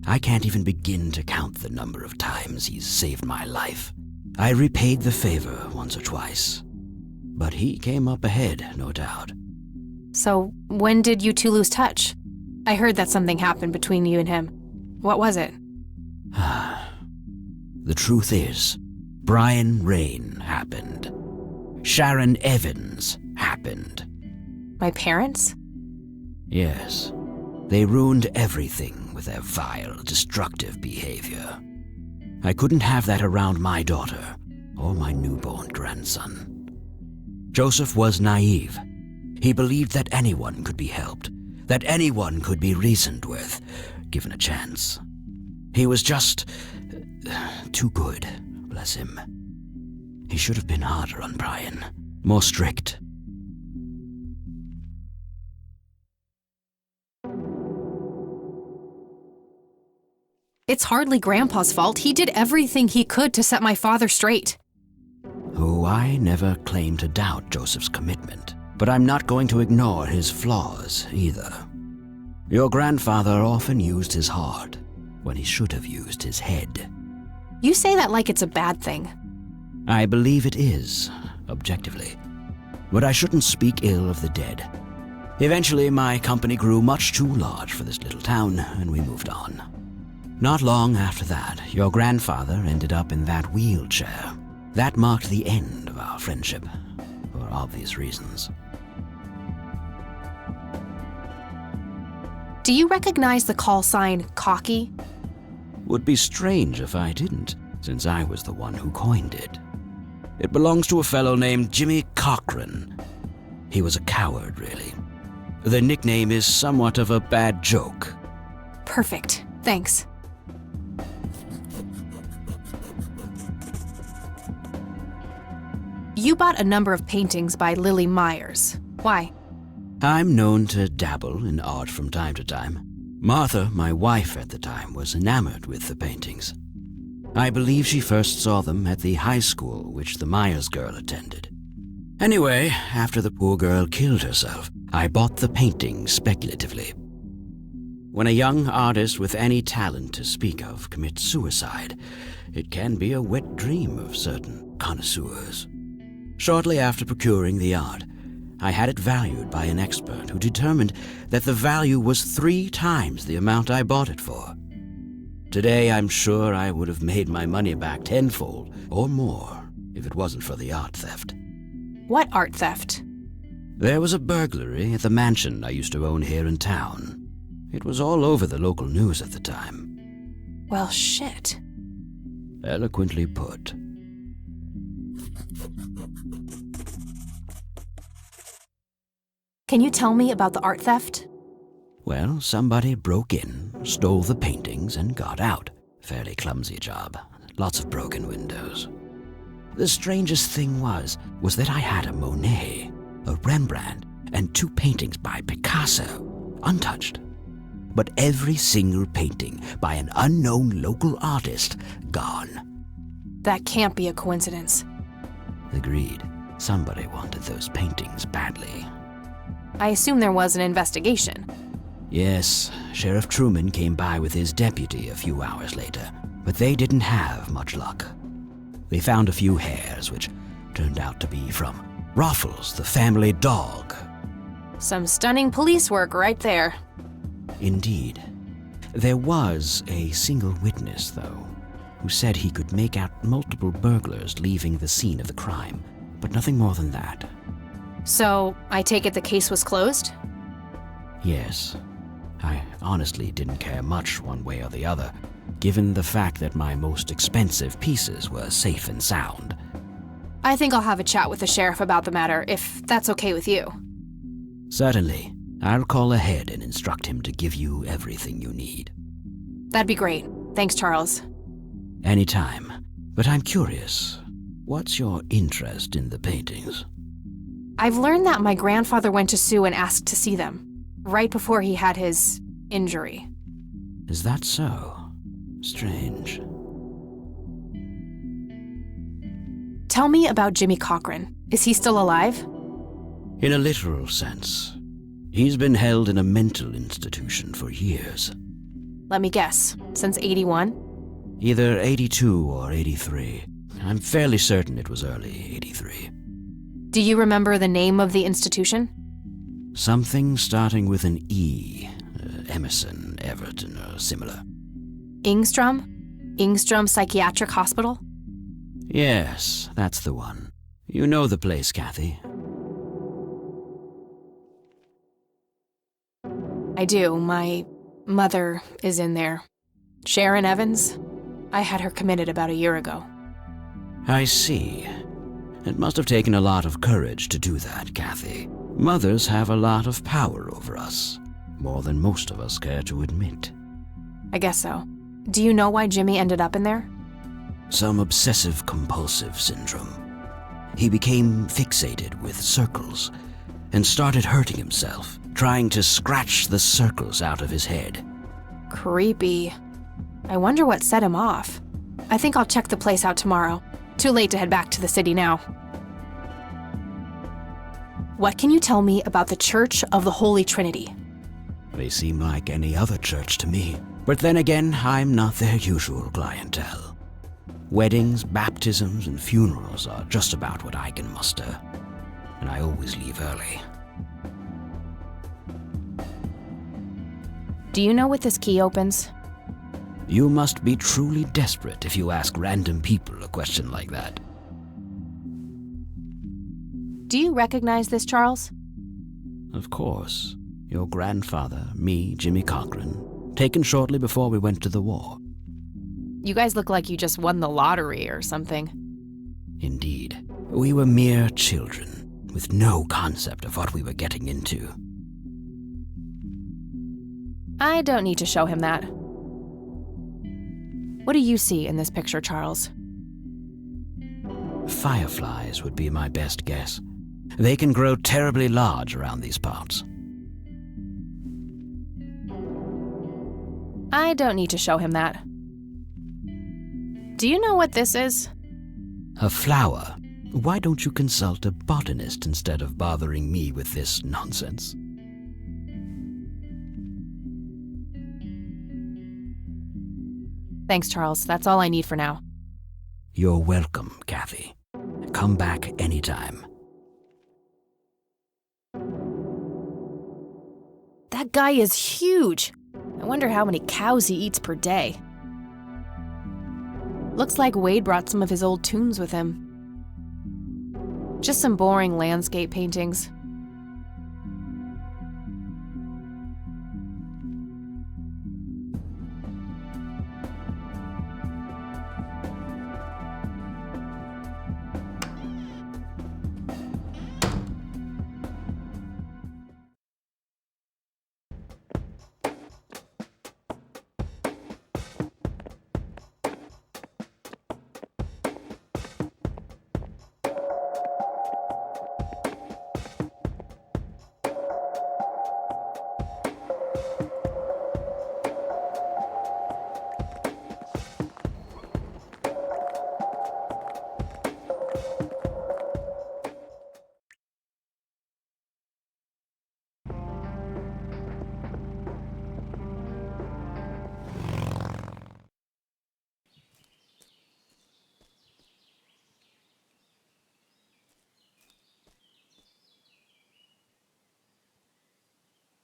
I can't even begin to count the number of times he's saved my life. I repaid the favor once or twice, but he came up ahead, no doubt. So when did you two lose touch? I heard that something happened between you and him. What was it? The truth is, Brian Rain happened. Sharon Evans happened. My parents? Yes. They ruined everything with their vile, destructive behavior. I couldn't have that around my daughter or my newborn grandson. Joseph was naive. He believed that anyone could be helped, that anyone could be reasoned with, given a chance. He was just too good, bless him. He should have been harder on Brian, more strict. It's hardly Grandpa's fault. He did everything he could to set my father straight. Oh, I never claimed to doubt Joseph's commitment, but I'm not going to ignore his flaws either. Your grandfather often used his heart when he should have used his head. You say that like it's a bad thing. I believe it is, objectively. But I shouldn't speak ill of the dead. Eventually, my company grew much too large for this little town, and we moved on. Not long after that, your grandfather ended up in that wheelchair. That marked the end of our friendship, for obvious reasons. Do you recognize the call sign Cocky? Would be strange if I didn't, since I was the one who coined it. It belongs to a fellow named Jimmy Cochran. He was a coward, really. The nickname is somewhat of a bad joke. Perfect. Thanks. You bought a number of paintings by Lily Myers. Why? I'm known to dabble in art from time to time. Martha, my wife at the time, was enamored with the paintings. I believe she first saw them at the high school which the Myers girl attended. Anyway, after the poor girl killed herself, I bought the paintings speculatively. When a young artist with any talent to speak of commits suicide, it can be a wet dream of certain connoisseurs. Shortly after procuring the art, I had it valued by an expert who determined that the value was 3 times the amount I bought it for. Today, I'm sure I would have made my money back tenfold or more if it wasn't for the art theft. What art theft? There was a burglary at the mansion I used to own here in town. It was all over the local news at the time. Well, shit. Eloquently put. Can you tell me about the art theft? Well, somebody broke in, stole the paintings, and got out. Fairly clumsy job. Lots of broken windows. The strangest thing was that I had a Monet, a Rembrandt, and 2 paintings by Picasso, untouched. But every single painting by an unknown local artist, gone. That can't be a coincidence. Agreed. Somebody wanted those paintings badly. I assume there was an investigation. Yes, Sheriff Truman came by with his deputy a few hours later, but they didn't have much luck. They found a few hairs, which turned out to be from Ruffles, the family dog. Some stunning police work right there. Indeed. There was a single witness, though, who said he could make out multiple burglars leaving the scene of the crime, but nothing more than that. So, I take it the case was closed? Yes. I honestly didn't care much one way or the other, given the fact that my most expensive pieces were safe and sound. I think I'll have a chat with the sheriff about the matter, if that's okay with you. Certainly. I'll call ahead and instruct him to give you everything you need. That'd be great. Thanks, Charles. Anytime. But I'm curious, what's your interest in the paintings? I've learned that my grandfather went to Sue and asked to see them, right before he had his injury. Is that so? Strange. Tell me about Jimmy Cochran. Is he still alive? In a literal sense. He's been held in a mental institution for years. Let me guess, since 81? Either 82 or 83. I'm fairly certain it was early 83. Do you remember the name of the institution? Something starting with an E. Emerson, Everton, or similar. Ingstrom? Ingstrom Psychiatric Hospital? Yes, that's the one. You know the place, Kathy. I do. My mother is in there. Sharon Evans? I had her committed about a year ago. I see. It must have taken a lot of courage to do that, Kathy. Mothers have a lot of power over us, more than most of us care to admit. I guess so. Do you know why Jimmy ended up in there? Some obsessive-compulsive syndrome. He became fixated with circles and started hurting himself, trying to scratch the circles out of his head. Creepy. I wonder what set him off. I think I'll check the place out tomorrow. Too late to head back to the city now. What can you tell me about the Church of the Holy Trinity? They seem like any other church to me. But then again, I'm not their usual clientele. Weddings, baptisms, and funerals are just about what I can muster. And I always leave early. Do you know what this key opens? You must be truly desperate if you ask random people a question like that. Do you recognize this, Charles? Of course. Your grandfather, me, Jimmy Cochran, taken shortly before we went to the war. You guys look like you just won the lottery or something. Indeed. We were mere children, with no concept of what we were getting into. I don't need to show him that. What do you see in this picture, Charles? Fireflies would be my best guess. They can grow terribly large around these parts. I don't need to show him that. Do you know what this is? A flower. Why don't you consult a botanist instead of bothering me with this nonsense? Thanks, Charles. That's all I need for now. You're welcome, Kathy. Come back anytime. That guy is huge. I wonder how many cows he eats per day. Looks like Wade brought some of his old tunes with him. Just some boring landscape paintings.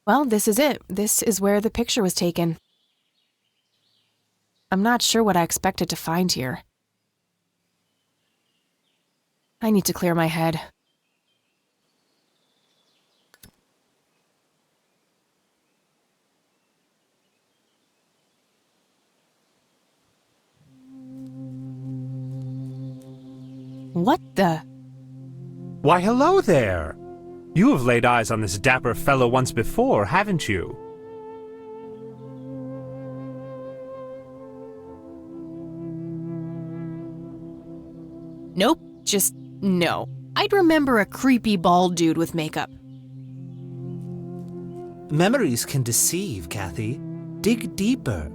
Well, this is it. This is where the picture was taken. I'm not sure what I expected to find here. I need to clear my head. What the? Why, hello there! You have laid eyes on this dapper fellow once before, haven't you? Nope, just no. I'd remember a creepy bald dude with makeup. Memories can deceive, Kathy. Dig deeper.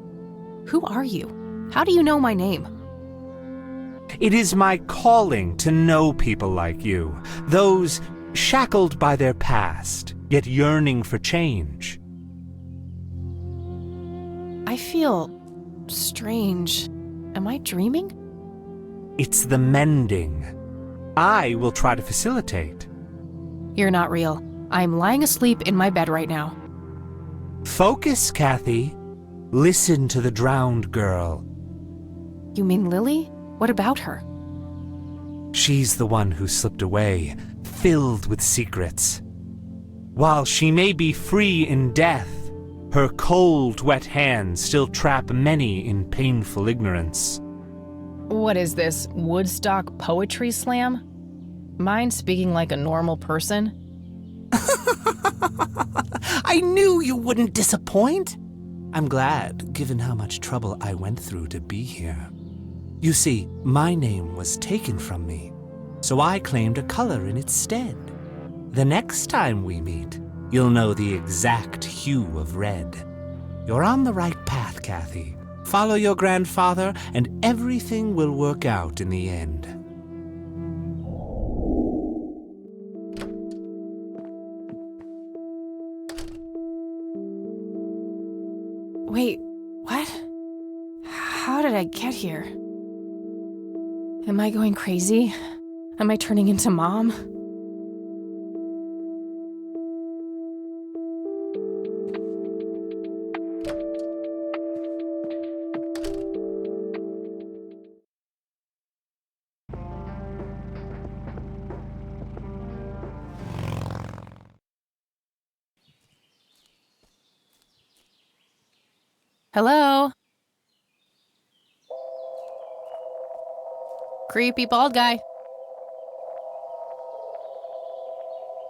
Who are you? How do you know my name? It is my calling to know people like you, those shackled by their past, yet yearning for change. I feel strange. Am I dreaming? It's the mending. I will try to facilitate. You're not real. I'm lying asleep in my bed right now. Focus, Kathy. Listen to the drowned girl. You mean Lily? What about her? She's the one who slipped away, filled with secrets. While she may be free in death, her cold, wet hands still trap many in painful ignorance. What is this, Woodstock Poetry Slam? Mind speaking like a normal person? I knew you wouldn't disappoint. I'm glad, given how much trouble I went through to be here. You see, my name was taken from me, so I claimed a color in its stead. The next time we meet, you'll know the exact hue of red. You're on the right path, Kathy. Follow your grandfather, and everything will work out in the end. Wait, what? How did I get here? Am I going crazy? Am I turning into Mom? Hello? Creepy bald guy.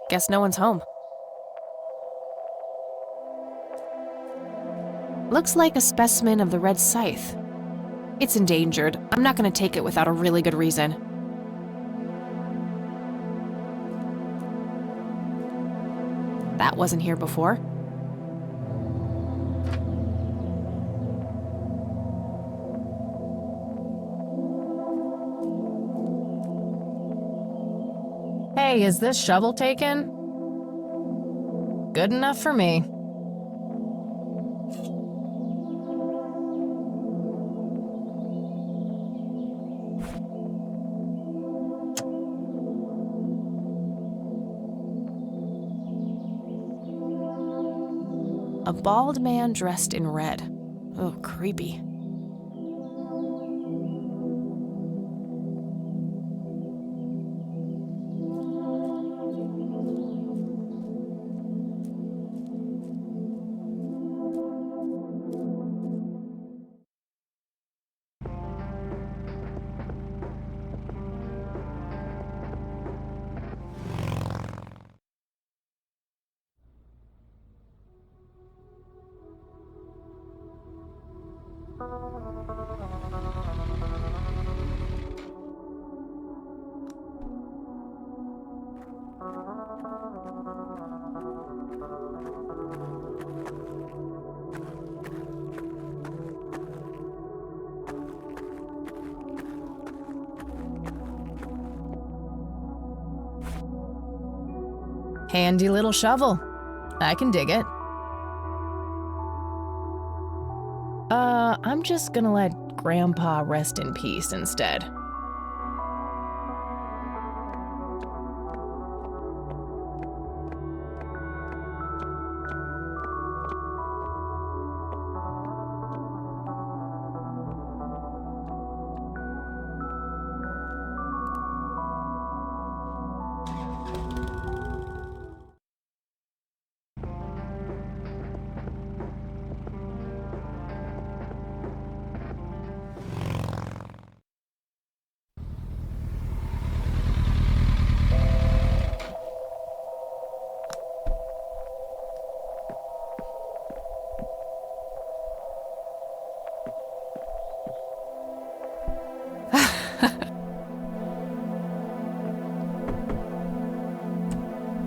Guess no one's home. Looks like a specimen of the red scythe. It's endangered. I'm not gonna take it without a really good reason. That wasn't here before. Hey, is this shovel taken? Good enough for me. A bald man dressed in red. Oh, creepy. Handy little shovel. I can dig it. I'm just gonna let Grandpa rest in peace instead.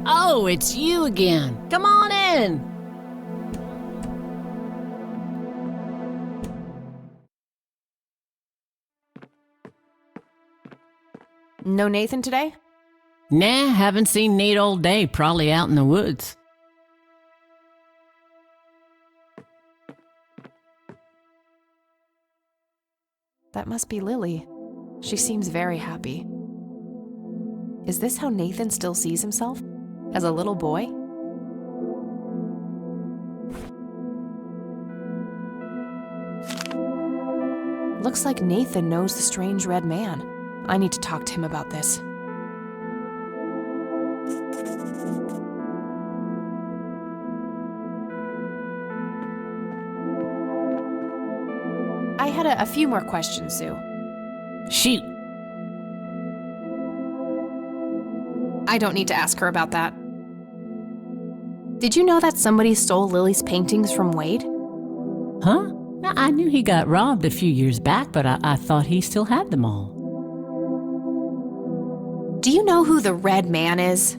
Oh, it's you again. Come on in. No Nathan today? Nah, haven't seen Nate all day, probably out in the woods. That must be Lily. She seems very happy. Is this how Nathan still sees himself? As a little boy? Looks like Nathan knows the strange red man. I need to talk to him about this. I had a few more questions, Sue. Shoot. I don't need to ask her about that. Did you know that somebody stole Lily's paintings from Wade? Huh? I knew he got robbed a few years back, but I thought he still had them all. Do you know who the Red Man is?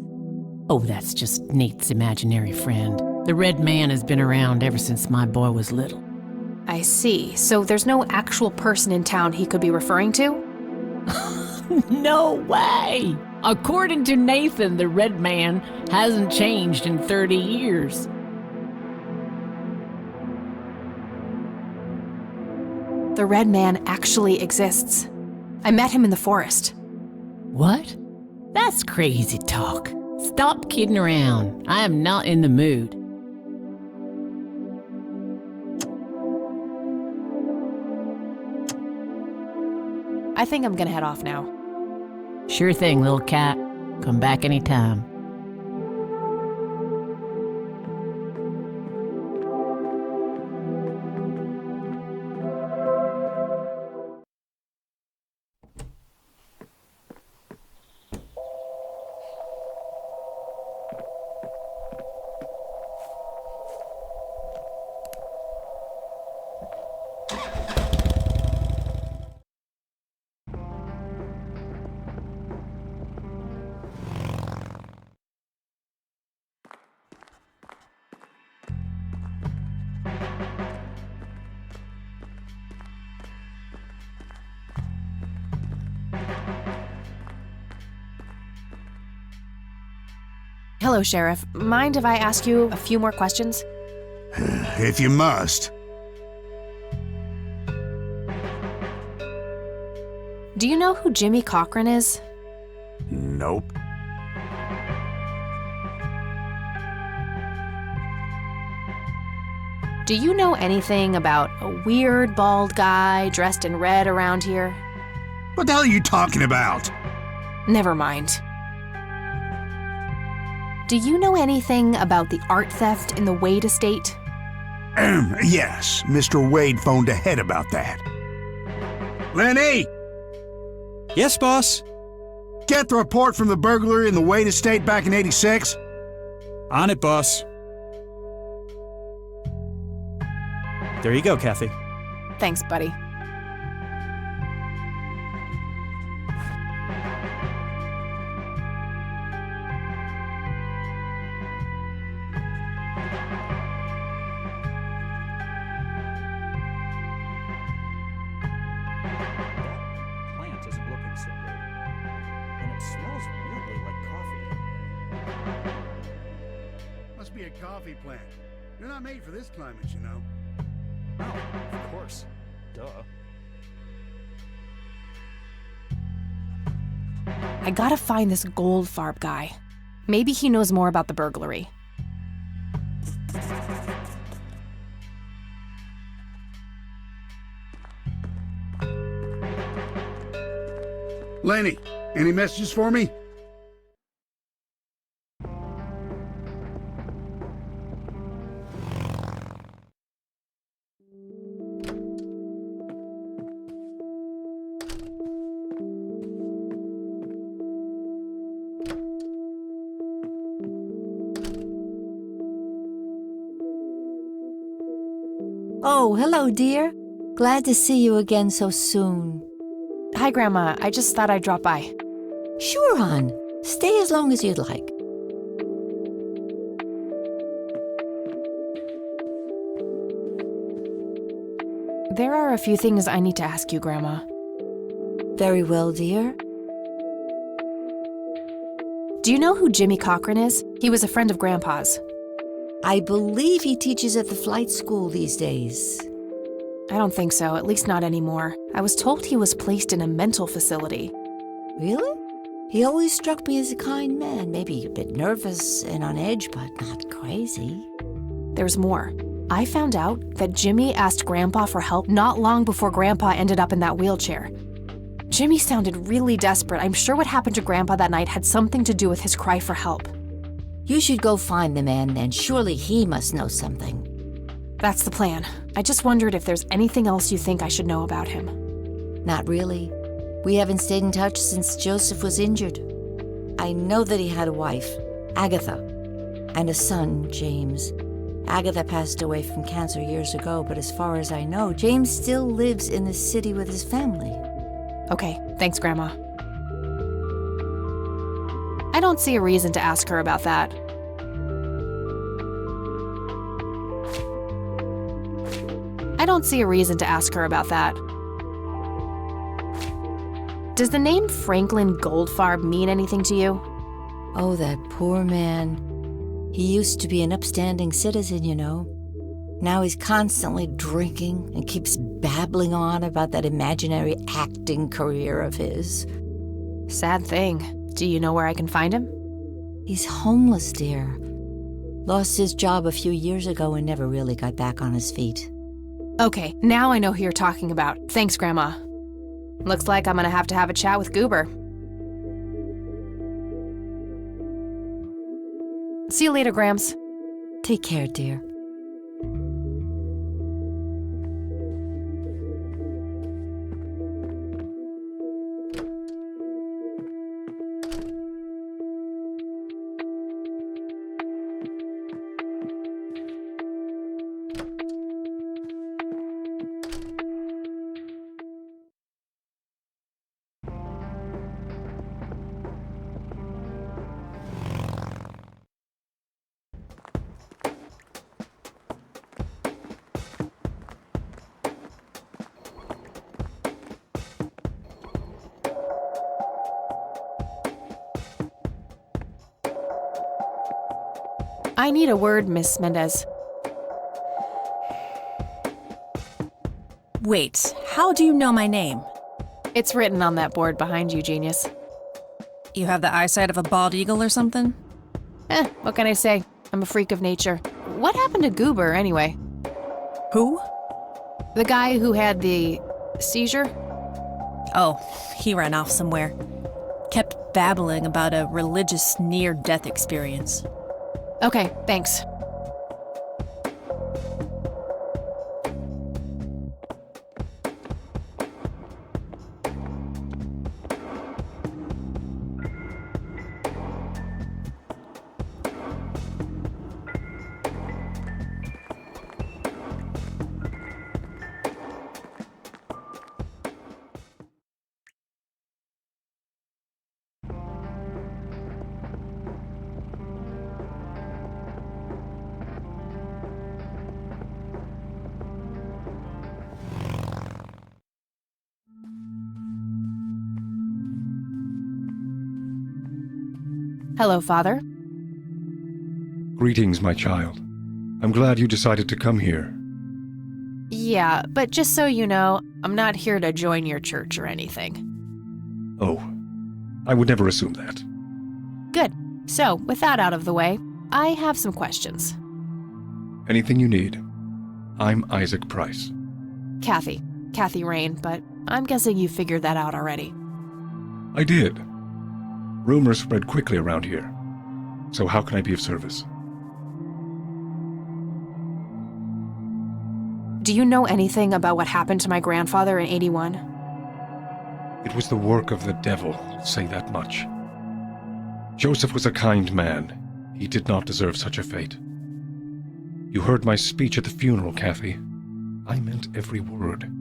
Oh, that's just Nate's imaginary friend. The Red Man has been around ever since my boy was little. I see. So there's no actual person in town he could be referring to? No way! According to Nathan, the Red Man hasn't changed in 30 years. The Red Man actually exists. I met him in the forest. What? That's crazy talk. Stop kidding around. I am not in the mood. I think I'm gonna head off now. Sure thing, little cat. Come back anytime. Hello, Sheriff. Mind if I ask you a few more questions? If you must. Do you know who Jimmy Cochran is? Nope. Do you know anything about a weird bald guy dressed in red around here? What the hell are you talking about? Never mind. Do you know anything about the art theft in the Wade estate? Yes, Mr. Wade phoned ahead about that. Lenny! Yes, boss? Get the report from the burglary in the Wade estate back in '86? On it, boss. There you go, Kathy. Thanks, buddy. Must be a coffee plant. They're not made for this climate, you know. Oh, of course. Duh. I gotta find this Goldfarb guy. Maybe he knows more about the burglary. Lenny, any messages for me? Oh, hello, dear. Glad to see you again so soon. Hi, Grandma. I just thought I'd drop by. Sure, hon. Stay as long as you'd like. There are a few things I need to ask you, Grandma. Very well, dear. Do you know who Jimmy Cochran is? He was a friend of Grandpa's. I believe he teaches at the flight school these days. I don't think so, at least not anymore. I was told he was placed in a mental facility. Really? He always struck me as a kind man, maybe a bit nervous and on edge, but not crazy. There's more. I found out that Jimmy asked Grandpa for help not long before Grandpa ended up in that wheelchair. Jimmy sounded really desperate. I'm sure what happened to Grandpa that night had something to do with his cry for help. You should go find the man, and surely he must know something. That's the plan. I just wondered if there's anything else you think I should know about him. Not really. We haven't stayed in touch since Joseph was injured. I know that he had a wife, Agatha, and a son, James. Agatha passed away from cancer years ago, but as far as I know, James still lives in the city with his family. Okay, thanks, Grandma. I don't see a reason to ask her about that. Does the name Franklin Goldfarb mean anything to you? Oh, that poor man. He used to be an upstanding citizen, you know. Now he's constantly drinking and keeps babbling on about that imaginary acting career of his. Sad thing. Do you know where I can find him? He's homeless, dear. Lost his job a few years ago and never really got back on his feet. Okay, now I know who you're talking about. Thanks, Grandma. Looks like I'm gonna have to have a chat with Goober. See you later, Grams. Take care, dear. I need a word, Miss Mendez. Wait, how do you know my name? It's written on that board behind you, genius. You have the eyesight of a bald eagle or something? What can I say? I'm a freak of nature. What happened to Goober, anyway? Who? The guy who had the seizure? Oh, he ran off somewhere. Kept babbling about a religious near-death experience. Okay, thanks. Hello, Father. Greetings, my child. I'm glad you decided to come here. Yeah, but just so you know, I'm not here to join your church or anything. Oh, I would never assume that. Good. So, with that out of the way, I have some questions. Anything you need. I'm Isaac Price. Kathy Rain, but I'm guessing you figured that out already. I did. Rumors spread quickly around here. So how can I be of service? Do you know anything about what happened to my grandfather in '81? It was the work of the devil, I'll say that much. Joseph was a kind man. He did not deserve such a fate. You heard my speech at the funeral, Kathy. I meant every word.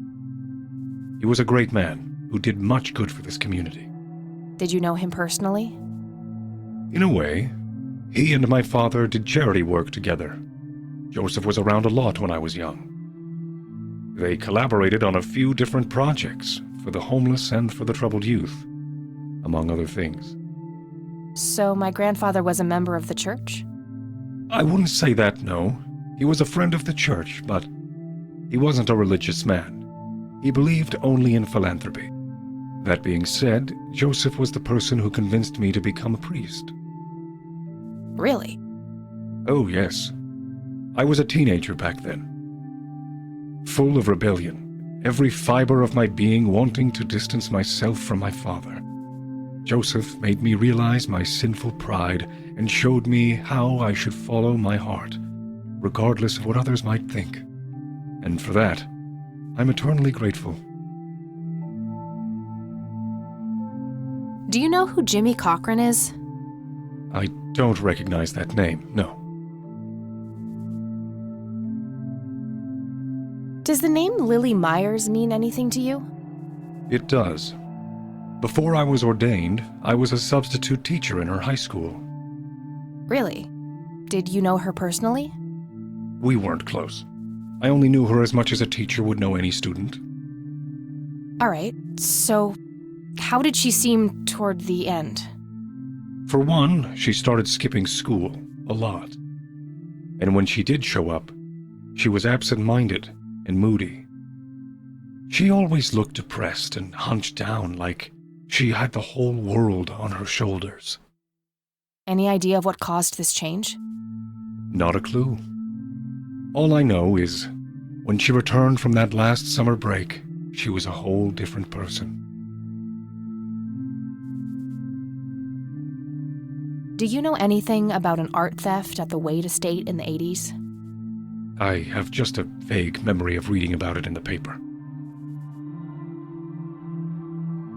He was a great man, who did much good for this community. Did you know him personally? In a way, he and my father did charity work together. Joseph was around a lot when I was young. They collaborated on a few different projects for the homeless and for the troubled youth, among other things. So my grandfather was a member of the church? I wouldn't say that, no. He was a friend of the church, but he wasn't a religious man. He believed only in philanthropy. That being said, Joseph was the person who convinced me to become a priest. Really? Oh, yes. I was a teenager back then. Full of rebellion, every fiber of my being wanting to distance myself from my father. Joseph made me realize my sinful pride and showed me how I should follow my heart, regardless of what others might think. And for that, I'm eternally grateful. Do you know who Jimmy Cochran is? I don't recognize that name, no. Does the name Lily Myers mean anything to you? It does. Before I was ordained, I was a substitute teacher in her high school. Really? Did you know her personally? We weren't close. I only knew her as much as a teacher would know any student. All right, so how did she seem toward the end? For one, she started skipping school a lot. And when she did show up, she was absent-minded and moody. She always looked depressed and hunched down like she had the whole world on her shoulders. Any idea of what caused this change? Not a clue. All I know is, when she returned from that last summer break, she was a whole different person. Do you know anything about an art theft at the Wade Estate in the 80s? I have just a vague memory of reading about it in the paper.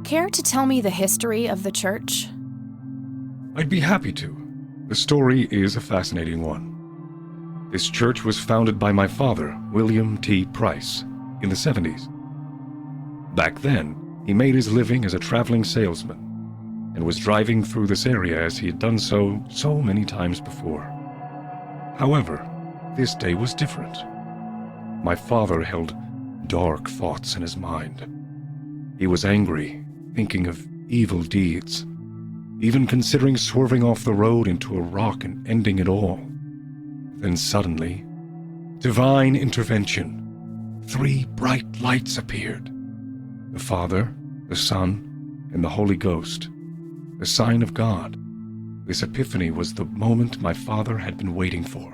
Care to tell me the history of the church? I'd be happy to. The story is a fascinating one. This church was founded by my father, William T. Price, in the 70s. Back then, he made his living as a traveling salesman and was driving through this area as he had done so many times before. However, this day was different. My father held dark thoughts in his mind. He was angry, thinking of evil deeds, even considering swerving off the road into a rock and ending it all. Then suddenly, divine intervention. 3 bright lights appeared. The Father, the Son, and the Holy Ghost. The sign of God. This epiphany was the moment my father had been waiting for.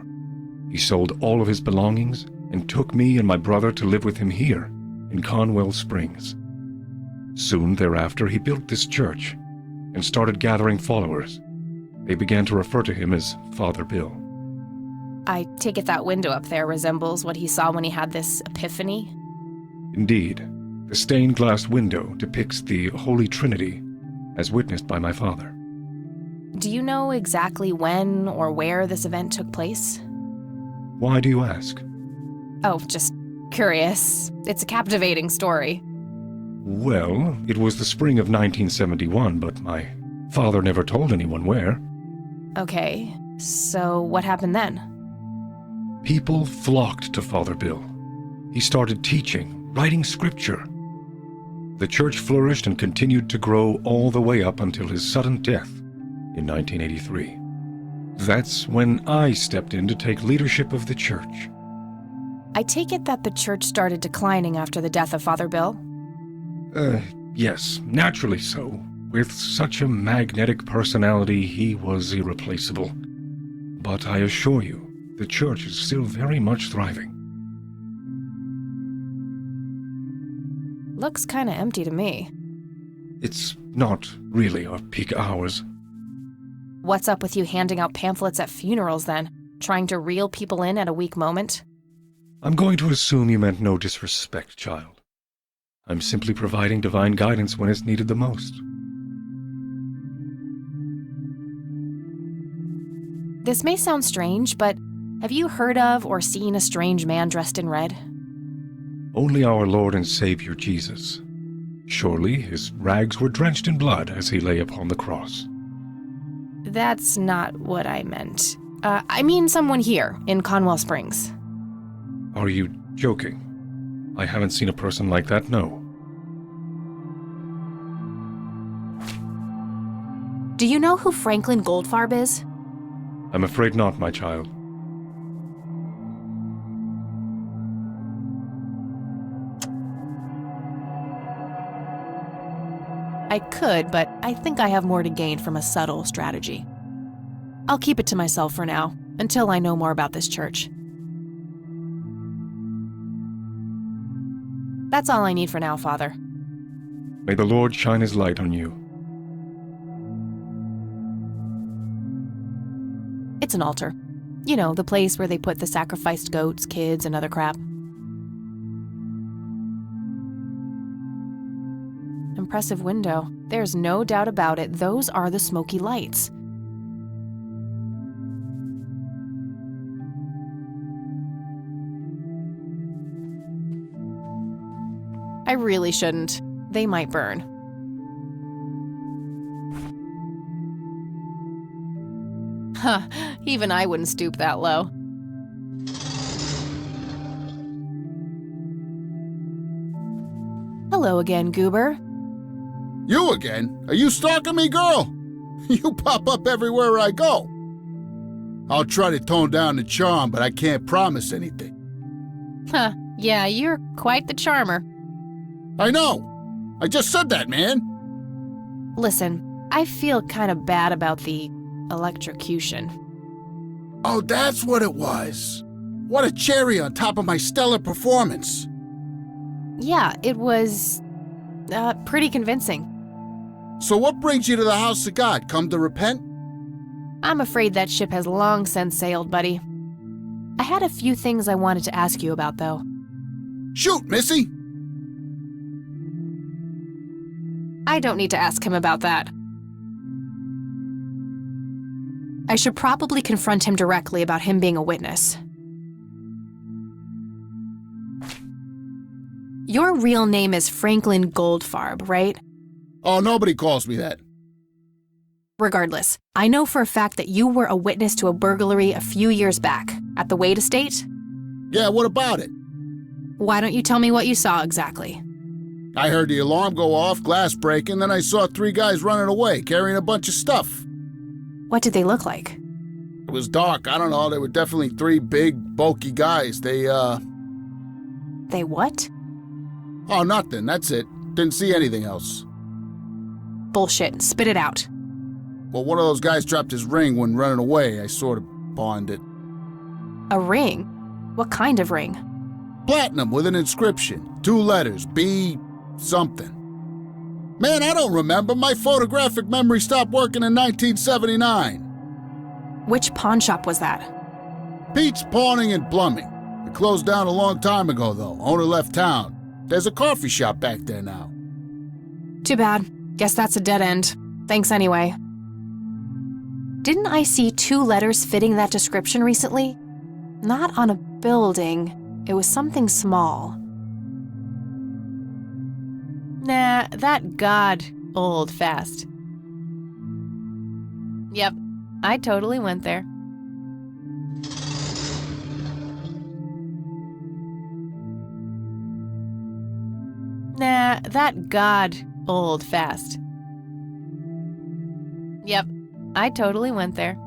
He sold all of his belongings and took me and my brother to live with him here in Conwell Springs. Soon thereafter, he built this church and started gathering followers. They began to refer to him as Father Bill. I take it that window up there resembles what he saw when he had this epiphany? Indeed, the stained glass window depicts the Holy Trinity as witnessed by my father. Do you know exactly when or where this event took place? Why do you ask? Oh, just curious. It's a captivating story. Well, it was the spring of 1971, but my father never told anyone where. Okay, so what happened then? People flocked to Father Bill. He started teaching, writing scripture. The church flourished and continued to grow all the way up until his sudden death in 1983. That's when I stepped in to take leadership of the church. I take it that the church started declining after the death of Father Bill? Yes, naturally so. With such a magnetic personality, he was irreplaceable. But I assure you, the church is still very much thriving. Looks kinda empty to me. It's not really our peak hours. What's up with you handing out pamphlets at funerals then? Trying to reel people in at a weak moment? I'm going to assume you meant no disrespect, child. I'm simply providing divine guidance when it's needed the most. This may sound strange, but have you heard of or seen a strange man dressed in red? Only our Lord and Savior Jesus. Surely his rags were drenched in blood as he lay upon the cross. That's not what I meant. I mean someone here in Conwell Springs. Are you joking? I haven't seen a person like that, no. Do you know who Franklin Goldfarb is? I'm afraid not, my child. I could, but I think I have more to gain from a subtle strategy. I'll keep it to myself for now, until I know more about this church. That's all I need for now, Father. May the Lord shine his light on you. It's an altar. You know, the place where they put the sacrificed goats, kids, and other crap. Impressive window. There's no doubt about it. Those are the smoky lights. I really shouldn't. They might burn. Huh, even I wouldn't stoop that low. Hello again, Goober. You again? Are you stalking me, girl? You pop up everywhere I go. I'll try to tone down the charm, but I can't promise anything. Huh, yeah, you're quite the charmer. I know. I just said that, man. Listen, I feel kind of bad about the electrocution. Oh, that's what it was. What a cherry on top of my stellar performance. Yeah, it was pretty convincing. So what brings you to the house of God? Come to repent? I'm afraid that ship has long since sailed, buddy. I had a few things I wanted to ask you about, though. Shoot, Missy! I don't need to ask him about that. I should probably confront him directly about him being a witness. Your real name is Franklin Goldfarb, right? Oh, nobody calls me that. Regardless, I know for a fact that you were a witness to a burglary a few years back at the Wade Estate. Yeah, what about it? Why don't you tell me what you saw exactly? I heard the alarm go off, glass breaking, then I saw 3 guys running away, carrying a bunch of stuff. What did they look like? It was dark, I don't know, they were definitely 3 big, bulky guys. They what? Oh, nothing, that's it. Didn't see anything else. Bullshit, spit it out. Well, one of those guys dropped his ring when running away. I sort of pawned it. A ring? What kind of ring? Platinum with an inscription. 2 letters, B something. Man, I don't remember. My photographic memory stopped working in 1979. Which pawn shop was that? Pete's Pawning and Plumbing. It closed down a long time ago, though. Owner left town. There's a coffee shop back there now. Too bad. Guess that's a dead end. Thanks anyway. Didn't I see 2 letters fitting that description recently? Not on a building. It was something small. Nah, that God old fast. Yep, I totally went there. Nah, that God old fast. Yep, I totally went there.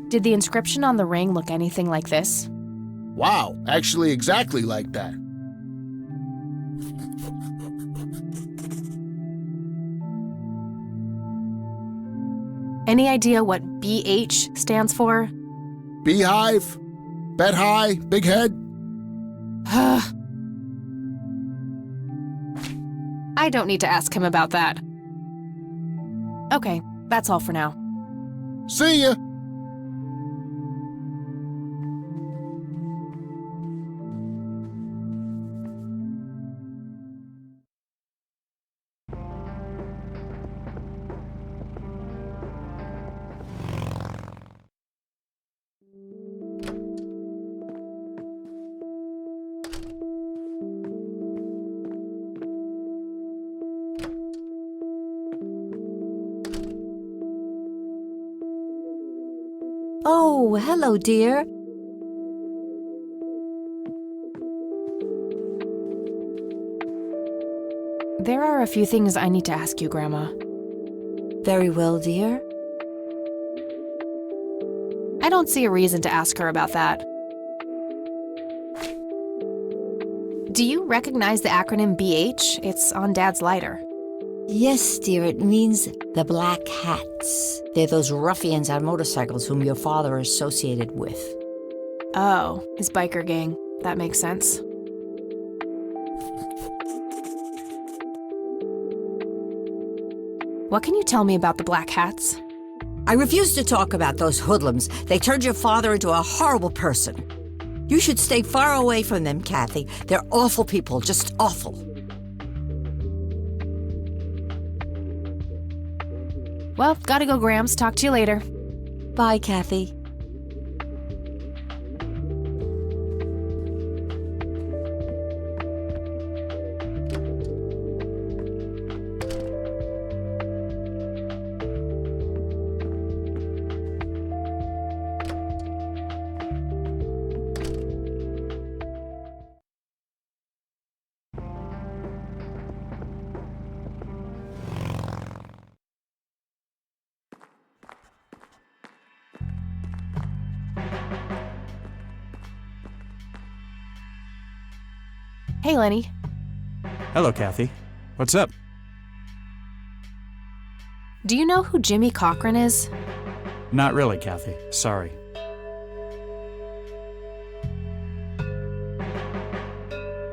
Did the inscription on the ring look anything like this? Wow, actually exactly like that. Any idea what BH stands for? Beehive? Bet high? Big head? I don't need to ask him about that. Okay, that's all for now. See ya! Oh, hello, dear. There are a few things I need to ask you, Grandma. Very well, dear. I don't see a reason to ask her about that. Do you recognize the acronym BH? It's on Dad's lighter. Yes, dear, it means the Black Hats. They're those ruffians on motorcycles whom your father associated with. Oh, his biker gang. That makes sense. What can you tell me about the Black Hats? I refuse to talk about those hoodlums. They turned your father into a horrible person. You should stay far away from them, Kathy. They're awful people, just awful. Well, gotta go, Grams. Talk to you later. Bye, Kathy. Hey, Lenny. Hello, Kathy. What's up? Do you know who Jimmy Cochran is? Not really, Kathy. Sorry.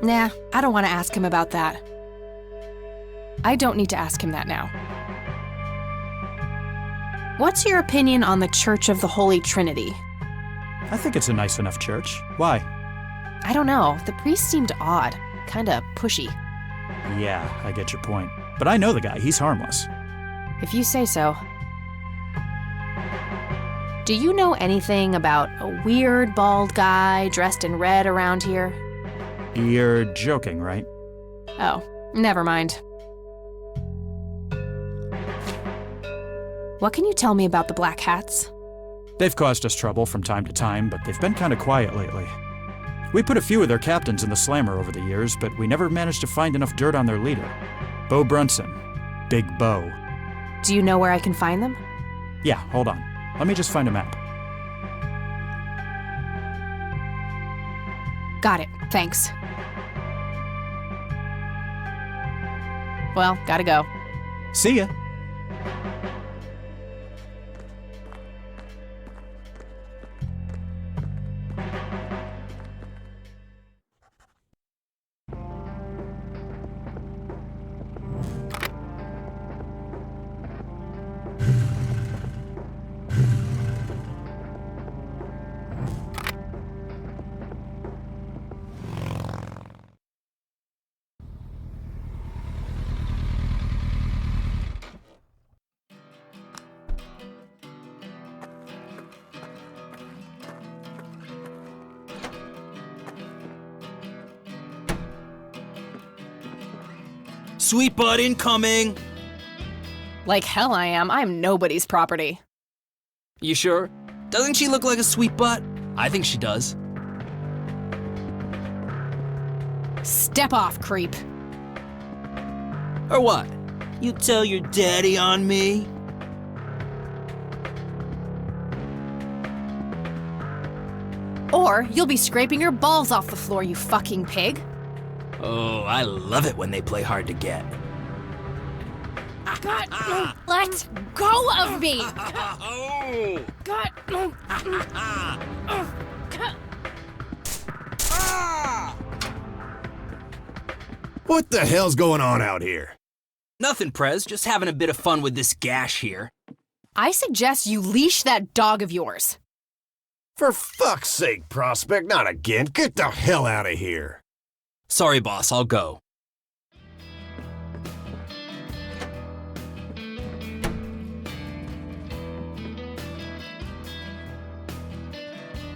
Nah, I don't want to ask him about that. I don't need to ask him that now. What's your opinion on the Church of the Holy Trinity? I think it's a nice enough church. Why? I don't know. The priest seemed odd. Kinda pushy. Yeah, I get your point. But I know the guy. He's harmless. If you say so. Do you know anything about a weird bald guy dressed in red around here? You're joking, right? Oh, never mind. What can you tell me about the Black Hats? They've caused us trouble from time to time, but they've been kind of quiet lately. We put a few of their captains in the slammer over the years, but we never managed to find enough dirt on their leader. Bo Brunson. Big Bo. Do you know where I can find them? Yeah, hold on. Let me just find a map. Got it. Thanks. Well, gotta go. See ya. Sweet butt incoming! Like hell I am. I'm nobody's property. You sure? Doesn't she look like a sweet butt? I think she does. Step off, creep. Or what? You tell your daddy on me? Or you'll be scraping your balls off the floor, you fucking pig. Oh, I love it when they play hard to get. God, let go of me! Oh! God, What the hell's going on out here? Nothing, Prez. Just having a bit of fun with this gash here. I suggest you leash that dog of yours. For fuck's sake, Prospect, not again. Get the hell out of here. Sorry, boss. I'll go.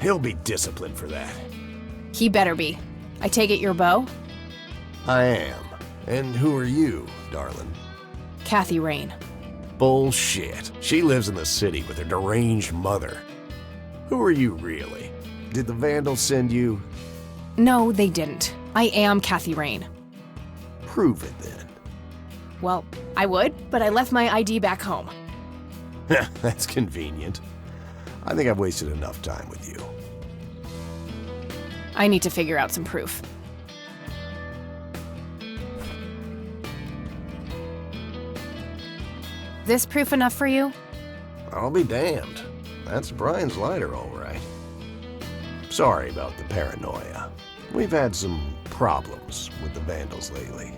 He'll be disciplined for that. He better be. I take it you're Bo? I am. And who are you, darling? Kathy Rain. Bullshit. She lives in the city with her deranged mother. Who are you really? Did the Vandals send you? No, they didn't. I am Kathy Rain. Prove it then. Well, I would, but I left my ID back home. That's convenient. I think I've wasted enough time with you. I need to figure out some proof. This proof enough for you? I'll be damned. That's Brian's lighter, all right. Sorry about the paranoia. We've had some problems with the Vandals lately.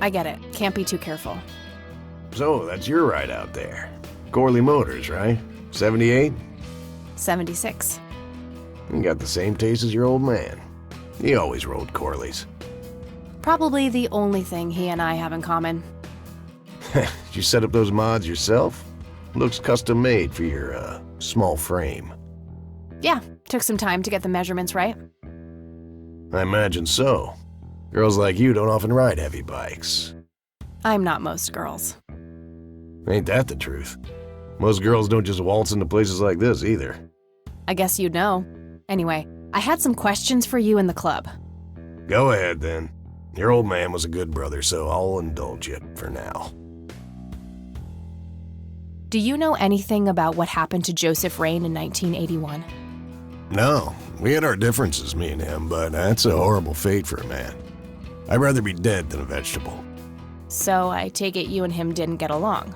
I get it. Can't be too careful. So, that's your ride out there. Corley Motors, right? 78? 76. You got the same taste as your old man. He always rode Corleys. Probably the only thing he and I have in common. Did you set up those mods yourself? Looks custom made for your, small frame. Yeah, took some time to get the measurements right. I imagine so. Girls like you don't often ride heavy bikes. I'm not most girls. Ain't that the truth? Most girls don't just waltz into places like this either. I guess you'd know. Anyway, I had some questions for you in the club. Go ahead, then. Your old man was a good brother, so I'll indulge you for now. Do you know anything about what happened to Joseph Rain in 1981? No, we had our differences, me and him, but that's a horrible fate for a man. I'd rather be dead than a vegetable. So I take it you and him didn't get along.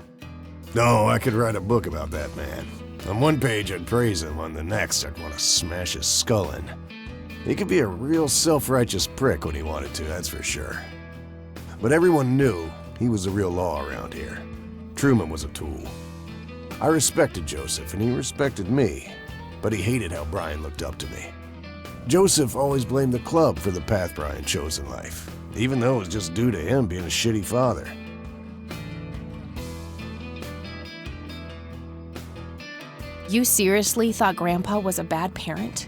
No, I could write a book about that man. On one page I'd praise him, on the next I'd want to smash his skull in. He could be a real self-righteous prick when he wanted to, that's for sure. But everyone knew he was the real law around here. Truman was a tool. I respected Joseph, and he respected me, but he hated how Brian looked up to me. Joseph always blamed the club for the path Brian chose in life, even though it was just due to him being a shitty father. You seriously thought Grandpa was a bad parent?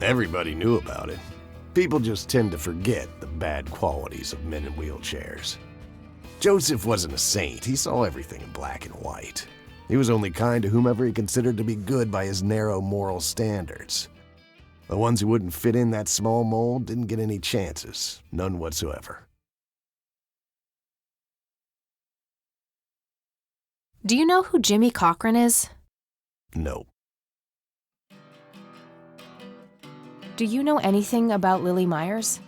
Everybody knew about it. People just tend to forget the bad qualities of men in wheelchairs. Joseph wasn't a saint. He saw everything in black and white. He was only kind to whomever he considered to be good by his narrow moral standards. The ones who wouldn't fit in that small mold didn't get any chances, none whatsoever. Do you know who Jimmy Cochran is? No. Do you know anything about Lily Myers?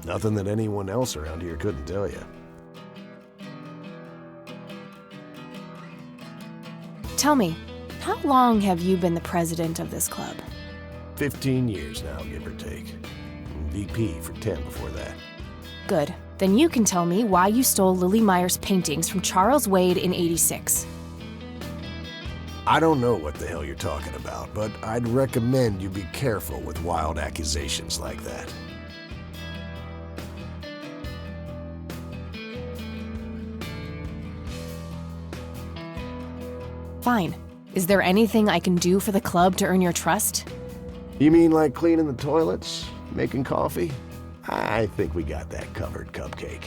Nothing that anyone else around here couldn't tell you. Tell me, how long have you been the president of this club? 15 years now, give or take. VP for 10 before that. Good. Then you can tell me why you stole Lily Myers' paintings from Charles Wade in '86. I don't know what the hell you're talking about, but I'd recommend you be careful with wild accusations like that. Fine. Is there anything I can do for the club to earn your trust? You mean like cleaning the toilets? Making coffee? I think we got that covered, Cupcake.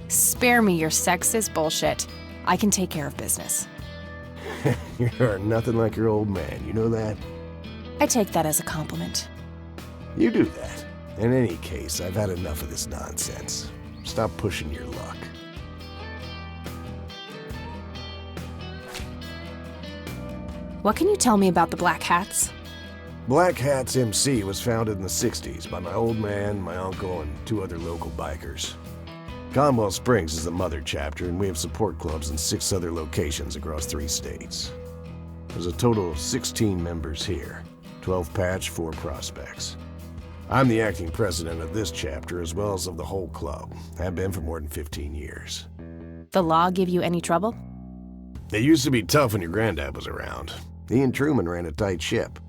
Spare me your sexist bullshit. I can take care of business. You're nothing like your old man, you know that? I take that as a compliment. You do that. In any case, I've had enough of this nonsense. Stop pushing your luck. What can you tell me about the Black Hats? Black Hats MC was founded in the 60s by my old man, my uncle, and 2 other local bikers. Conwell Springs is the mother chapter, and we have support clubs in 6 other locations across 3 states. There's a total of 16 members here, 12 patch, 4 prospects. I'm the acting president of this chapter as well as of the whole club. Have been for more than 15 years. The law give you any trouble? It used to be tough when your granddad was around. He and Truman ran a tight ship.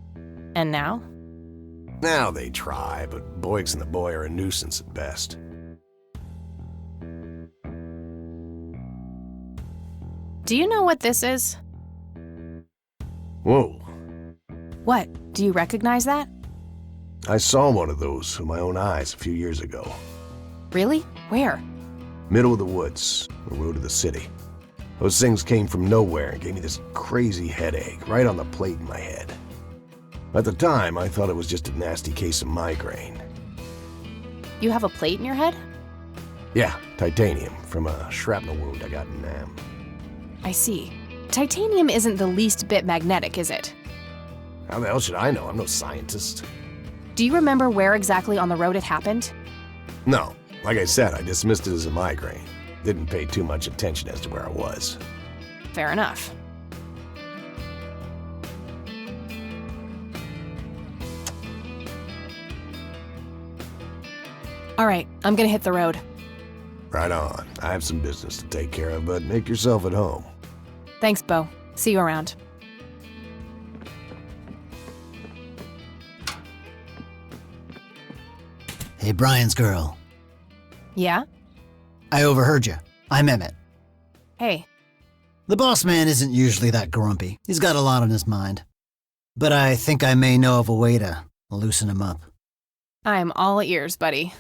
And now? Now they try, but Boyks and the boy are a nuisance at best. Do you know what this is? Whoa. What? Do you recognize that? I saw one of those with my own eyes a few years ago. Really? Where? Middle of the woods, the road to the city. Those things came from nowhere and gave me this crazy headache right on the plate in my head. At the time, I thought it was just a nasty case of migraine. You have a plate in your head? Yeah, titanium from a shrapnel wound I got in Nam. I see. Titanium isn't the least bit magnetic, is it? How the hell should I know? I'm no scientist. Do you remember where exactly on the road it happened? No. Like I said, I dismissed it as a migraine. Didn't pay too much attention as to where I was. Fair enough. All right, I'm gonna hit the road. Right on. I have some business to take care of, but make yourself at home. Thanks, Bo. See you around. Hey, Brian's girl. Yeah? I overheard you. I'm Emmett. Hey. The boss man isn't usually that grumpy. He's got a lot on his mind. But I think I may know of a way to loosen him up. I'm all ears, buddy.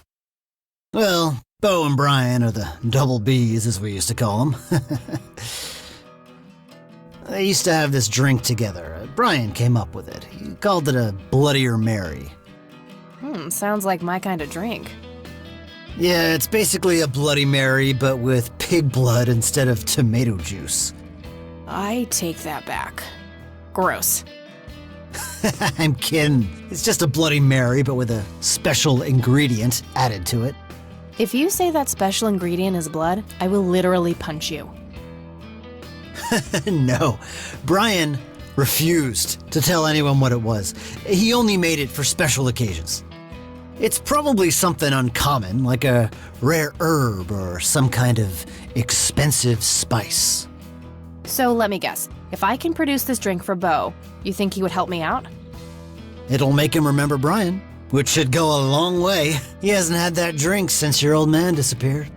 Well, Bo and Brian are the double Bs, as we used to call them. They used to have this drink together. Brian came up with it. He called it a Bloodier Mary. Sounds like my kind of drink. Yeah, it's basically a Bloody Mary, but with pig blood instead of tomato juice. I take that back. Gross. I'm kidding. It's just a Bloody Mary, but with a special ingredient added to it. If you say that special ingredient is blood, I will literally punch you. No. Brian refused to tell anyone what it was. He only made it for special occasions. It's probably something uncommon, like a rare herb or some kind of expensive spice. So let me guess. If I can produce this drink for Bo, you think he would help me out? It'll make him remember Brian, which should go a long way. He hasn't had that drink since your old man disappeared.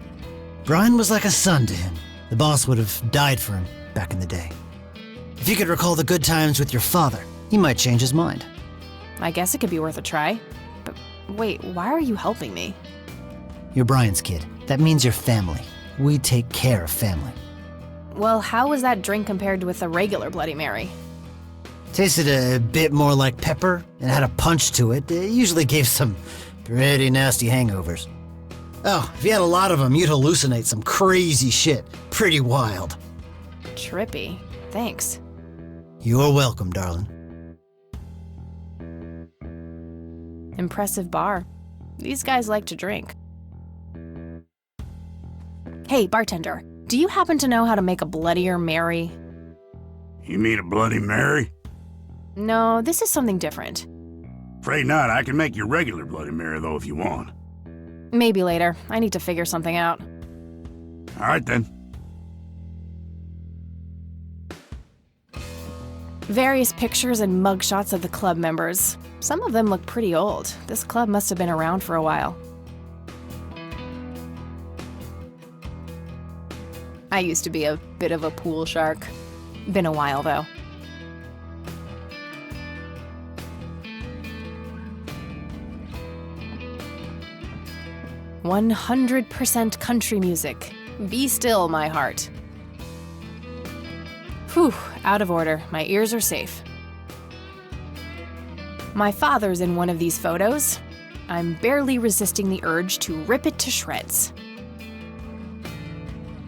Brian was like a son to him. The boss would have died for him back in the day. If you could recall the good times with your father, he might change his mind. I guess it could be worth a try. But wait, why are you helping me? You're Brian's kid. That means you're family. We take care of family. Well, how was that drink compared with a regular Bloody Mary? Tasted a bit more like pepper and had a punch to it. It usually gave some pretty nasty hangovers. Oh, if you had a lot of them, you'd hallucinate some crazy shit. Pretty wild. Trippy. Thanks. You're welcome, darling. Impressive bar. These guys like to drink. Hey, bartender, do you happen to know how to make a Bloodier Mary? You mean a Bloody Mary? No, this is something different. Afraid not. I can make you regular Bloody Mary, though, if you want. Maybe later. I need to figure something out. All right, then. Various pictures and mugshots of the club members. Some of them look pretty old. This club must have been around for a while. I used to be a bit of a pool shark. Been a while, though. "100% country music. Be still, my heart." Whew, out of order. My ears are safe. My father's in one of these photos. I'm barely resisting the urge to rip it to shreds.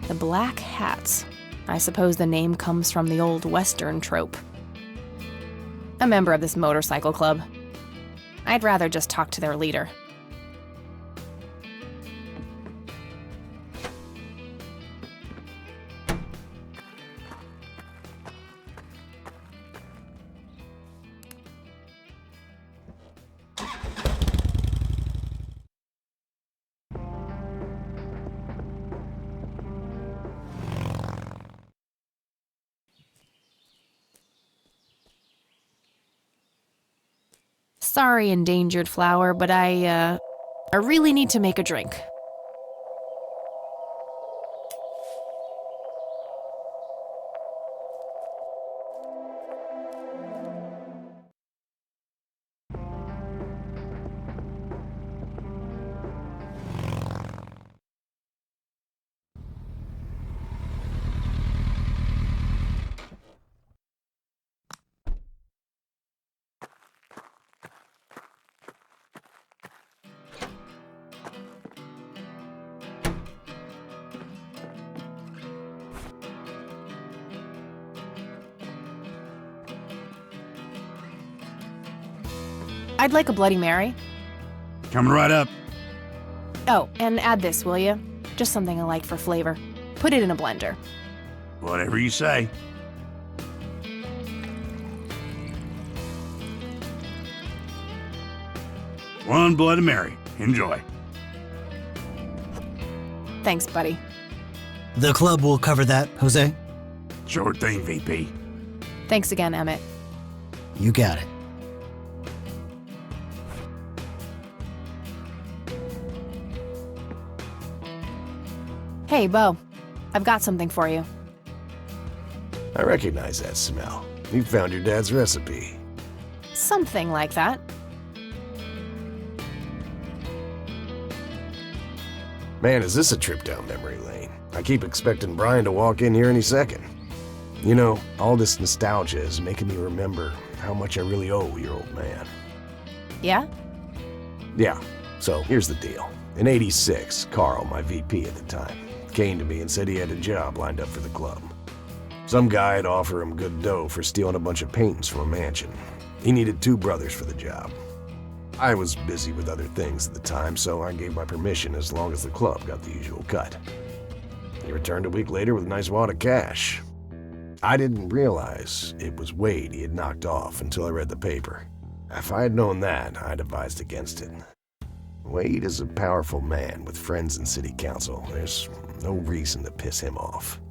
The Black Hats. I suppose the name comes from the old Western trope. A member of this motorcycle club. I'd rather just talk to their leader. Sorry, endangered flower, but I really need to make a drink. I'd like a Bloody Mary. Coming right up. Oh, and add this, will you? Just something I like for flavor. Put it in a blender. Whatever you say. One Bloody Mary. Enjoy. Thanks, buddy. The club will cover that, Jose. Sure thing, VP. Thanks again, Emmett. You got it. Hey, Bo. I've got something for you. I recognize that smell. You found your dad's recipe. Something like that. Man, is this a trip down memory lane. I keep expecting Brian to walk in here any second. You know, all this nostalgia is making me remember how much I really owe your old man. Yeah? Yeah, so here's the deal. In '86, Carl, my VP at the time, came to me and said he had a job lined up for the club. Some guy had offered him good dough for stealing a bunch of paintings from a mansion. He needed 2 brothers for the job. I was busy with other things at the time, so I gave my permission as long as the club got the usual cut. He returned a week later with a nice wad of cash. I didn't realize it was Wade he had knocked off until I read the paper. If I had known that, I'd advised against it. Wade is a powerful man with friends in city council. There's no reason to piss him off.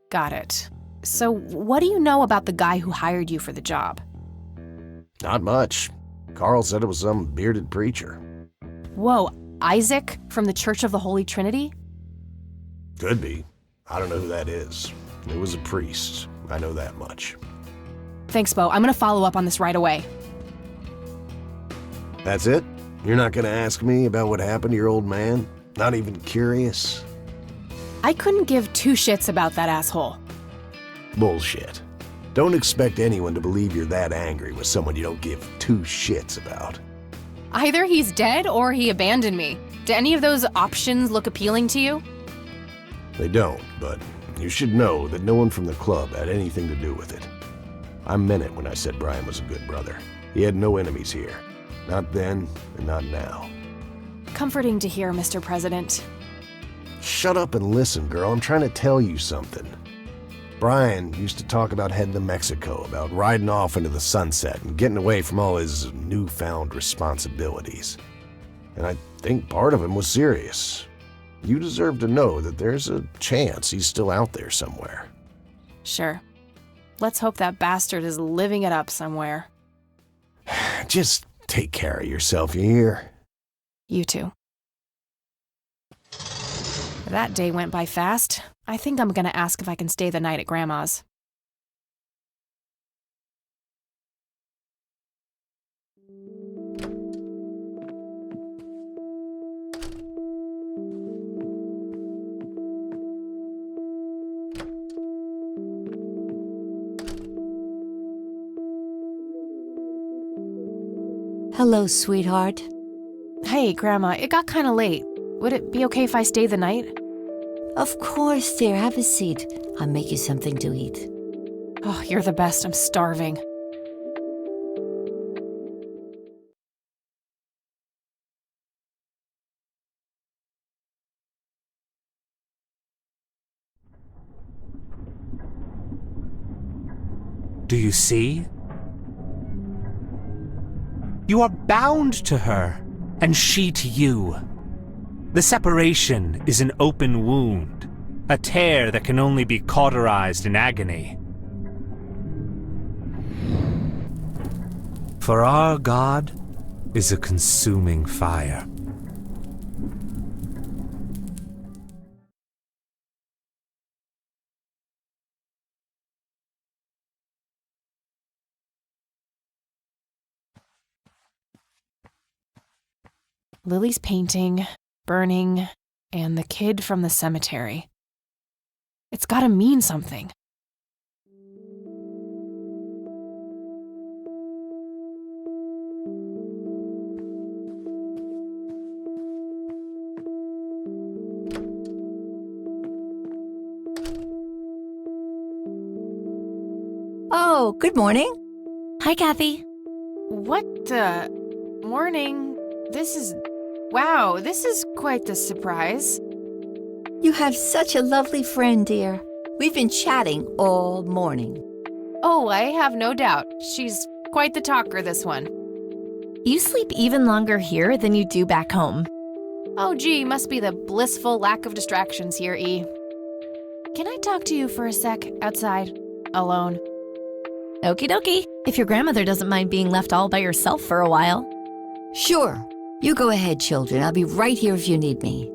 Got it. So, what do you know about the guy who hired you for the job? Not much. Carl said it was some bearded preacher. Whoa, Isaac from the Church of the Holy Trinity? Could be. I don't know who that is. It was a priest. I know that much. Thanks, Bo. I'm gonna follow up on this right away. That's it? You're not gonna ask me about what happened to your old man? Not even curious? I couldn't give 2 shits about that asshole. Bullshit. Don't expect anyone to believe you're that angry with someone you don't give 2 shits about. Either he's dead or he abandoned me. Do any of those options look appealing to you? They don't, but you should know that no one from the club had anything to do with it. I meant it when I said Brian was a good brother. He had no enemies here. Not then, and not now. Comforting to hear, Mr. President. Shut up and listen, girl. I'm trying to tell you something. Brian used to talk about heading to Mexico, about riding off into the sunset and getting away from all his newfound responsibilities. And I think part of him was serious. You deserve to know that there's a chance he's still out there somewhere. Sure. Let's hope that bastard is living it up somewhere. Just take care of yourself, you hear? You too. That day went by fast. I think I'm gonna ask if I can stay the night at Grandma's. Hello, sweetheart. Hey, Grandma, it got kinda late. Would it be okay if I stay the night? Of course, dear. Have a seat. I'll make you something to eat. Oh, you're the best. I'm starving. Do you see? You are bound to her, and she to you. The separation is an open wound, a tear that can only be cauterized in agony. For our God is a consuming fire. Lily's painting, burning, and the kid from the cemetery. It's gotta mean something. Oh, good morning. Hi, Kathy. What, Morning. This is quite the surprise. You have such a lovely friend, dear. We've been chatting all morning. Oh, I have no doubt. She's quite the talker, this one. You sleep even longer here than you do back home. Oh, gee, must be the blissful lack of distractions here, E. Can I talk to you for a sec, outside, alone? Okie dokie, if your grandmother doesn't mind being left all by yourself for a while. Sure. You go ahead, children. I'll be right here if you need me.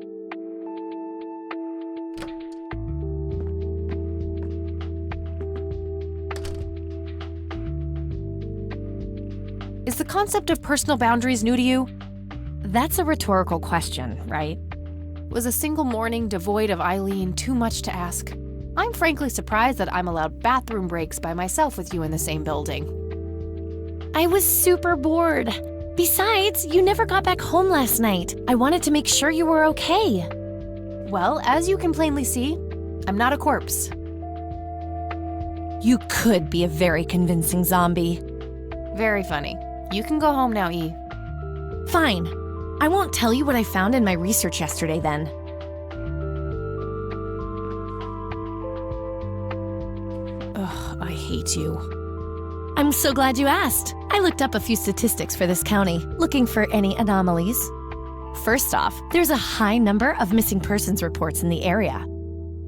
Is the concept of personal boundaries new to you? That's a rhetorical question, right? Was a single morning devoid of Eileen too much to ask? I'm frankly surprised that I'm allowed bathroom breaks by myself with you in the same building. I was super bored. Besides, you never got back home last night. I wanted to make sure you were okay. Well, as you can plainly see, I'm not a corpse. You could be a very convincing zombie. Very funny. You can go home now, E. Fine. I won't tell you what I found in my research yesterday then. Ugh, I hate you. I'm so glad you asked. I looked up a few statistics for this county, looking for any anomalies. First off, there's a high number of missing persons reports in the area.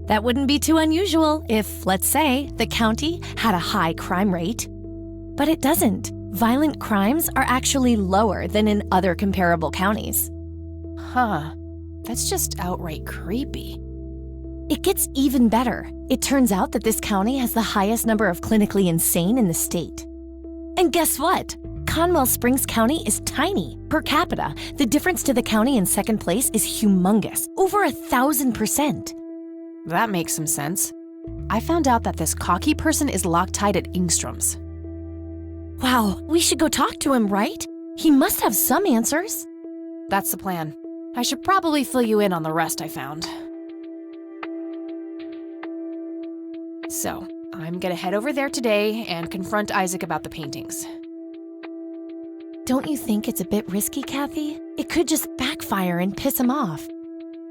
That wouldn't be too unusual if, let's say, the county had a high crime rate. But it doesn't. Violent crimes are actually lower than in other comparable counties. Huh. That's just outright creepy. It gets even better. It turns out that this county has the highest number of clinically insane in the state. And guess what? Conwell Springs County is tiny. Per capita, the difference to the county in second place is humongous, over 1,000%. That makes some sense. I found out that this cocky person is Loctite at Ingstrom's. Wow, we should go talk to him, right? He must have some answers. That's the plan. I should probably fill you in on the rest I found. So, I'm gonna head over there today and confront Isaac about the paintings. Don't you think it's a bit risky, Kathy? It could just backfire and piss him off.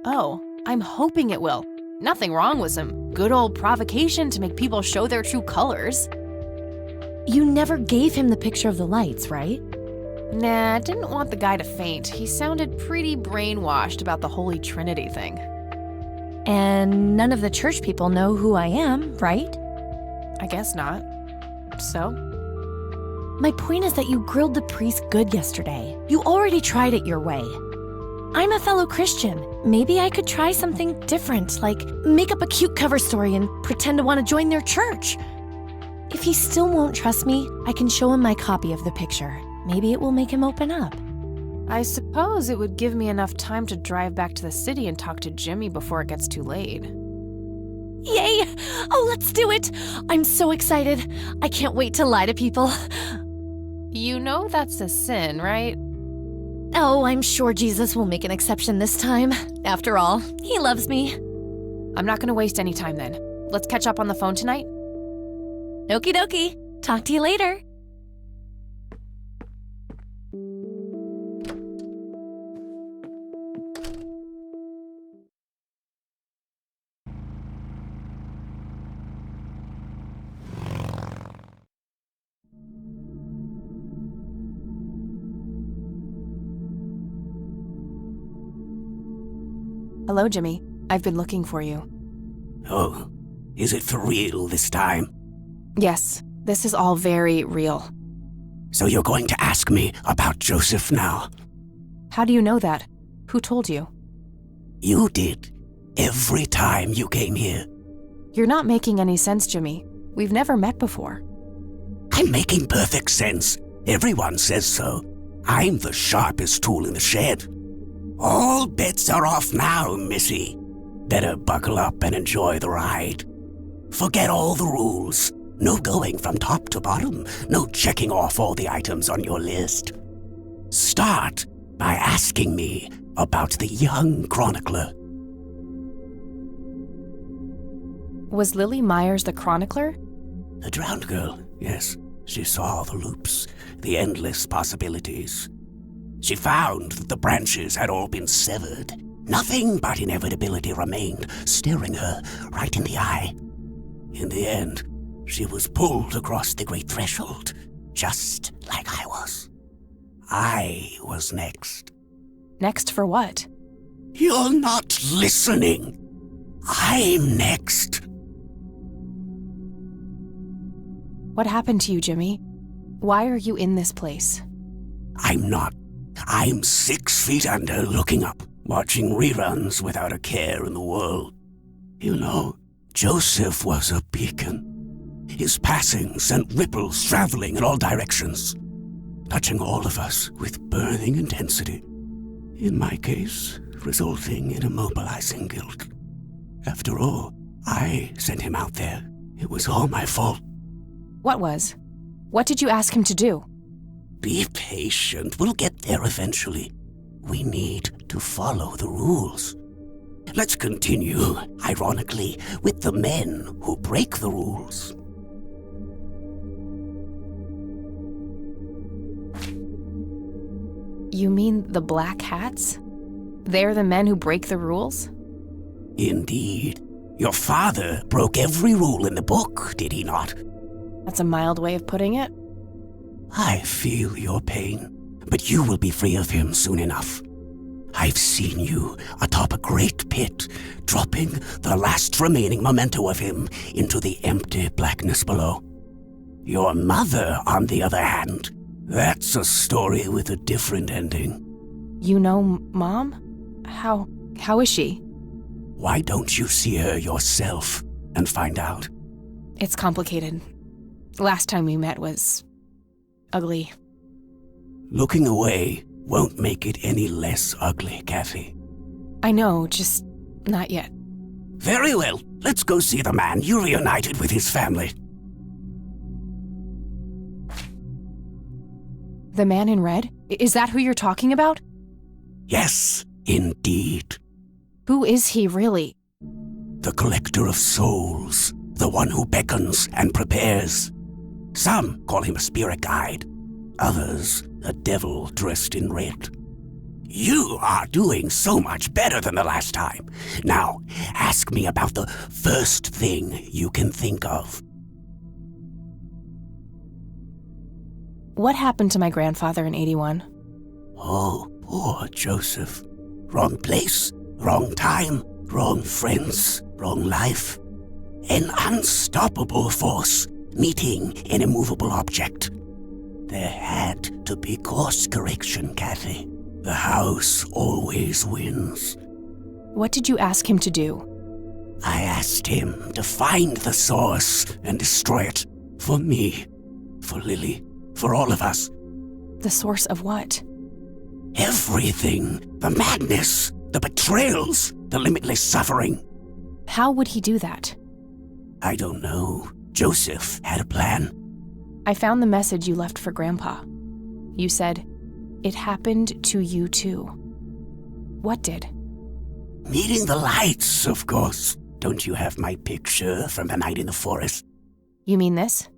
Oh, I'm hoping it will. Nothing wrong with some good old provocation to make people show their true colors. You never gave him the picture of the lights, right? Nah, didn't want the guy to faint. He sounded pretty brainwashed about the Holy Trinity thing. And none of the church people know who I am, right? I guess not. So? My point is that you grilled the priest good yesterday. You already tried it your way. I'm a fellow Christian. Maybe I could try something different, like make up a cute cover story and pretend to want to join their church. If he still won't trust me, I can show him my copy of the picture. Maybe it will make him open up. I suppose it would give me enough time to drive back to the city and talk to Jimmy before it gets too late. Yay! Oh, let's do it! I'm so excited. I can't wait to lie to people. You know that's a sin, right? Oh, I'm sure Jesus will make an exception this time. After all, he loves me. I'm not gonna waste any time then. Let's catch up on the phone tonight. Okie dokie. Talk to you later. Hello, Jimmy. I've been looking for you. Oh, is it for real this time? Yes, this is all very real. So you're going to ask me about Joseph now? How do you know that? Who told you? You did. Every time you came here. You're not making any sense, Jimmy. We've never met before. I'm making perfect sense. Everyone says so. I'm the sharpest tool in the shed. All bets are off now, Missy. Better buckle up and enjoy the ride. Forget all the rules. No going from top to bottom. No checking off all the items on your list. Start by asking me about the young chronicler. Was Lily Myers the chronicler? The drowned girl, yes. She saw the loops, the endless possibilities. She found that the branches had all been severed. Nothing but inevitability remained, staring her right in the eye. In the end, she was pulled across the great threshold, just like I was. I was next. Next for what? You're not listening. I'm next. What happened to you, Jimmy? Why are you in this place? I'm not. I'm 6 feet under, looking up, watching reruns without a care in the world. You know, Joseph was a beacon. His passing sent ripples traveling in all directions, touching all of us with burning intensity. In my case, resulting in immobilizing guilt. After all, I sent him out there. It was all my fault. What was? What did you ask him to do? Be patient. We'll get there eventually. We need to follow the rules. Let's continue, ironically, with the men who break the rules. You mean the Black Hats? They're the men who break the rules? Indeed. Your father broke every rule in the book, did he not? That's a mild way of putting it. I feel your pain, but you will be free of him soon enough. I've seen you atop a great pit, dropping the last remaining memento of him into the empty blackness below. Your mother, on the other hand, that's a story with a different ending. You know Mom? How is she? Why don't you see her yourself and find out? It's complicated. Last time we met was ugly. Looking away won't make it any less ugly, Kathy. I know, just not yet. Very well. Let's go see the man you reunited with his family. The man in red? Is that who you're talking about? Yes, indeed. Who is he really? The collector of souls, the one who beckons and prepares. Some call him a spirit guide, others a devil dressed in red. You are doing so much better than the last time. Now, ask me about the first thing you can think of. What happened to my grandfather in 81? Oh, poor Joseph. Wrong place, wrong time, wrong friends, wrong life. An unstoppable force meeting an immovable object. There had to be course correction, Kathy. The house always wins. What did you ask him to do? I asked him to find the source and destroy it. For me, for Lily, for all of us. The source of what? Everything. The madness, the betrayals, the limitless suffering. How would he do that? I don't know. Joseph had a plan. I found the message you left for Grandpa. You said, "It happened to you too." What did? Meeting the lights, of course. Don't you have my picture from the night in the forest? You mean this?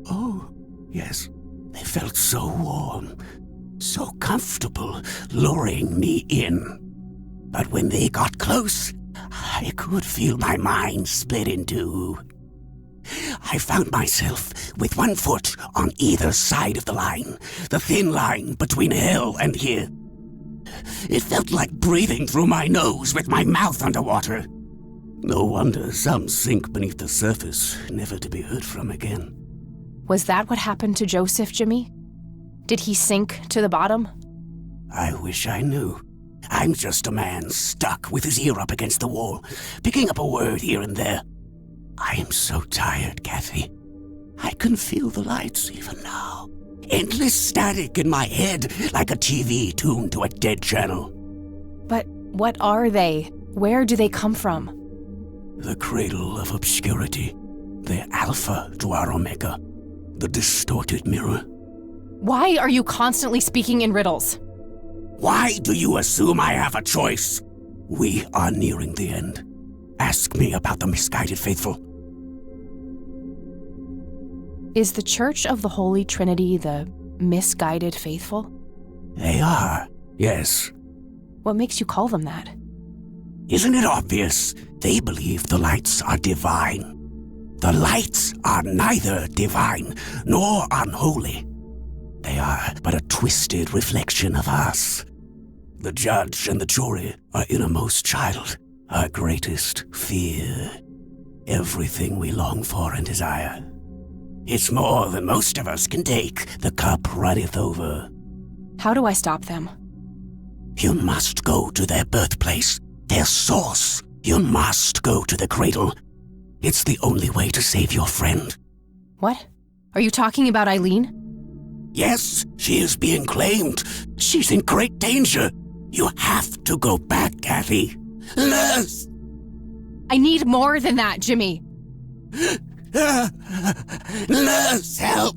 Oh, yes. They felt so warm, so comfortable, luring me in. But when they got close, I could feel my mind split in two. I found myself with one foot on either side of the line, the thin line between hell and here. It felt like breathing through my nose with my mouth underwater. No wonder some sink beneath the surface, never to be heard from again. Was that what happened to Joseph, Jimmy? Did he sink to the bottom? I wish I knew. I'm just a man stuck with his ear up against the wall, picking up a word here and there. I am so tired, Kathy. I can feel the lights even now. Endless static in my head, like a TV tuned to a dead channel. But what are they? Where do they come from? The cradle of obscurity. The alpha to our omega. The distorted mirror. Why are you constantly speaking in riddles? Why do you assume I have a choice? We are nearing the end. Ask me about the misguided faithful. Is the Church of the Holy Trinity the misguided faithful? They are, yes. What makes you call them that? Isn't it obvious? They believe the lights are divine. The lights are neither divine nor unholy. They are but a twisted reflection of us. The judge and the jury, our innermost child, our greatest fear. Everything we long for and desire. It's more than most of us can take. The cup runneth over. How do I stop them? You must go to their birthplace, their source. You must go to the cradle. It's the only way to save your friend. What? Are you talking about Eileen? Yes, she is being claimed. She's in great danger. You have to go back, Kathy. Nurse! I need more than that, Jimmy. Nurse, help!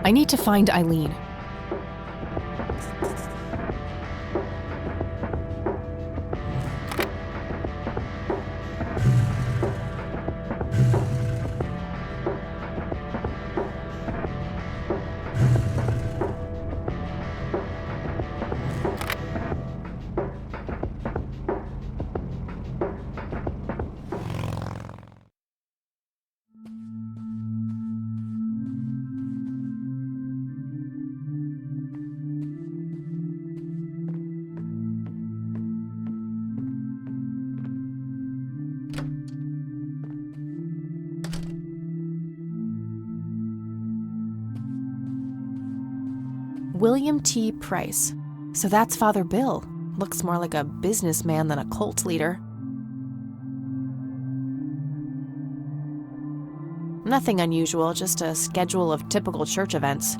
I need to find Eileen. William T. Price. So that's Father Bill. Looks more like a businessman than a cult leader. Nothing unusual, just a schedule of typical church events.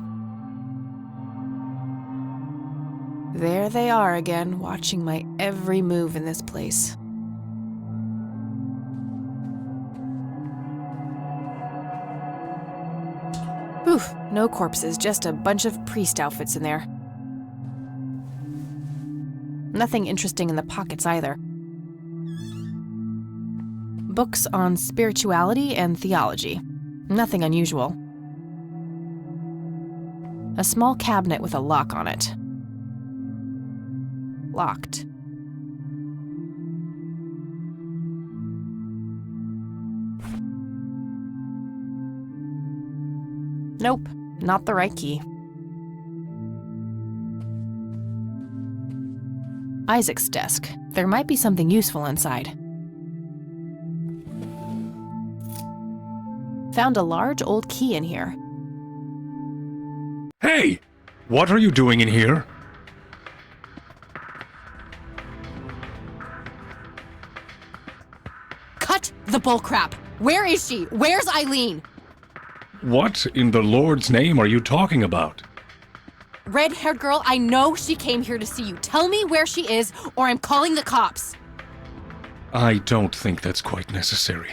There they are again, watching my every move in this place. Oof, no corpses, just a bunch of priest outfits in there. Nothing interesting in the pockets either. Books on spirituality and theology. Nothing unusual. A small cabinet with a lock on it. Locked. Nope, not the right key. Isaac's desk. There might be something useful inside. Found a large old key in here. Hey! What are you doing in here? Cut the bullcrap! Where is she? Where's Eileen? What in the Lord's name are you talking about? Red-haired girl, I know she came here to see you. Tell me where she is, or I'm calling the cops. I don't think that's quite necessary.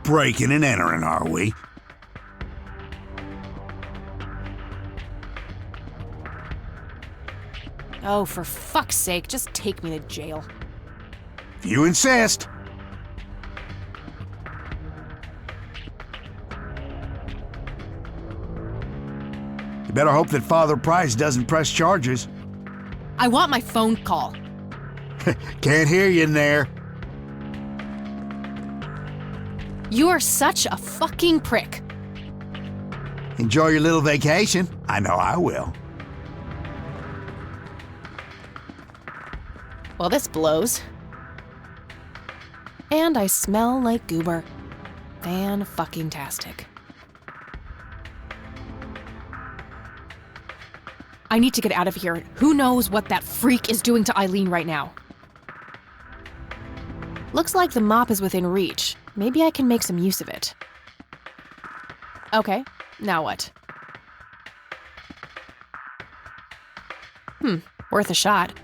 Breaking and entering, are we? Oh, for fuck's sake, just take me to jail. If you insist. You better hope that Father Price doesn't press charges. I want my phone call. Can't hear you in there. You are such a fucking prick. Enjoy your little vacation. I know I will. Well, this blows. And I smell like goober. Fan-fucking-tastic. I need to get out of here. Who knows what that freak is doing to Eileen right now? Looks like the mop is within reach. Maybe I can make some use of it. Okay, now what? Worth a shot.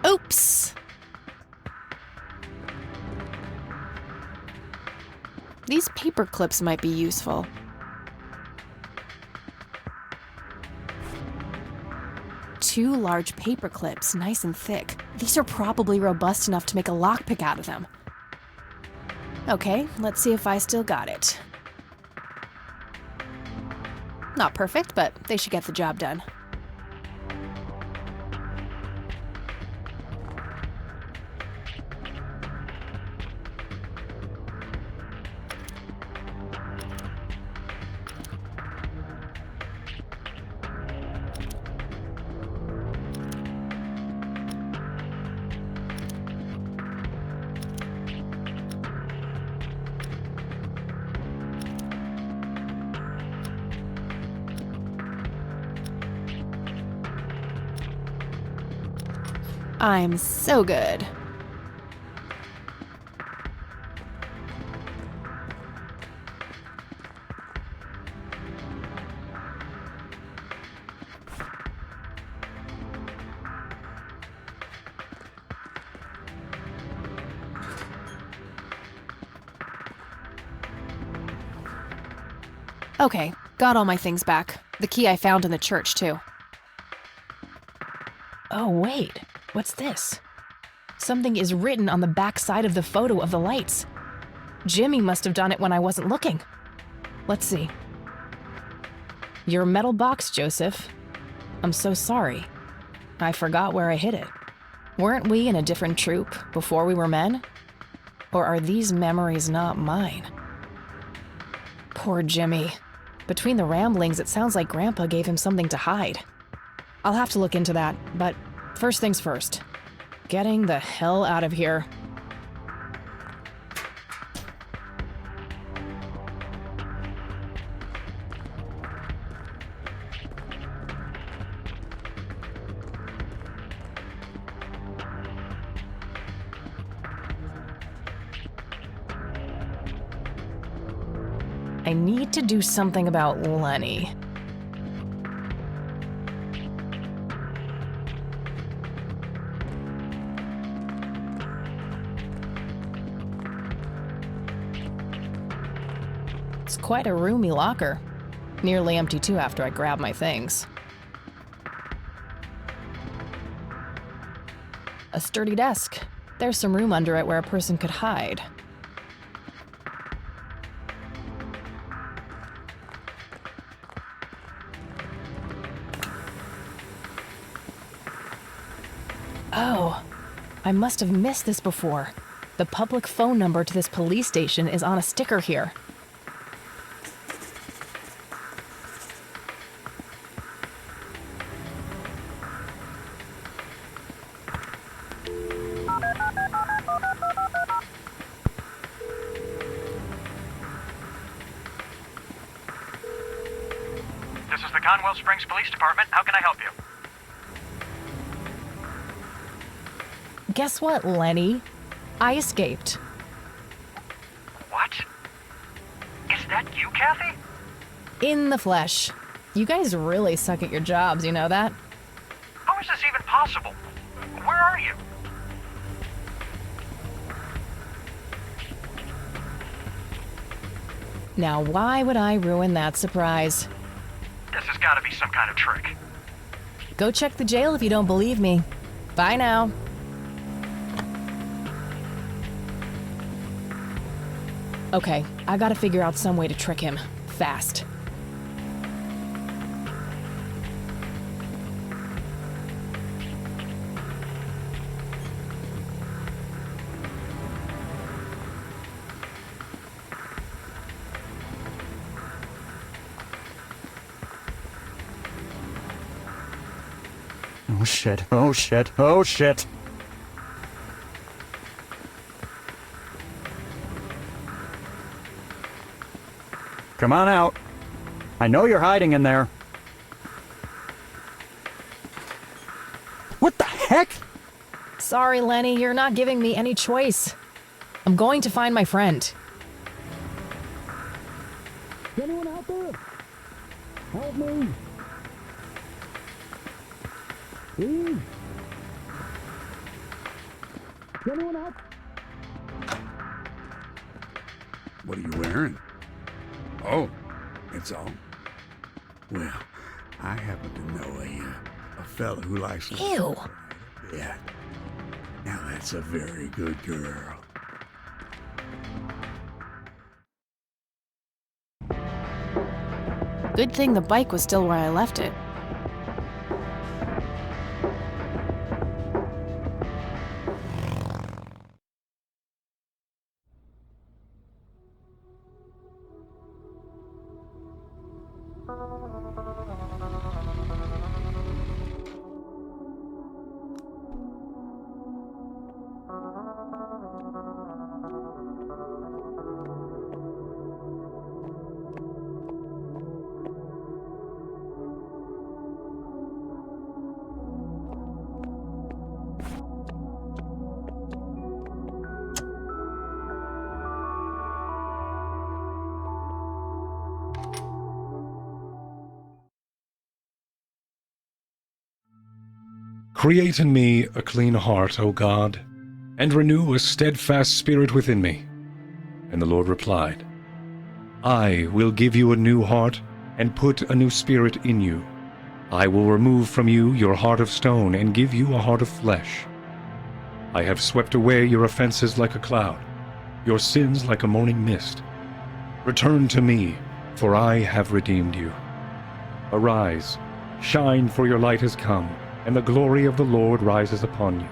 Oops. These paper clips might be useful. Two large paper clips, nice and thick. These are probably robust enough to make a lockpick out of them. Okay, let's see if I still got it. Not perfect, but they should get the job done. I'm so good. Okay, got all my things back. The key I found in the church, too. Oh, wait. What's this? Something is written on the back side of the photo of the lights. Jimmy must have done it when I wasn't looking. Let's see. Your metal box, Joseph. I'm so sorry. I forgot where I hid it. Weren't we in a different troop before we were men? Or are these memories not mine? Poor Jimmy. Between the ramblings, it sounds like Grandpa gave him something to hide. I'll have to look into that, but first things first. Getting the hell out of here. I need to do something about Lenny. It's quite a roomy locker. Nearly empty too after I grab my things. A sturdy desk. There's some room under it where a person could hide. Oh, I must have missed this before. The public phone number to this police station is on a sticker here. This is the Conwell Springs Police Department. How can I help you? Guess what, Lenny? I escaped. What? Is that you, Kathy? In the flesh. You guys really suck at your jobs, you know that? How is this even possible? Where are you? Now, why would I ruin that surprise? This has got to be some kind of trick. Go check the jail if you don't believe me. Bye now. Okay, I gotta figure out some way to trick him. Fast. Oh shit, oh shit, oh shit. Come on out. I know you're hiding in there. What the heck? Sorry, Lenny, you're not giving me any choice. I'm going to find my friend. Is anyone out there? Help me! Please? Is anyone out? What are you wearing? Oh, it's all. Well, I happen to know a fella who likes. Ew. Yeah. Now that's a very good girl. Good thing the bike was still where I left it. Create in me a clean heart, O God, and renew a steadfast spirit within me. And the Lord replied, I will give you a new heart and put a new spirit in you. I will remove from you your heart of stone and give you a heart of flesh. I have swept away your offenses like a cloud, your sins like a morning mist. Return to me, for I have redeemed you. Arise, shine, for your light has come, and the glory of the Lord rises upon you.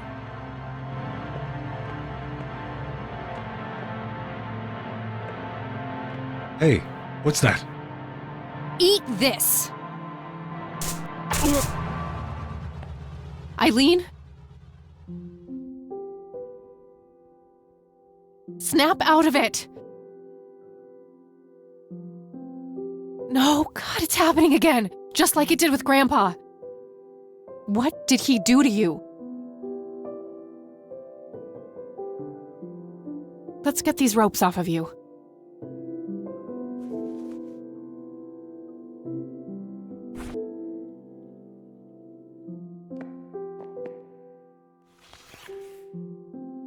Hey, what's that? Eat this! Eileen? Snap out of it! No, God, it's happening again! Just like it did with Grandpa. What did he do to you? Let's get these ropes off of you.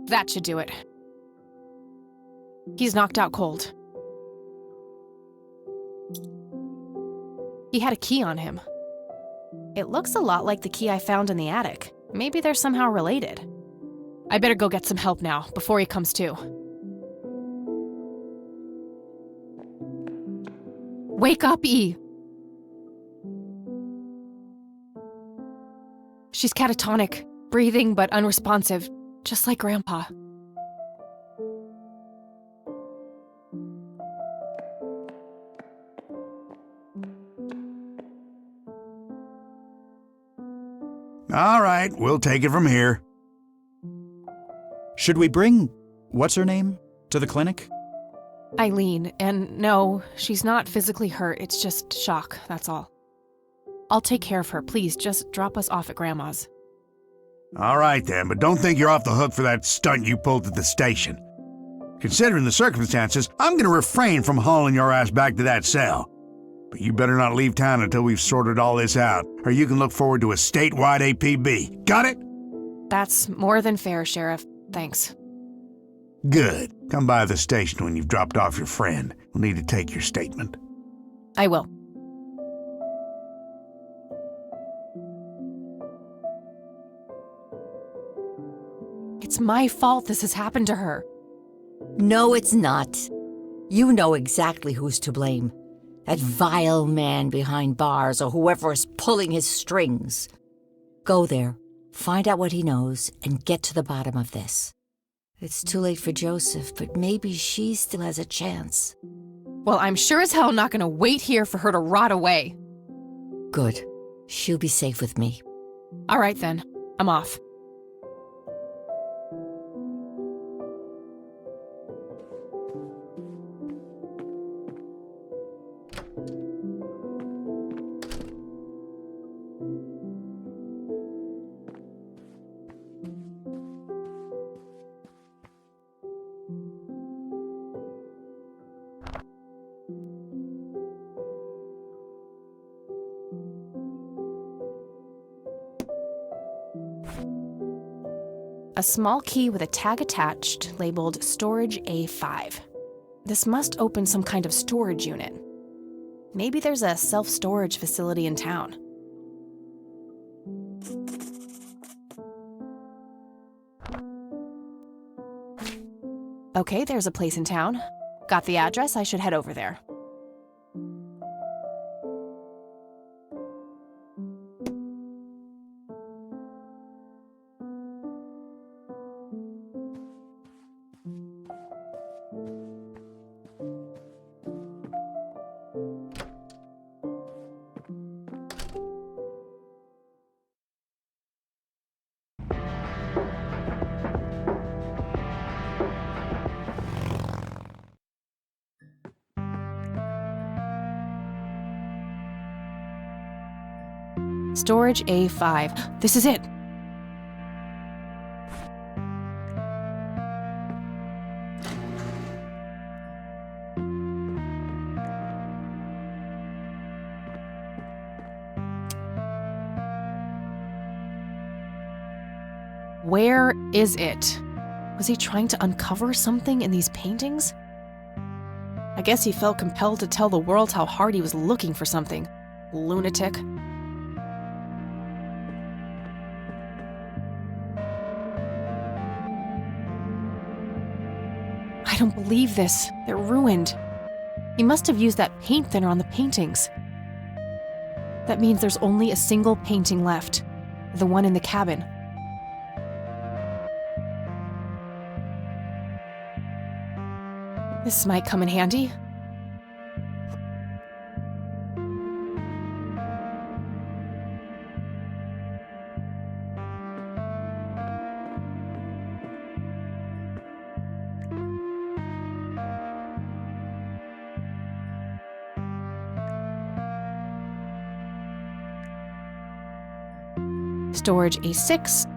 That should do it. He's knocked out cold. He had a key on him. It looks a lot like the key I found in the attic. Maybe they're somehow related. I better go get some help now, before he comes to. Wake up, E! She's catatonic, breathing but unresponsive, just like Grandpa. All right, we'll take it from here. Should we bring what's-her-name to the clinic? Eileen, and no, she's not physically hurt, it's just shock, that's all. I'll take care of her, please, just drop us off at Grandma's. All right then, but don't think you're off the hook for that stunt you pulled at the station. Considering the circumstances, I'm gonna refrain from hauling your ass back to that cell. But you better not leave town until we've sorted all this out, or you can look forward to a statewide APB. Got it? That's more than fair, Sheriff. Thanks. Good. Come by the station when you've dropped off your friend. We'll need to take your statement. I will. It's my fault this has happened to her. No, it's not. You know exactly who's to blame. That vile man behind bars or whoever is pulling his strings. Go there, find out what he knows, and get to the bottom of this. It's too late for Joseph, but maybe she still has a chance. Well, I'm sure as hell not gonna wait here for her to rot away. Good. She'll be safe with me. All right then, I'm off. A small key with a tag attached labeled Storage A5. This must open some kind of storage unit. Maybe there's a self-storage facility in town. Okay, there's a place in town. Got the address, I should head over there. Storage A5. This is it. Where is it? Was he trying to uncover something in these paintings? I guess he felt compelled to tell the world how hard he was looking for something. Lunatic. I don't believe this. They're ruined. He must have used that paint thinner on the paintings. That means there's only a single painting left. The one in the cabin. This might come in handy. Storage A6.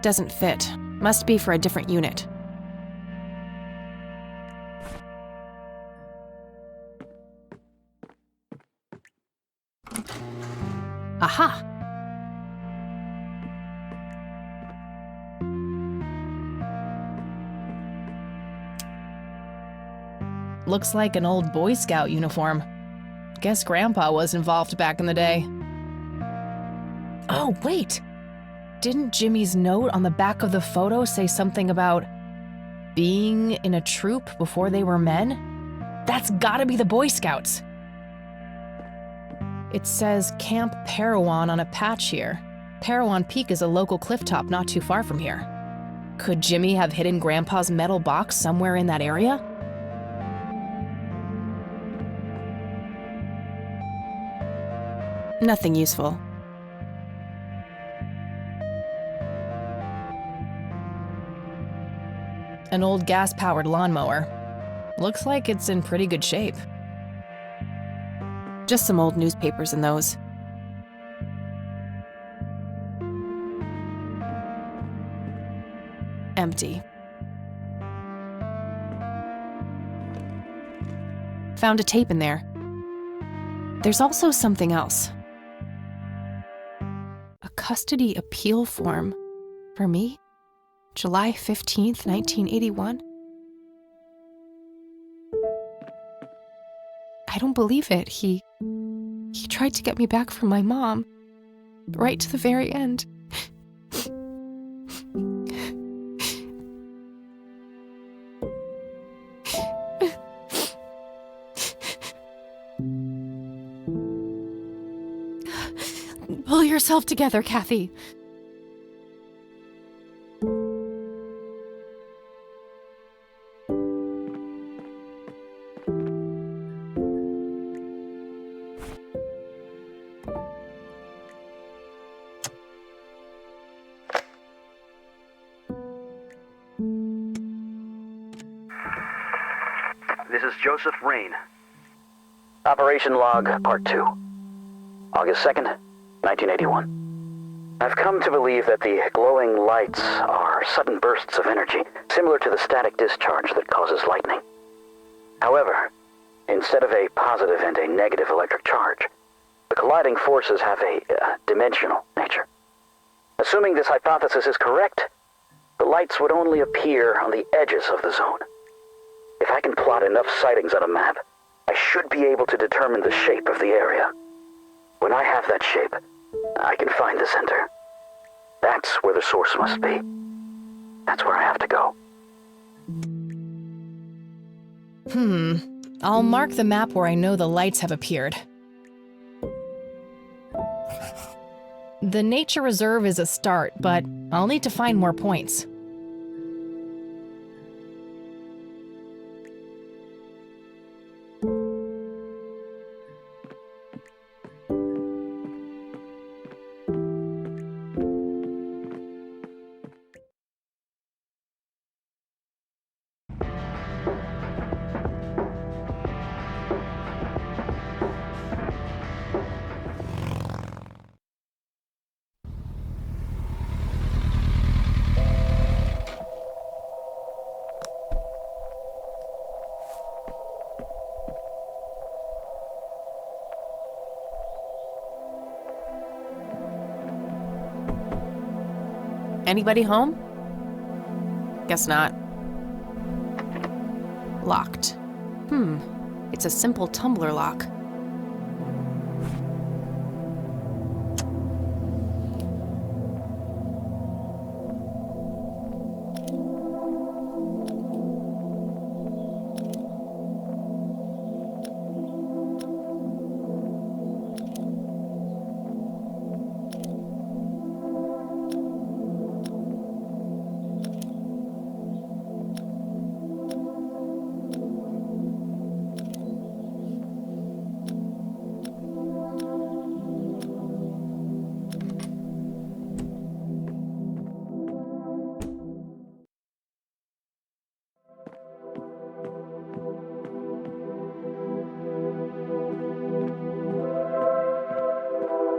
Doesn't fit. Must be for a different unit. Aha! Looks like an old Boy Scout uniform. Guess Grandpa was involved back in the day. Oh, wait! Didn't Jimmy's note on the back of the photo say something about being in a troop before they were men? That's gotta be the Boy Scouts. It says Camp Parowan on a patch here. Parowan Peak is a local clifftop not too far from here. Could Jimmy have hidden Grandpa's metal box somewhere in that area? Nothing useful. An old gas-powered lawnmower. Looks like it's in pretty good shape. Just some old newspapers in those. Empty. Found a tape in there. There's also something else. A custody appeal form. For me? July 15th, 1981? I don't believe it. He tried to get me back from my mom. Right to the very end. Pull yourself together, Kathy. This is Joseph Rain. Operation Log, Part 2. August 2nd, 1981. I've come to believe that the glowing lights are sudden bursts of energy, similar to the static discharge that causes lightning. However, instead of a positive and a negative electric charge, the colliding forces have a dimensional nature. Assuming this hypothesis is correct, the lights would only appear on the edges of the zone. If I can plot enough sightings on a map, I should be able to determine the shape of the area. When I have that shape, I can find the center. That's where the source must be. That's where I have to go. I'll mark the map where I know the lights have appeared. The nature reserve is a start, but I'll need to find more points. Anybody home? Guess not. Locked. It's a simple tumbler lock.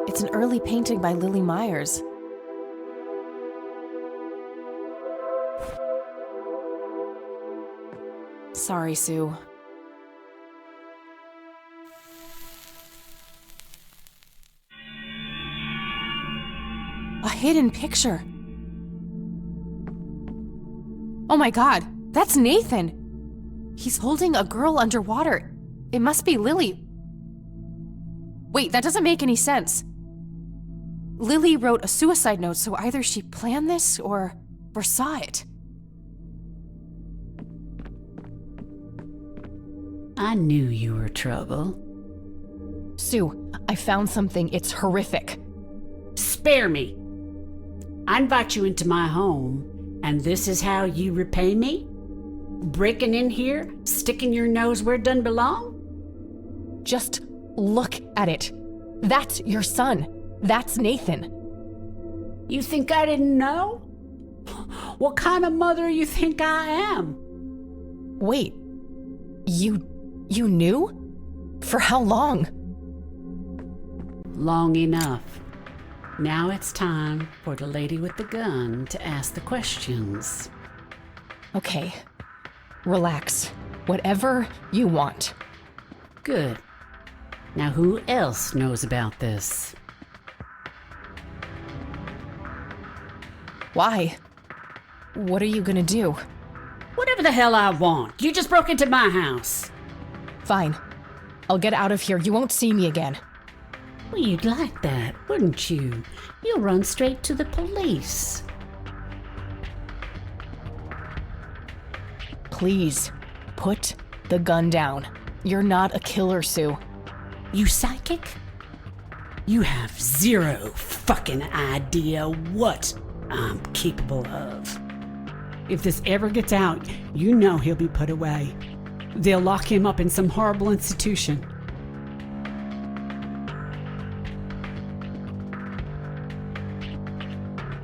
It's an early painting by Lily Myers. Sorry, Sue. A hidden picture. Oh my God, that's Nathan! He's holding a girl underwater. It must be Lily. Wait, that doesn't make any sense. Lily wrote a suicide note, so either she planned this or foresaw it. I knew you were trouble. Sue, I found something. It's horrific. Spare me. I invite you into my home, and this is how you repay me? Breaking in here, sticking your nose where it doesn't belong? Just look at it. That's your son. That's Nathan. You think I didn't know? What kind of mother you think I am? Wait, you knew? For how long? Long enough. Now it's time for the lady with the gun to ask the questions. Okay, relax. Whatever you want. Good. Now who else knows about this? Why? What are you gonna do? Whatever the hell I want. You just broke into my house. Fine. I'll get out of here. You won't see me again. Well, you'd like that, wouldn't you? You'll run straight to the police. Please, put the gun down. You're not a killer, Sue. You psychic? You have zero fucking idea what I'm capable of. If this ever gets out, you know he'll be put away. They'll lock him up in some horrible institution.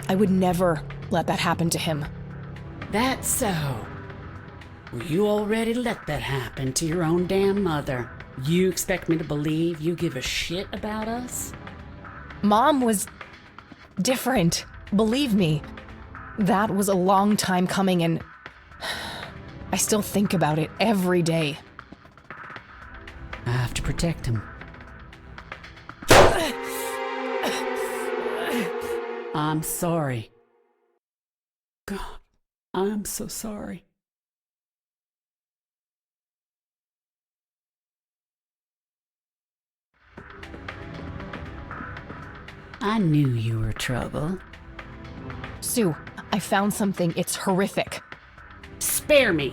I would never let that happen to him. That's so. Well, you already let that happen to your own damn mother. You expect me to believe you give a shit about us? Mom was different. Believe me. That was a long time coming, and I still think about it every day. I have to protect him. I'm sorry. God, I'm so sorry. I knew you were trouble. Sue, I found something. It's horrific. Spare me.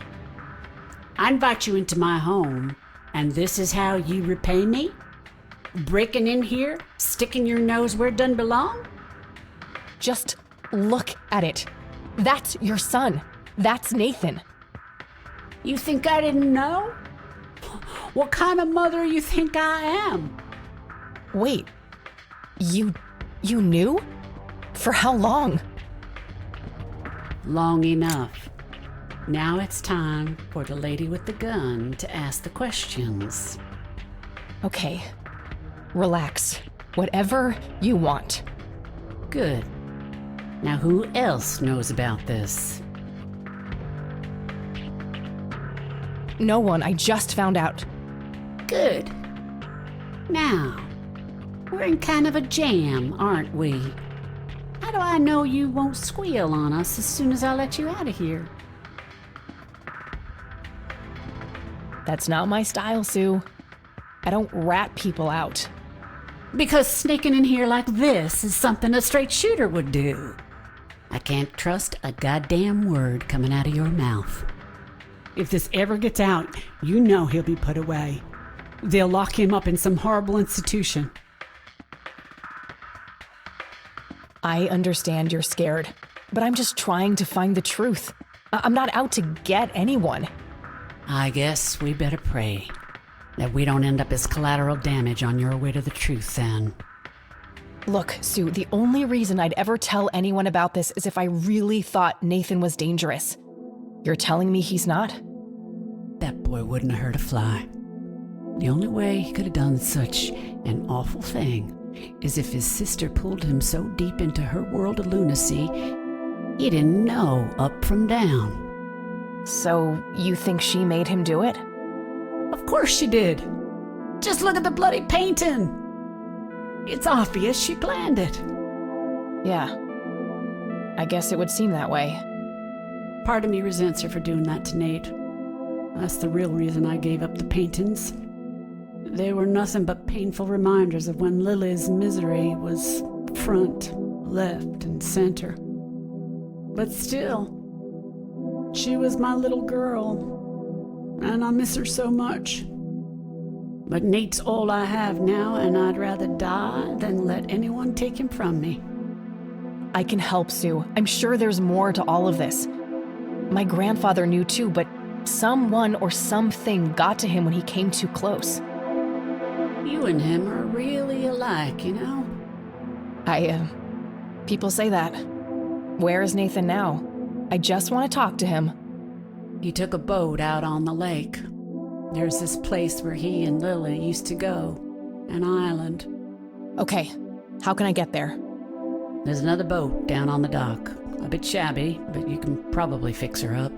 I invite you into my home, and this is how you repay me? Breaking in here, sticking your nose where it doesn't belong? Just look at it. That's your son. That's Nathan. You think I didn't know? What kind of mother you think I am? Wait, you knew? For how long? Long enough. Now it's time for the lady with the gun to ask the questions. Okay, relax. Whatever you want. Good. Now who else knows about this? No one. I just found out. Good. Now, we're in kind of a jam, aren't we? How do I know you won't squeal on us as soon as I let you out of here? That's not my style, Sue. I don't rat people out. Because sneaking in here like this is something a straight shooter would do. I can't trust a goddamn word coming out of your mouth. If this ever gets out, you know he'll be put away. They'll lock him up in some horrible institution. I understand you're scared, but I'm just trying to find the truth. I'm not out to get anyone. I guess we better pray that we don't end up as collateral damage on your way to the truth then. Look, Sue, the only reason I'd ever tell anyone about this is if I really thought Nathan was dangerous. You're telling me he's not? That boy wouldn't have hurt a fly. The only way he could have done such an awful thing is if his sister pulled him so deep into her world of lunacy, he didn't know up from down. So, you think she made him do it? Of course she did. Just look at the bloody painting. It's obvious she planned it. Yeah. I guess it would seem that way. Part of me resents her for doing that to Nate. That's the real reason I gave up the paintings. They were nothing but painful reminders of when Lily's misery was front, left, and center. But still, she was my little girl, and I miss her so much. But Nate's all I have now, and I'd rather die than let anyone take him from me. I can help, Sue. I'm sure there's more to all of this. My grandfather knew too, but someone or something got to him when he came too close. You and him are really alike, you know? People say that. Where is Nathan now? I just want to talk to him. He took a boat out on the lake. There's this place where he and Lily used to go. An island. Okay, how can I get there? There's another boat down on the dock. A bit shabby, but you can probably fix her up.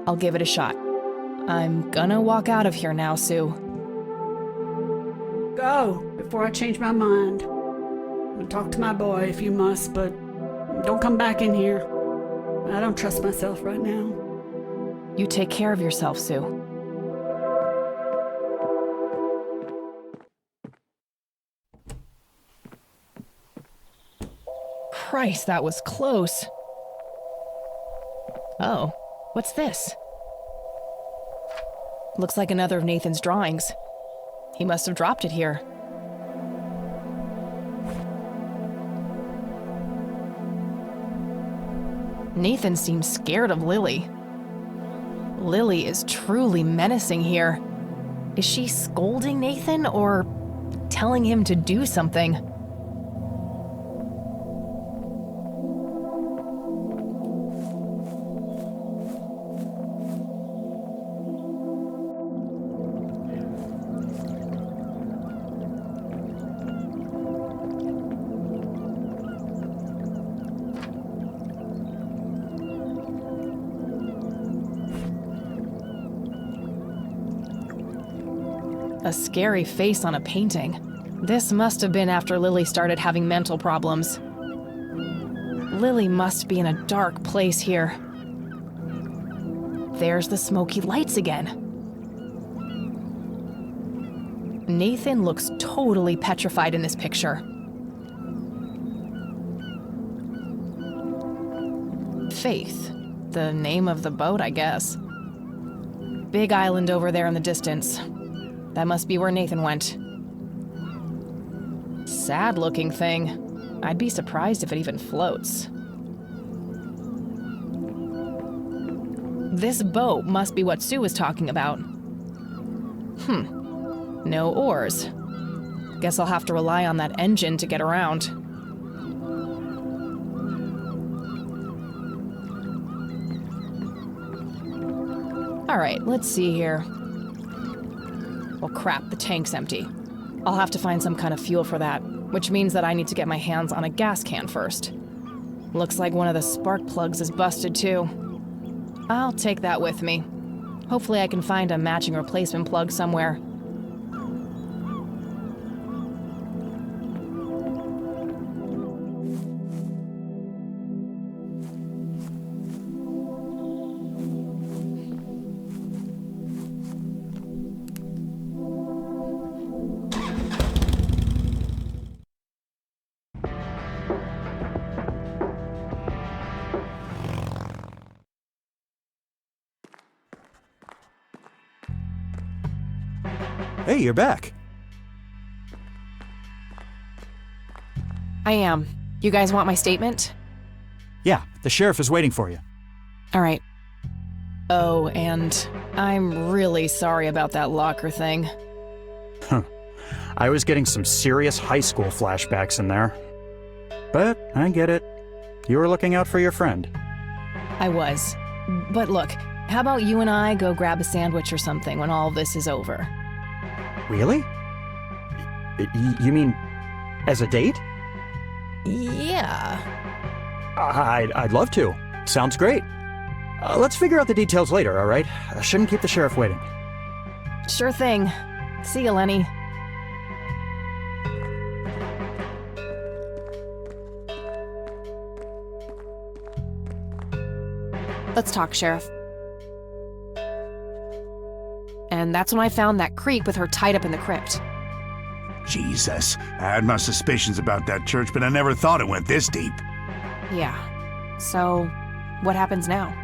I'll give it a shot. I'm gonna walk out of here now, Sue. Go, before I change my mind. And talk to my boy if you must, but don't come back in here. I don't trust myself right now. You take care of yourself, Sue. Christ, that was close. Oh, what's this? Looks like another of Nathan's drawings. He must have dropped it here. Nathan seems scared of Lily. Lily is truly menacing here. Is she scolding Nathan or telling him to do something? A scary face on a painting. This must have been after Lily started having mental problems. Lily must be in a dark place here. There's the smoky lights again. Nathan looks totally petrified in this picture. Faith, the name of the boat, I guess. Big island over there in the distance. That must be where Nathan went. Sad-looking thing. I'd be surprised if it even floats. This boat must be what Sue was talking about. No oars. Guess I'll have to rely on that engine to get around. Alright, let's see here. Well, crap, the tank's empty. I'll have to find some kind of fuel for that, which means that I need to get my hands on a gas can first. Looks like one of the spark plugs is busted too. I'll take that with me. Hopefully I can find a matching replacement plug somewhere. Hey, you're back. I am. You guys want my statement? Yeah, the sheriff is waiting for you. All right. Oh, and I'm really sorry about that locker thing. I was getting some serious high school flashbacks in there. But I get it. You were looking out for your friend. I was. But look, how about you and I go grab a sandwich or something when all this is over? Really? You mean as a date? Yeah. I'd love to. Sounds great. Let's figure out the details later, all right? I shouldn't keep the sheriff waiting. Sure thing. See you, Lenny. Let's talk, Sheriff. And that's when I found that creep with her tied up in the crypt. Jesus, I had my suspicions about that church, but I never thought it went this deep. Yeah. So, what happens now?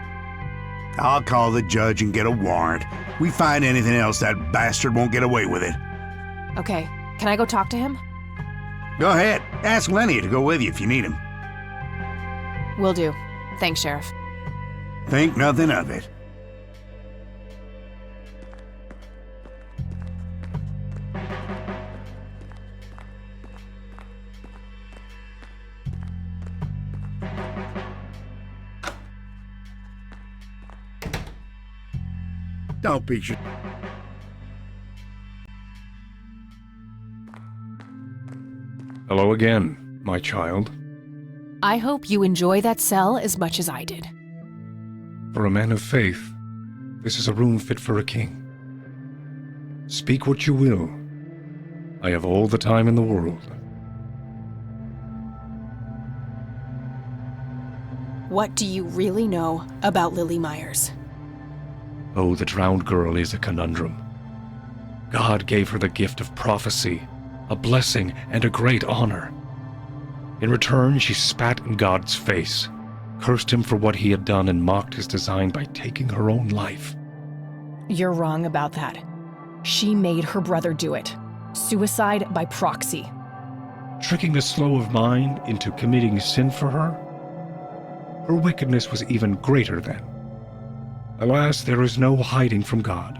I'll call the judge and get a warrant. We find anything else, that bastard won't get away with it. Okay, can I go talk to him? Go ahead. Ask Lenny to go with you if you need him. Will do. Thanks, Sheriff. Think nothing of it. Don't be sure. Hello again, my child. I hope you enjoy that cell as much as I did. For a man of faith, this is a room fit for a king. Speak what you will. I have all the time in the world. What do you really know about Lily Myers? Oh, the drowned girl is a conundrum. God gave her the gift of prophecy, a blessing and a great honor. In return, she spat in God's face, cursed him for what he had done, and mocked his design by taking her own life. You're wrong about that. She made her brother do it. Suicide by proxy. Tricking the slow of mind into committing sin for her? Her wickedness was even greater then. Alas, there is no hiding from God.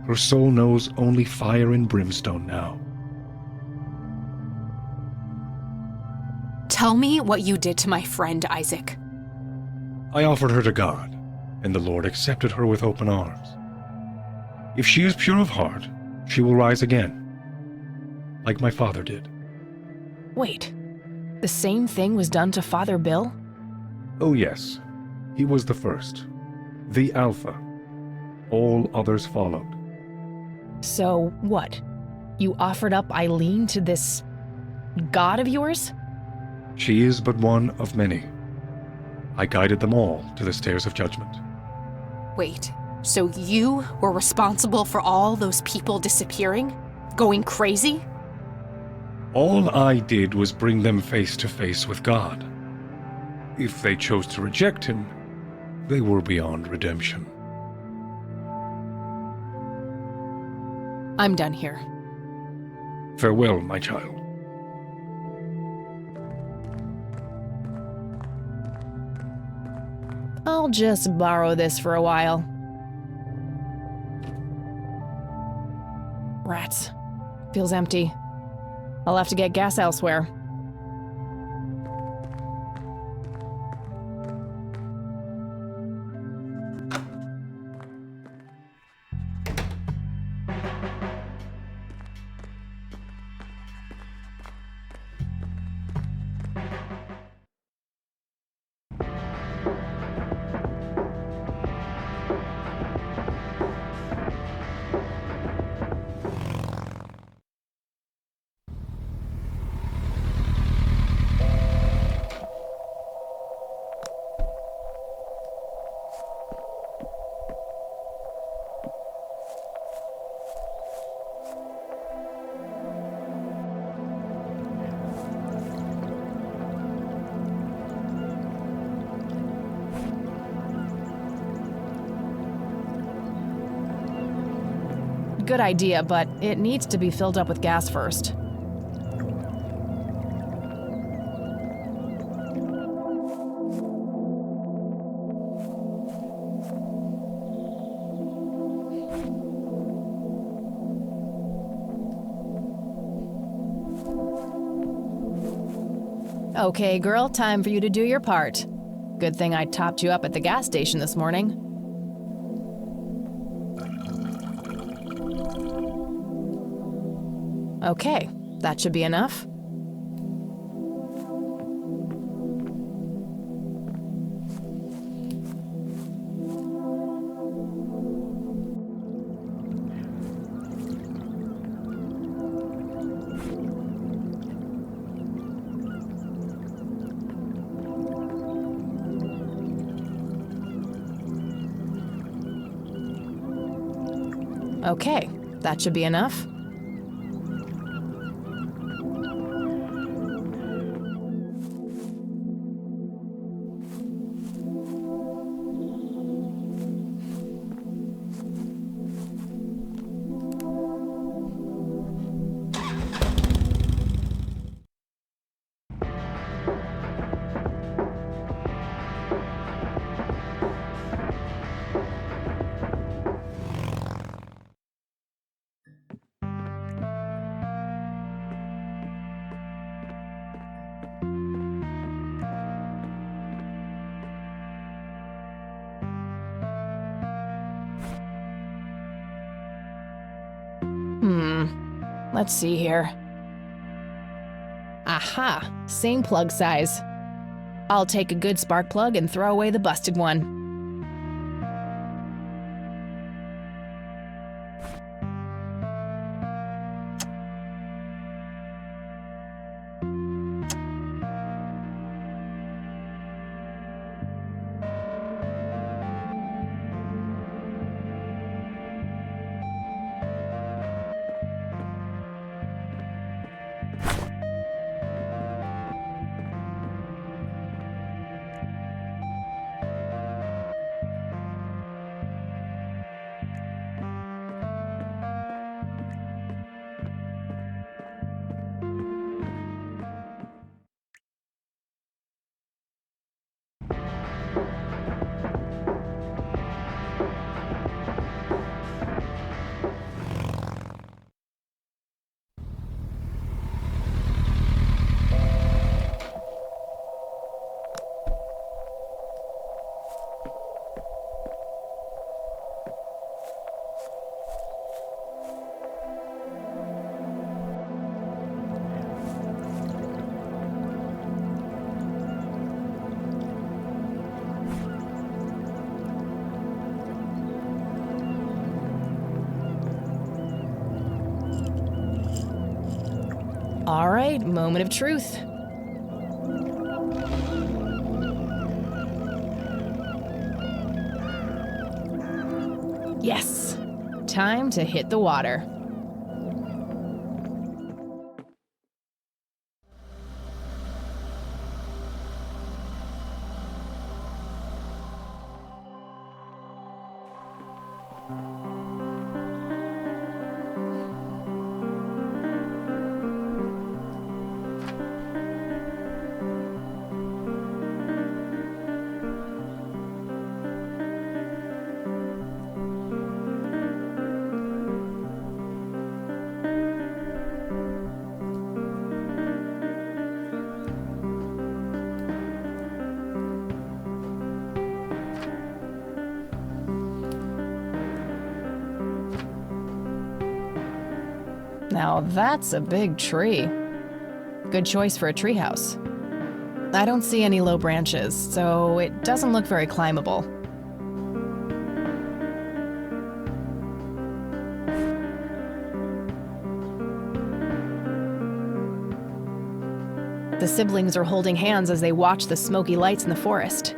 Her soul knows only fire and brimstone now. Tell me what you did to my friend, Isaac. I offered her to God, and the Lord accepted her with open arms. If she is pure of heart, she will rise again, like my father did. Wait, the same thing was done to Father Bill? Oh yes, he was the first, the Alpha. All others followed. So what? You offered up Eileen to this god of yours? She is but one of many. I guided them all to the stairs of judgment. Wait, so you were responsible for all those people disappearing? Going crazy? All I did was bring them face to face with God. If they chose to reject him, they were beyond redemption. I'm done here. Farewell, my child. I'll just borrow this for a while. Rats. Feels empty. I'll have to get gas elsewhere. Good idea, but it needs to be filled up with gas first. Okay, girl, time for you to do your part. Good thing I topped you up at the gas station this morning. Okay, that should be enough. Okay, that should be enough. Let's see here. Aha! Same plug size. I'll take a good spark plug and throw away the busted one. All right, moment of truth. Yes. Time to hit the water. Now that's a big tree. Good choice for a treehouse. I don't see any low branches, so it doesn't look very climbable. The siblings are holding hands as they watch the smoky lights in the forest.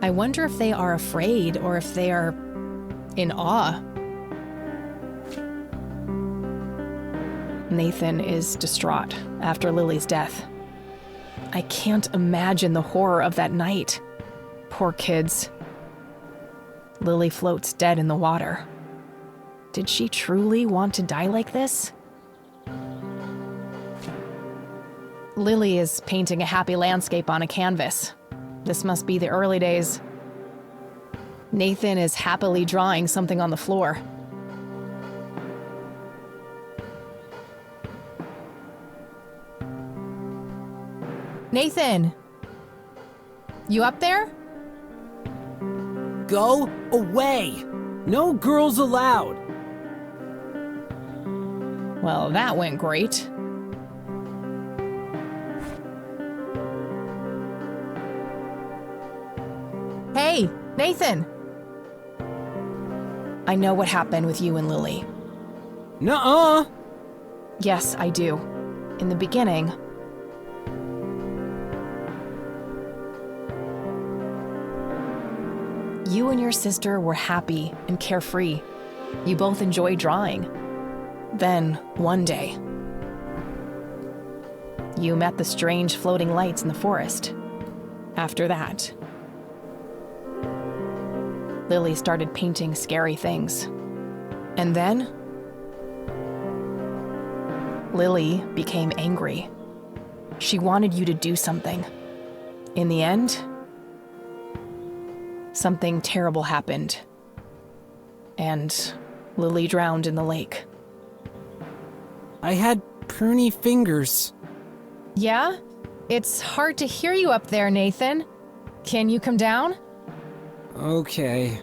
I wonder if they are afraid or if they are in awe. Nathan is distraught after Lily's death. I can't imagine the horror of that night. Poor kids. Lily floats dead in the water. Did she truly want to die like this? Lily is painting a happy landscape on a canvas. This must be the early days. Nathan is happily drawing something on the floor. Nathan! You up there? Go away! No girls allowed! Well, that went great. Hey, Nathan! I know what happened with you and Lily. Nuh-uh! Yes, I do. In the beginning, you and your sister were happy and carefree. You both enjoyed drawing. Then, one day, you met the strange floating lights in the forest. After that, Lily started painting scary things. And then, Lily became angry. She wanted you to do something. In the end, something terrible happened, and Lily drowned in the lake. I had pruny fingers. Yeah? It's hard to hear you up there, Nathan. Can you come down? Okay.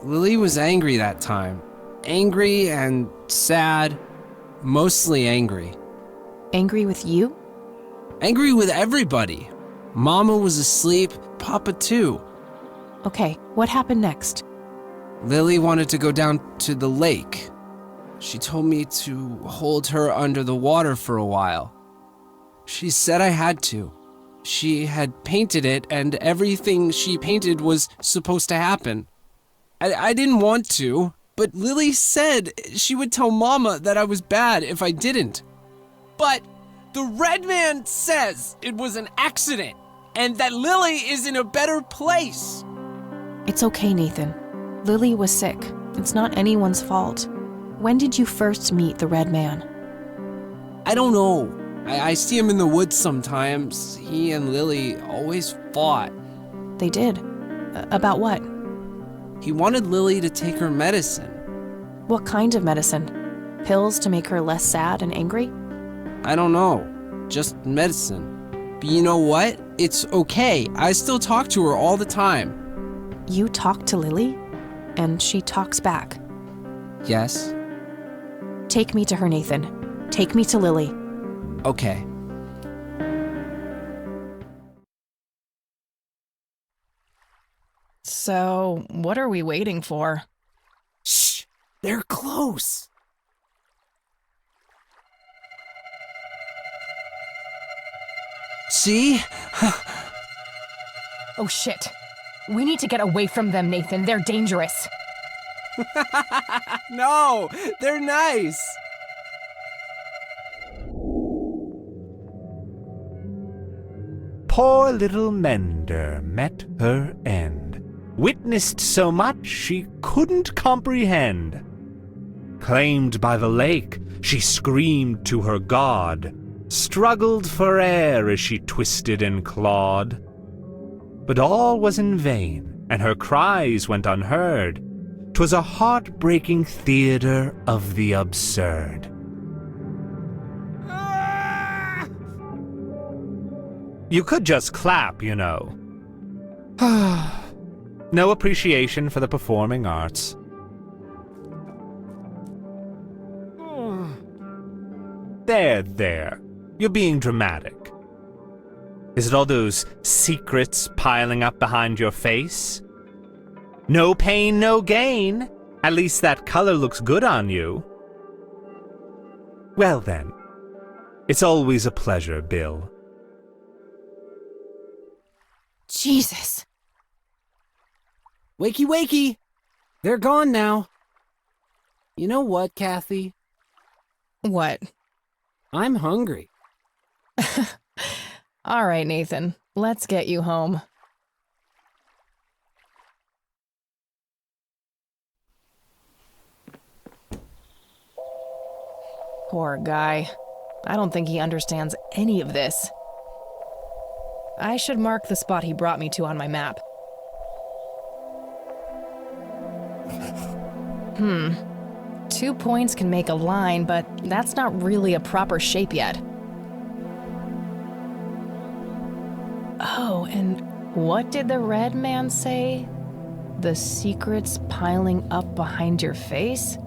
Lily was angry that time. Angry and sad. Mostly angry. Angry with you? Angry with everybody. Mama was asleep, Papa too. Okay, what happened next? Lily wanted to go down to the lake. She told me to hold her under the water for a while. She said I had to. She had painted it, and everything she painted was supposed to happen. I didn't want to, but Lily said she would tell Mama that I was bad if I didn't. But the Red Man says it was an accident, and that Lily is in a better place. It's okay, Nathan. Lily was sick. It's not anyone's fault. When did you first meet the Red Man? I don't know. I see him in the woods sometimes. He and Lily always fought. They did? About what? He wanted Lily to take her medicine. What kind of medicine? Pills to make her less sad and angry? I don't know. Just medicine. But you know what? It's okay. I still talk to her all the time. You talk to Lily? And she talks back? Yes. Take me to her, Nathan. Take me to Lily. Okay. So, what are we waiting for? Shh! They're close! ' See? Oh shit. We need to get away from them, Nathan. They're dangerous. No, they're nice. Poor little Mender met her end, witnessed so much she couldn't comprehend. Claimed by the lake, she screamed to her god, struggled for air as she twisted and clawed. But all was in vain, and her cries went unheard. 'Twas a heartbreaking theater of the absurd. You could just clap, you know. No appreciation for the performing arts. There. You're being dramatic. Is it all those secrets piling up behind your face? No pain, no gain. At least that color looks good on you. Well then, it's always a pleasure, Bill. Jesus. Wakey, wakey! They're gone now. You know what, Kathy? What? I'm hungry. All right, Nathan. Let's get you home. Poor guy. I don't think he understands any of this. I should mark the spot he brought me to on my map. 2 points can make a line, but that's not really a proper shape yet. Oh, and what did the red man say? The secrets piling up behind your face?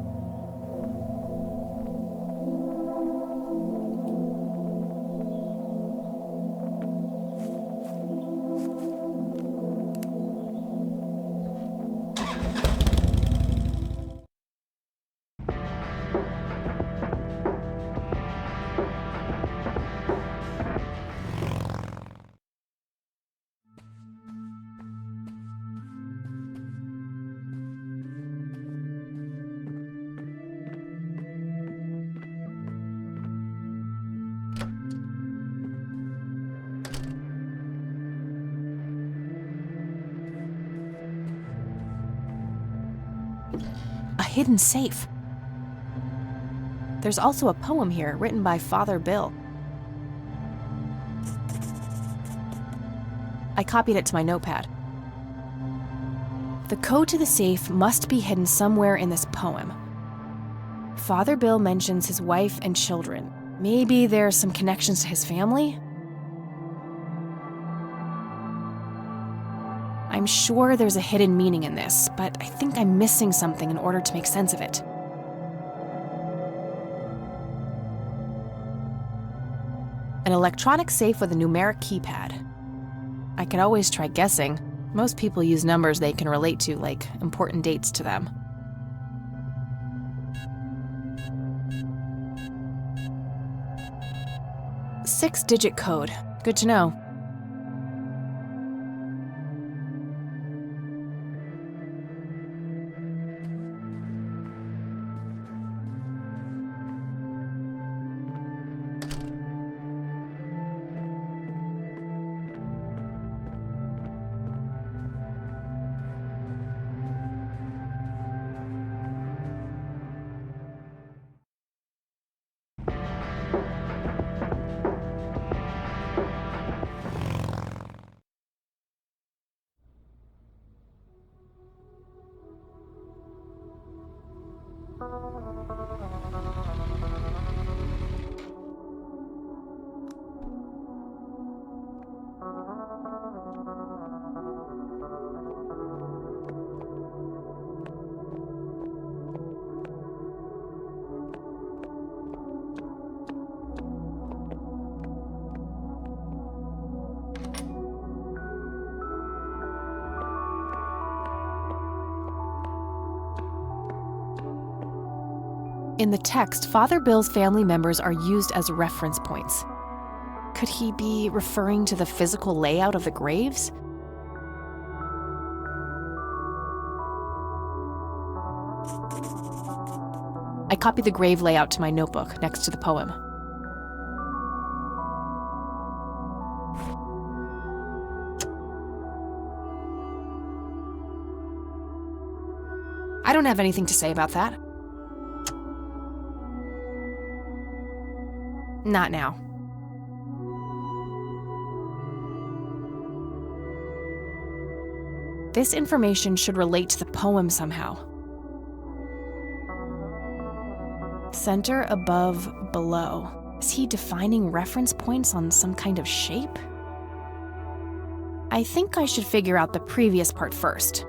A hidden safe. There's also a poem here written by Father Bill. I copied it to my notepad. The code to the safe must be hidden somewhere in this poem. Father Bill mentions his wife and children. Maybe there's some connections to his family? I'm sure there's a hidden meaning in this, but I think I'm missing something in order to make sense of it. An electronic safe with a numeric keypad. I could always try guessing. Most people use numbers they can relate to, like important dates to them. Six-digit code. Good to know. In the text, Father Bill's family members are used as reference points. Could he be referring to the physical layout of the graves? I copied the grave layout to my notebook next to the poem. I don't have anything to say about that. Not now. This information should relate to the poem somehow. Center, above, below. Is he defining reference points on some kind of shape? I think I should figure out the previous part first.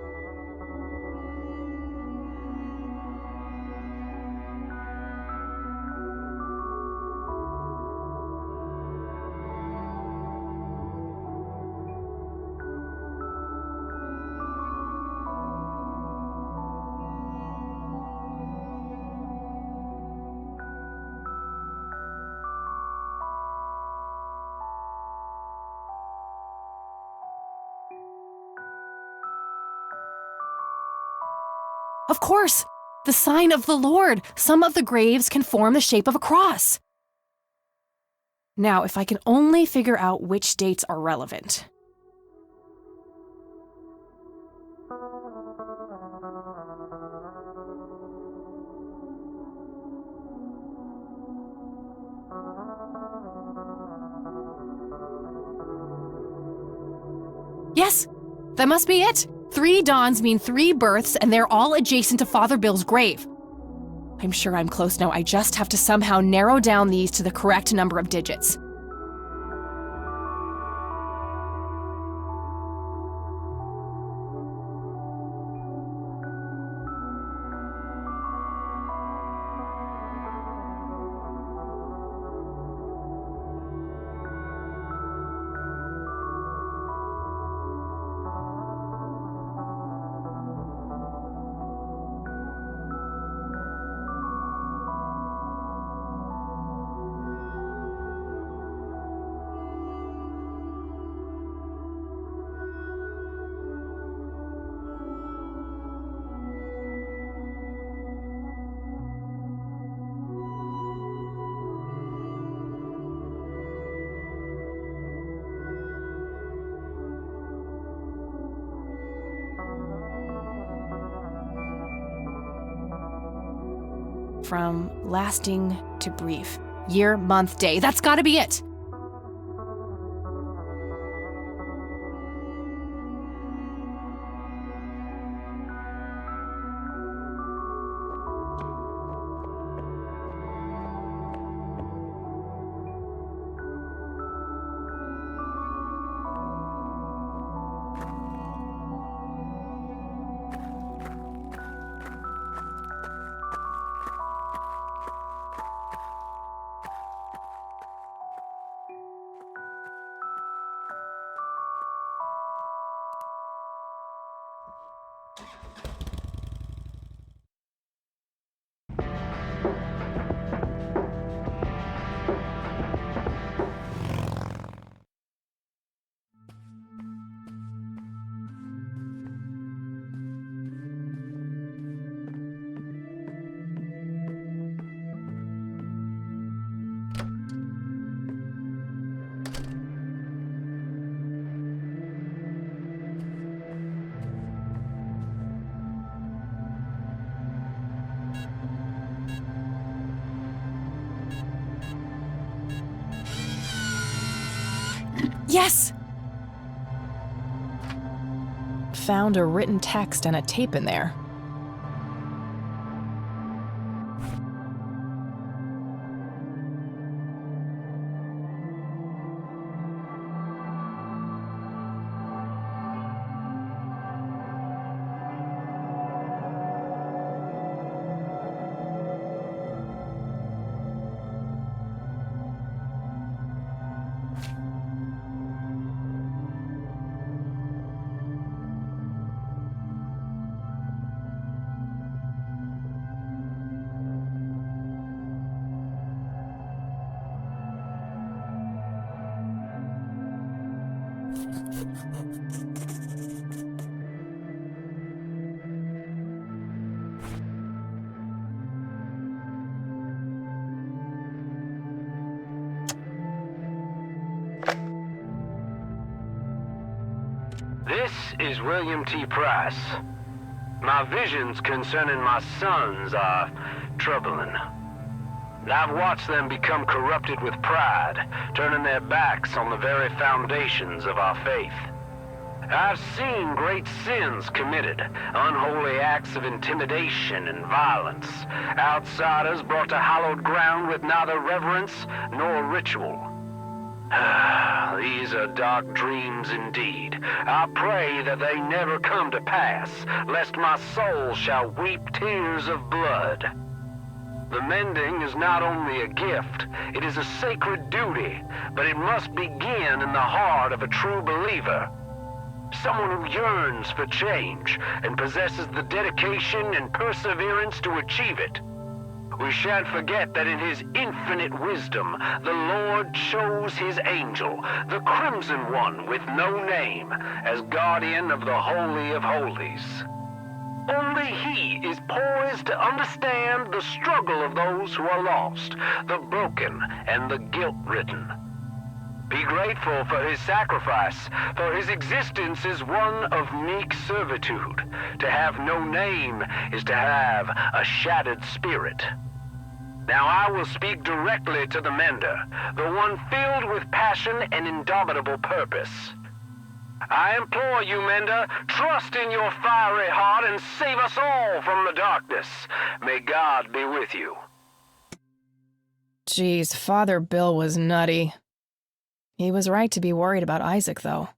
Of course! The sign of the Lord! Some of the graves can form the shape of a cross. Now, if I can only figure out which dates are relevant. Yes, that must be it. 3 dawns mean 3 births, and they're all adjacent to Father Bill's grave. I'm sure I'm close now. I just have to somehow narrow down these to the correct number of digits. From lasting to brief. Year, month, day. That's gotta be it! Yes! Found a written text and a tape in there. is William T. Price. My visions concerning my sons are troubling. I've watched them become corrupted with pride, turning their backs on the very foundations of our faith. I've seen great sins committed, unholy acts of intimidation and violence, outsiders brought to hallowed ground with neither reverence nor ritual. These are dark dreams indeed. I pray that they never come to pass, lest my soul shall weep tears of blood. The mending is not only a gift, it is a sacred duty, but it must begin in the heart of a true believer. Someone who yearns for change and possesses the dedication and perseverance to achieve it. We shan't forget that in his infinite wisdom, the Lord chose his angel, the Crimson One with no name, as guardian of the Holy of Holies. Only he is poised to understand the struggle of those who are lost, the broken, and the guilt-ridden. Be grateful for his sacrifice, for his existence is one of meek servitude. To have no name is to have a shattered spirit. Now I will speak directly to the mender, the one filled with passion and indomitable purpose. I implore you, Mender, trust in your fiery heart and save us all from the darkness. May God be with you. Geez, Father Bill was nutty. He was right to be worried about Isaac, though.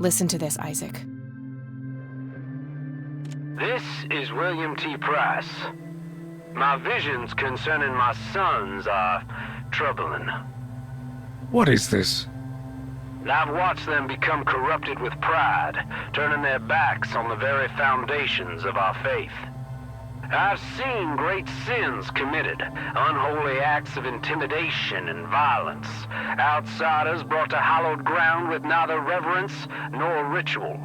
Listen to this, Isaac. This is William T. Price. My visions concerning my sons are troubling. What is this? I've watched them become corrupted with pride, turning their backs on the very foundations of our faith. I've seen great sins committed, unholy acts of intimidation and violence, outsiders brought to hallowed ground with neither reverence nor ritual.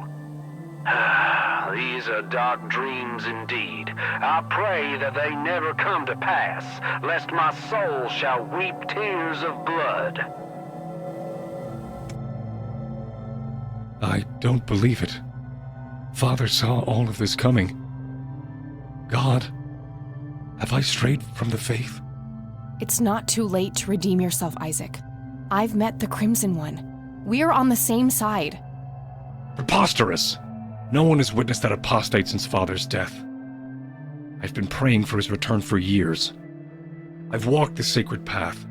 These are dark dreams indeed. I pray that they never come to pass, lest my soul shall weep tears of blood. I don't believe it. Father saw all of this coming. God, have I strayed from the faith? It's not too late to redeem yourself, Isaac. I've met the Crimson One. We're on the same side. Preposterous! No one has witnessed that apostate since Father's death. I've been praying for his return for years. I've walked this sacred path.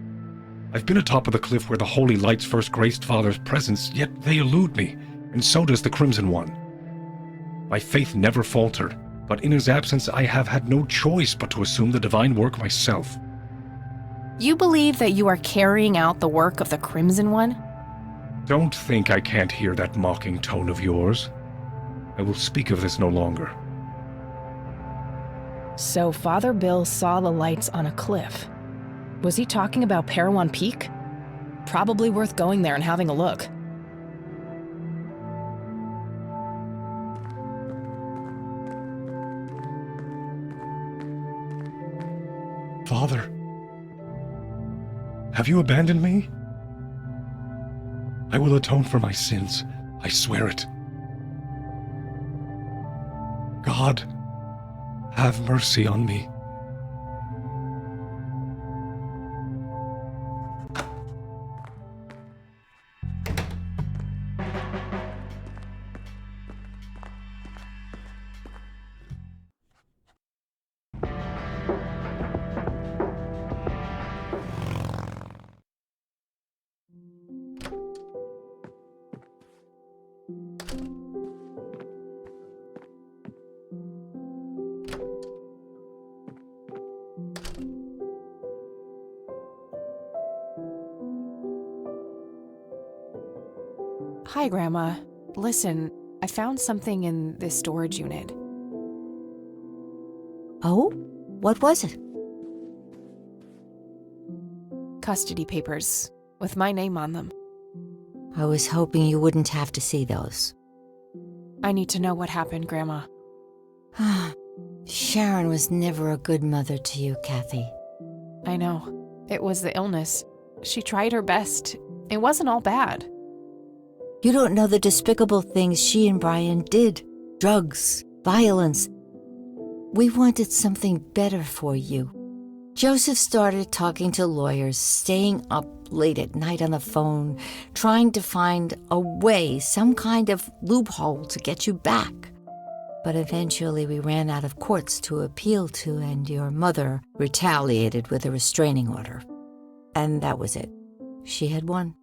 I've been atop of the cliff where the holy lights first graced Father's presence, yet they elude me, and so does the Crimson One. My faith never faltered, but in his absence I have had no choice but to assume the divine work myself. You believe that you are carrying out the work of the Crimson One? Don't think I can't hear that mocking tone of yours. I will speak of this no longer. So Father Bill saw the lights on a cliff. Was he talking about Parowan Peak? Probably worth going there and having a look. Father, have you abandoned me? I will atone for my sins, I swear it. God, have mercy on me. Hi, Grandma. Listen, I found something in this storage unit. Oh? What was it? Custody papers with my name on them. I was hoping you wouldn't have to see those. I need to know what happened, Grandma. Sharon was never a good mother to you, Kathy. I know. It was the illness. She tried her best. It wasn't all bad. You don't know the despicable things she and Brian did. Drugs, violence. We wanted something better for you. Joseph started talking to lawyers, staying up late at night on the phone, trying to find a way, some kind of loophole to get you back. But eventually we ran out of courts to appeal to, and your mother retaliated with a restraining order. And that was it. She had won.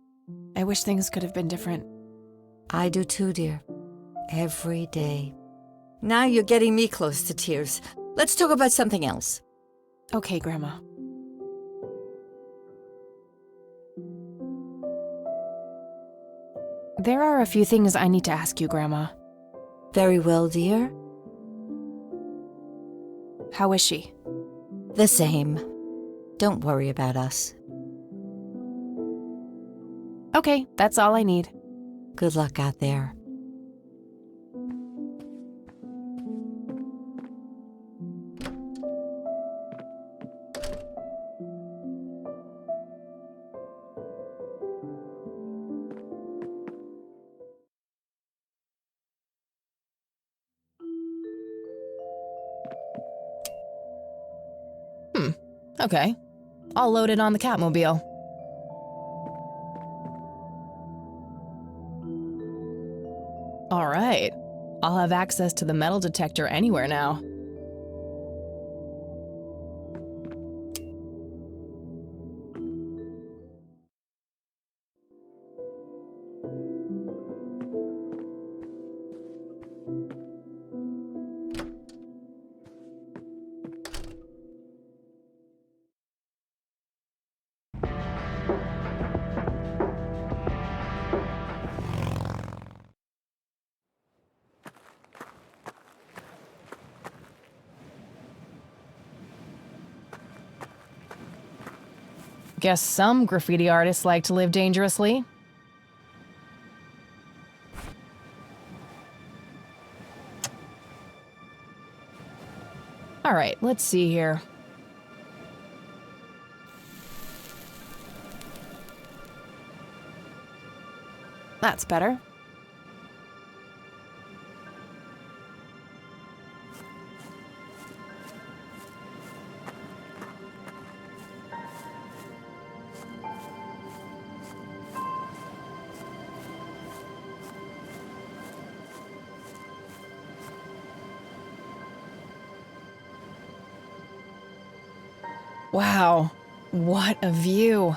I wish things could have been different. I do too, dear. Every day. Now you're getting me close to tears. Let's talk about something else. Okay, Grandma. There are a few things I need to ask you, Grandma. Very well, dear. How is she? The same. Don't worry about us. Okay, that's all I need. Good luck out there. Okay. I'll load it on the Catmobile. All right. I'll have access to the metal detector anywhere now. Guess some graffiti artists like to live dangerously. All right, let's see here. That's better. Wow, what a view.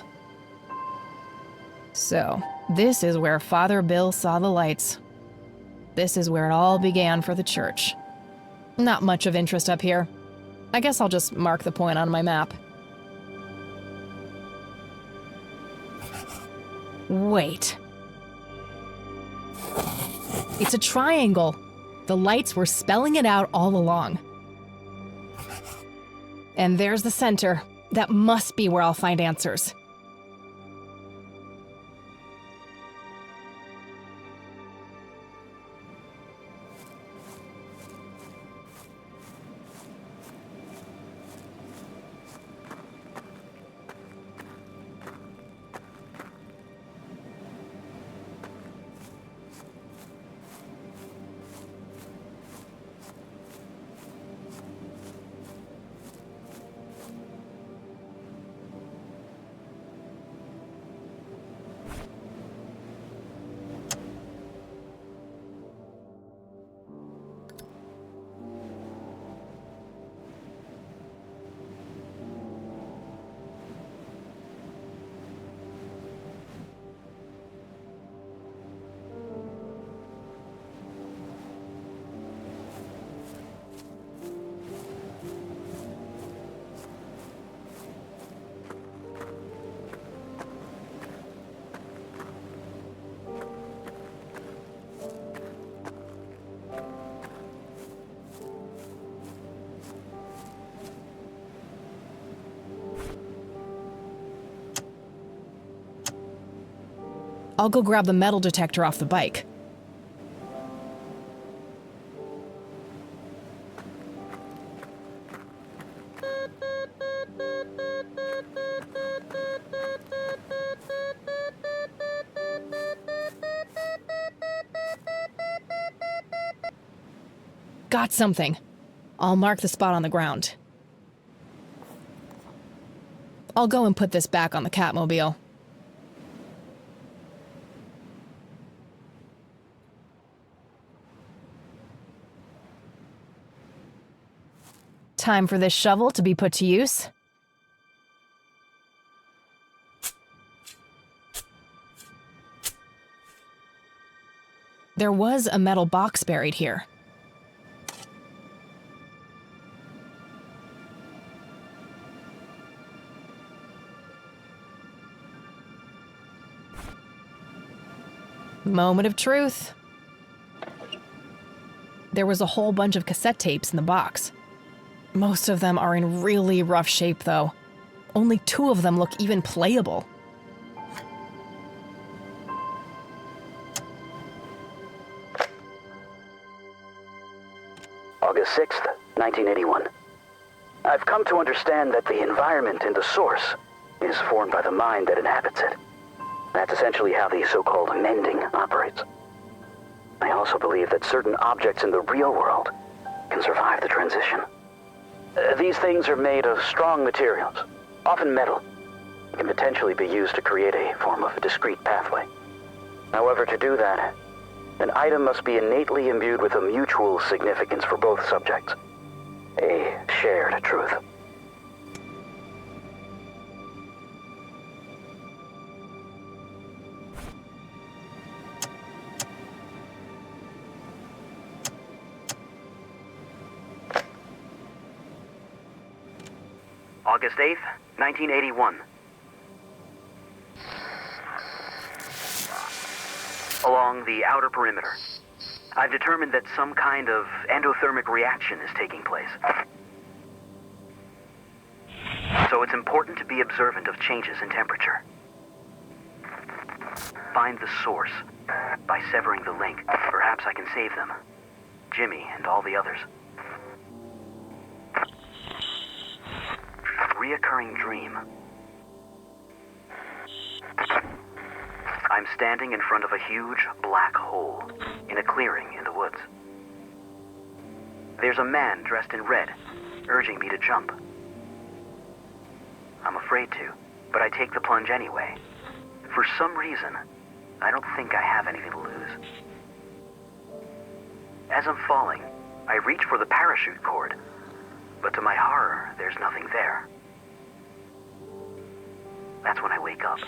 So, this is where Father Bill saw the lights. This is where it all began for the church. Not much of interest up here. I guess I'll just mark the point on my map. Wait. It's a triangle. The lights were spelling it out all along. And there's the center. That must be where I'll find answers. I'll go grab the metal detector off the bike. Got something. I'll mark the spot on the ground. I'll go and put this back on the Catmobile. Time for this shovel to be put to use. There was a metal box buried here. Moment of truth. There was a whole bunch of cassette tapes in the box. Most of them are in really rough shape, though. Only 2 of them look even playable. August 6th, 1981. I've come to understand that the environment in the source is formed by the mind that inhabits it. That's essentially how the so-called mending operates. I also believe that certain objects in the real world can survive the transition. These things are made of strong materials, often metal, and can potentially be used to create a form of a discrete pathway. However, to do that, an item must be innately imbued with a mutual significance for both subjects. A shared truth. August 8th, 1981. Along the outer perimeter, I've determined that some kind of endothermic reaction is taking place. So it's important to be observant of changes in temperature. Find the source. By severing the link, perhaps I can save them. Jimmy and all the others. Reoccurring dream. I'm standing in front of a huge black hole in a clearing in the woods. There's a man dressed in red, urging me to jump. I'm afraid to, but I take the plunge anyway. For some reason, I don't think I have anything to lose. As I'm falling, I reach for the parachute cord, but to my horror, there's nothing there. That's when I wake up.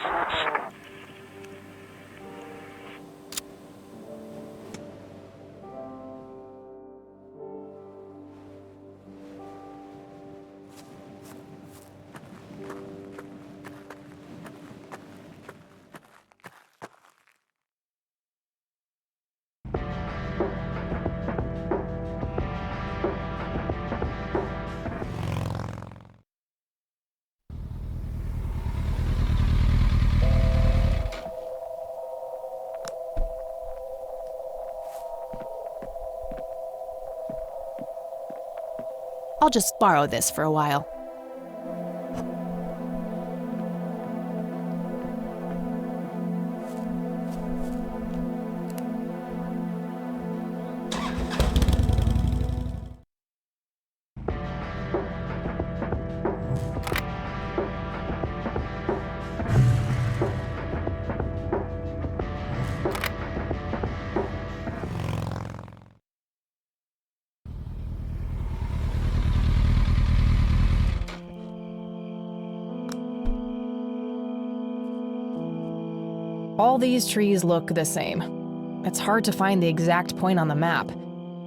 I'll just borrow this for a while. All these trees look the same. It's hard to find the exact point on the map.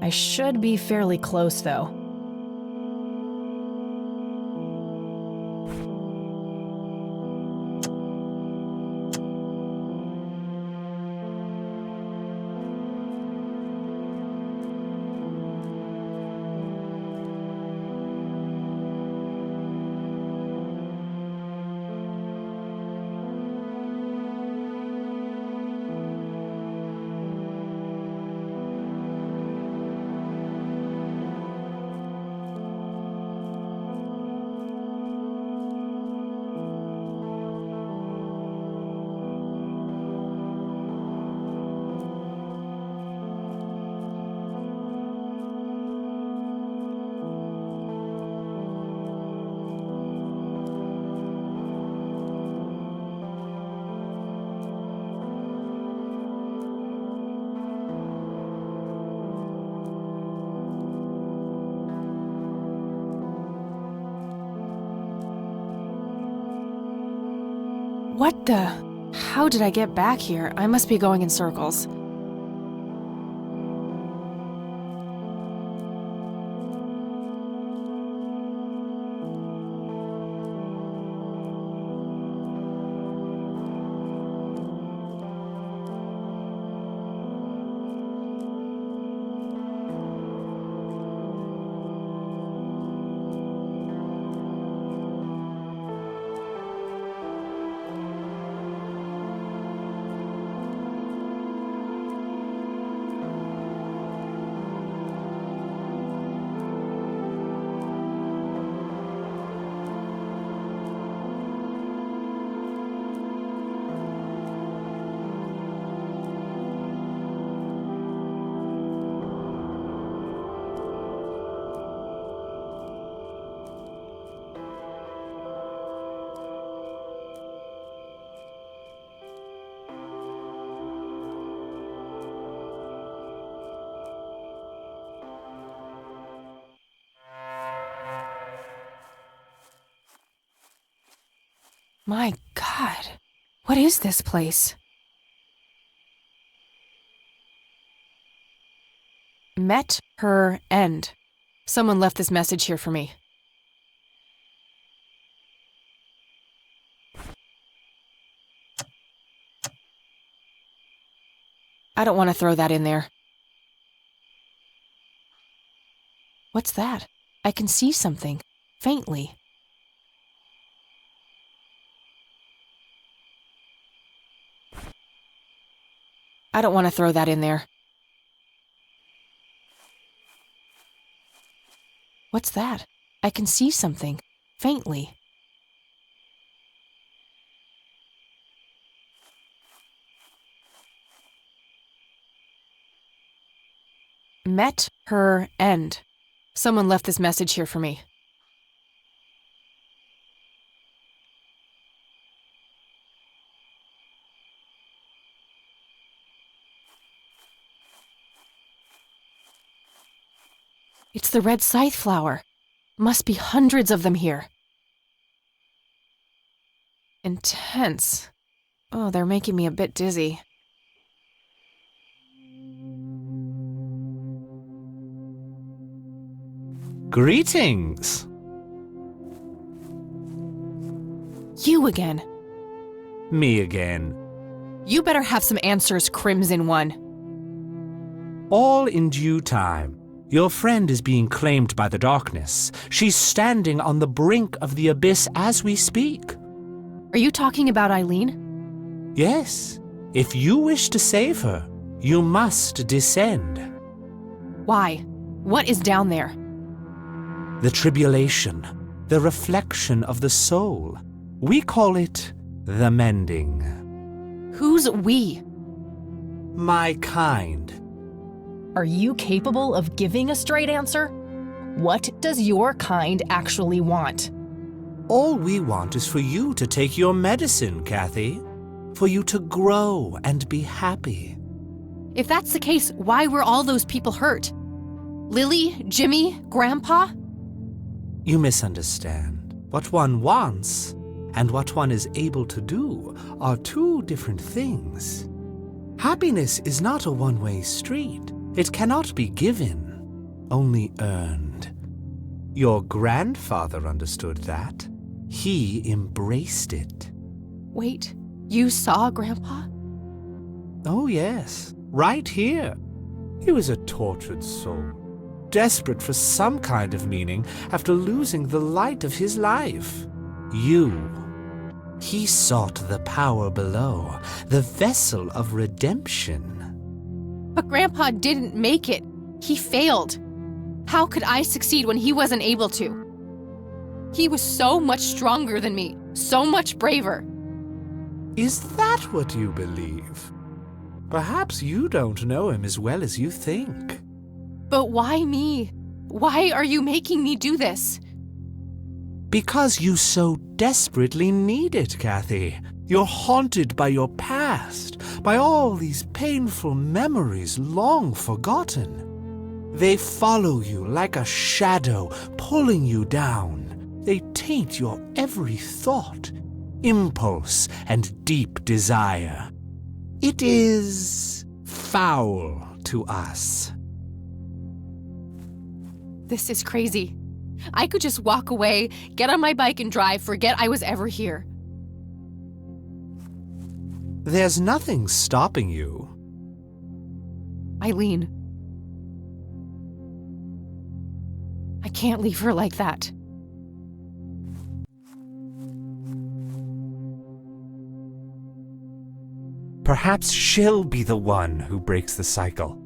I should be fairly close, though. What the? How did I get back here? I must be going in circles. My God, what is this place? Met her end. Someone left this message here for me. I don't want to throw that in there. What's that? I can see something, faintly. I don't want to throw that in there. What's that? I can see something, faintly. Met her end. Someone left this message here for me. It's the red scythe flower. Must be hundreds of them here. Intense. Oh, they're making me a bit dizzy. Greetings! You again. Me again. You better have some answers, Crimson One. All in due time. Your friend is being claimed by the darkness. She's standing on the brink of the abyss as we speak. Are you talking about Eileen? Yes. If you wish to save her, you must descend. Why? What is down there? The tribulation, the reflection of the soul. We call it the mending. Who's we? My kind. Are you capable of giving a straight answer? What does your kind actually want? All we want is for you to take your medicine, Kathy. For you to grow and be happy. If that's the case, why were all those people hurt? Lily, Jimmy, Grandpa? You misunderstand. What one wants and what one is able to do are two different things. Happiness is not a one-way street. It cannot be given, only earned. Your grandfather understood that. He embraced it. Wait, you saw Grandpa? Oh, yes, right here. He was a tortured soul, desperate for some kind of meaning after losing the light of his life. He sought the power below, the vessel of redemption. But Grandpa didn't make it. He failed. How could I succeed when he wasn't able to? He was so much stronger than me, so much braver. Is that what you believe? Perhaps you don't know him as well as you think. But why me? Why are you making me do this? Because you so desperately need it, Kathy. You're haunted by your past, by all these painful memories long forgotten. They follow you like a shadow, pulling you down. They taint your every thought. impulse and deep desire. It is foul to us. This is crazy. I could just walk away, get on my bike and drive, forget I was ever here. There's nothing stopping you. Eileen. I can't leave her like that. Perhaps she'll be the one who breaks the cycle.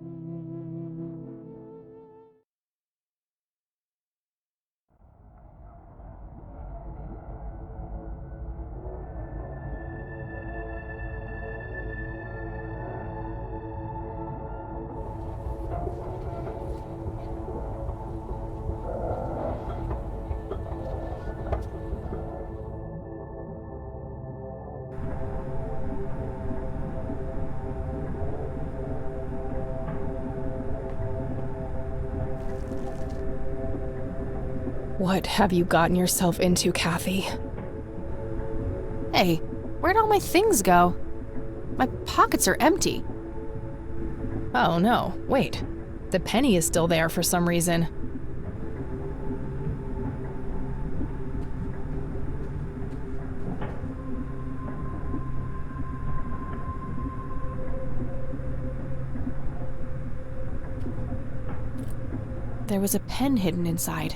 What have you gotten yourself into, Kathy? Hey, where'd all my things go? My pockets are empty. Oh no, wait. The penny is still there for some reason. There was a pen hidden inside.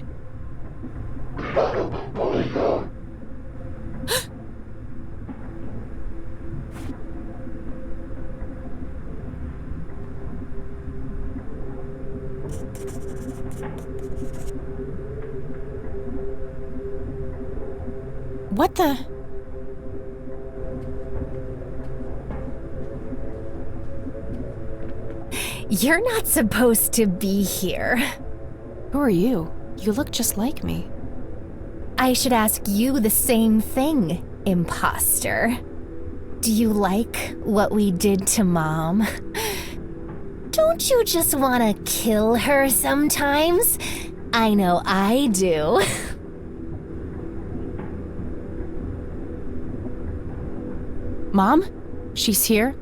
What the? You're not supposed to be here. Who are you? You look just like me. I should ask you the same thing, imposter. Do you like what we did to Mom? Don't you just want to kill her sometimes? I know I do. Mom? She's here?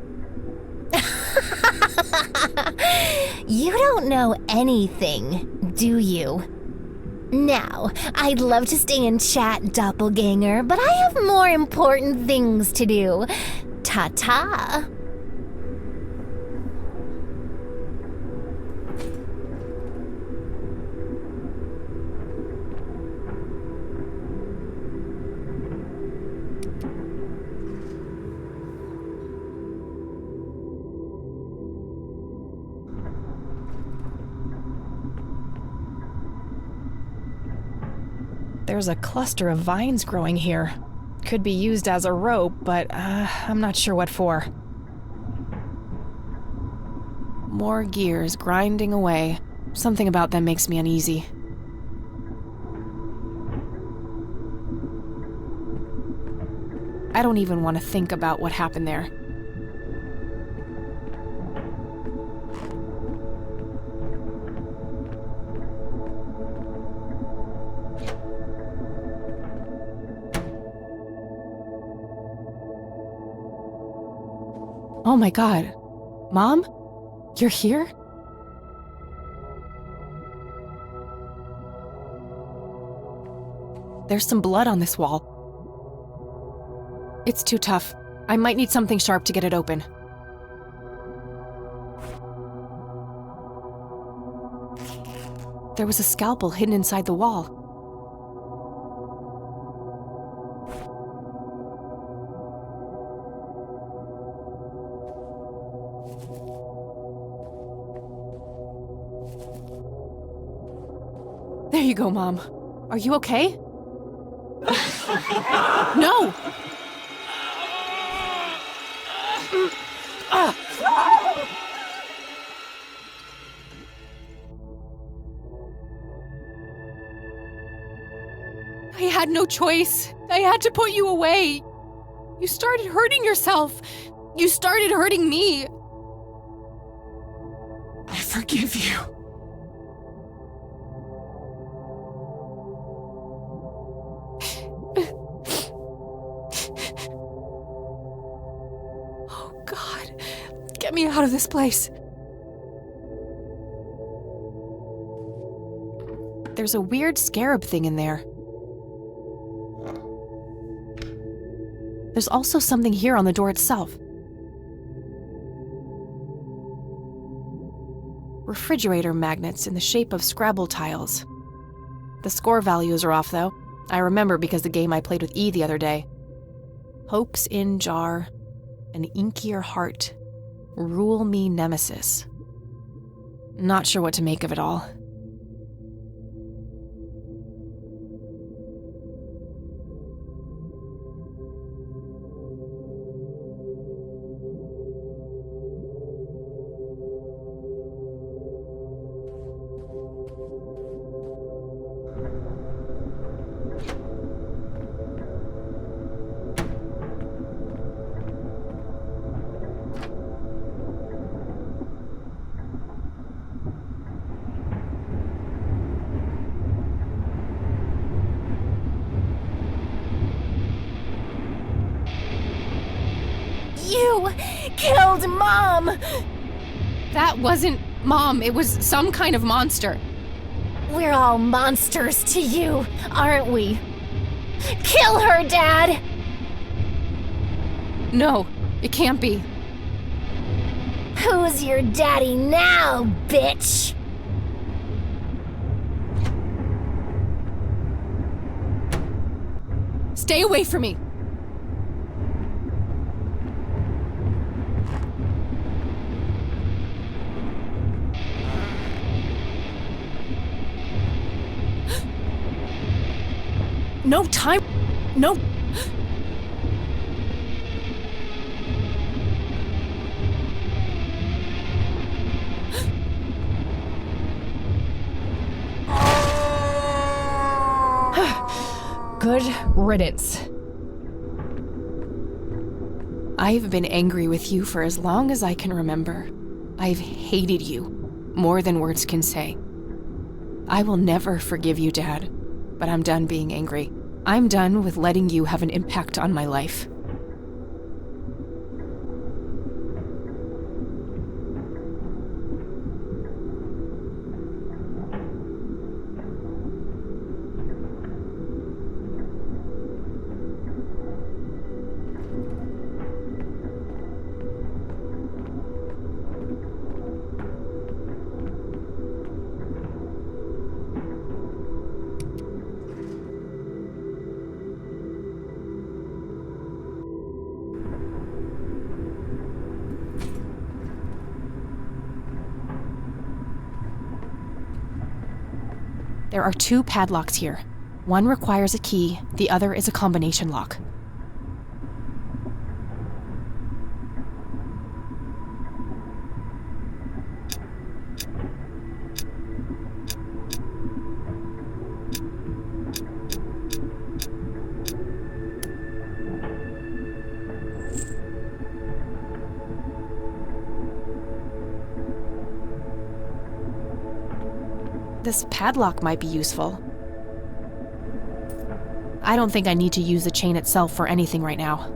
You don't know anything, do you? Now, I'd love to stay and chat, doppelganger, but I have more important things to do. Ta-ta. There's a cluster of vines growing here. Could be used as a rope, but I'm not sure what for. More gears grinding away. Something about them makes me uneasy. I don't even want to think about what happened there. Oh my God. Mom? You're here? There's some blood on this wall. It's too tough. I might need something sharp to get it open. There was a scalpel hidden inside the wall. There you go, Mom. Are you okay? No! I had no choice. I had to put you away. You started hurting yourself. You started hurting me. I forgive you. Get me out of this place. There's a weird scarab thing in there. There's also something here on the door itself. Refrigerator magnets in the shape of Scrabble tiles. The score values are off, though. I remember because the game I played with E the other day. Hopes in jar, an inkier heart, rule me nemesis. Not sure what to make of it all. You killed Mom! That wasn't Mom, it was some kind of monster. We're all monsters to you, aren't we? Kill her, Dad! No, it can't be. Who's your daddy now, bitch? Stay away from me. No time. No. Good riddance. I've been angry with you for as long as I can remember. I've hated you, more than words can say. I will never forgive you, Dad, but I'm done being angry. I'm done with letting you have an impact on my life. There are 2 padlocks here. One requires a key, the other is a combination lock. This padlock might be useful. I don't think I need to use the chain itself for anything right now.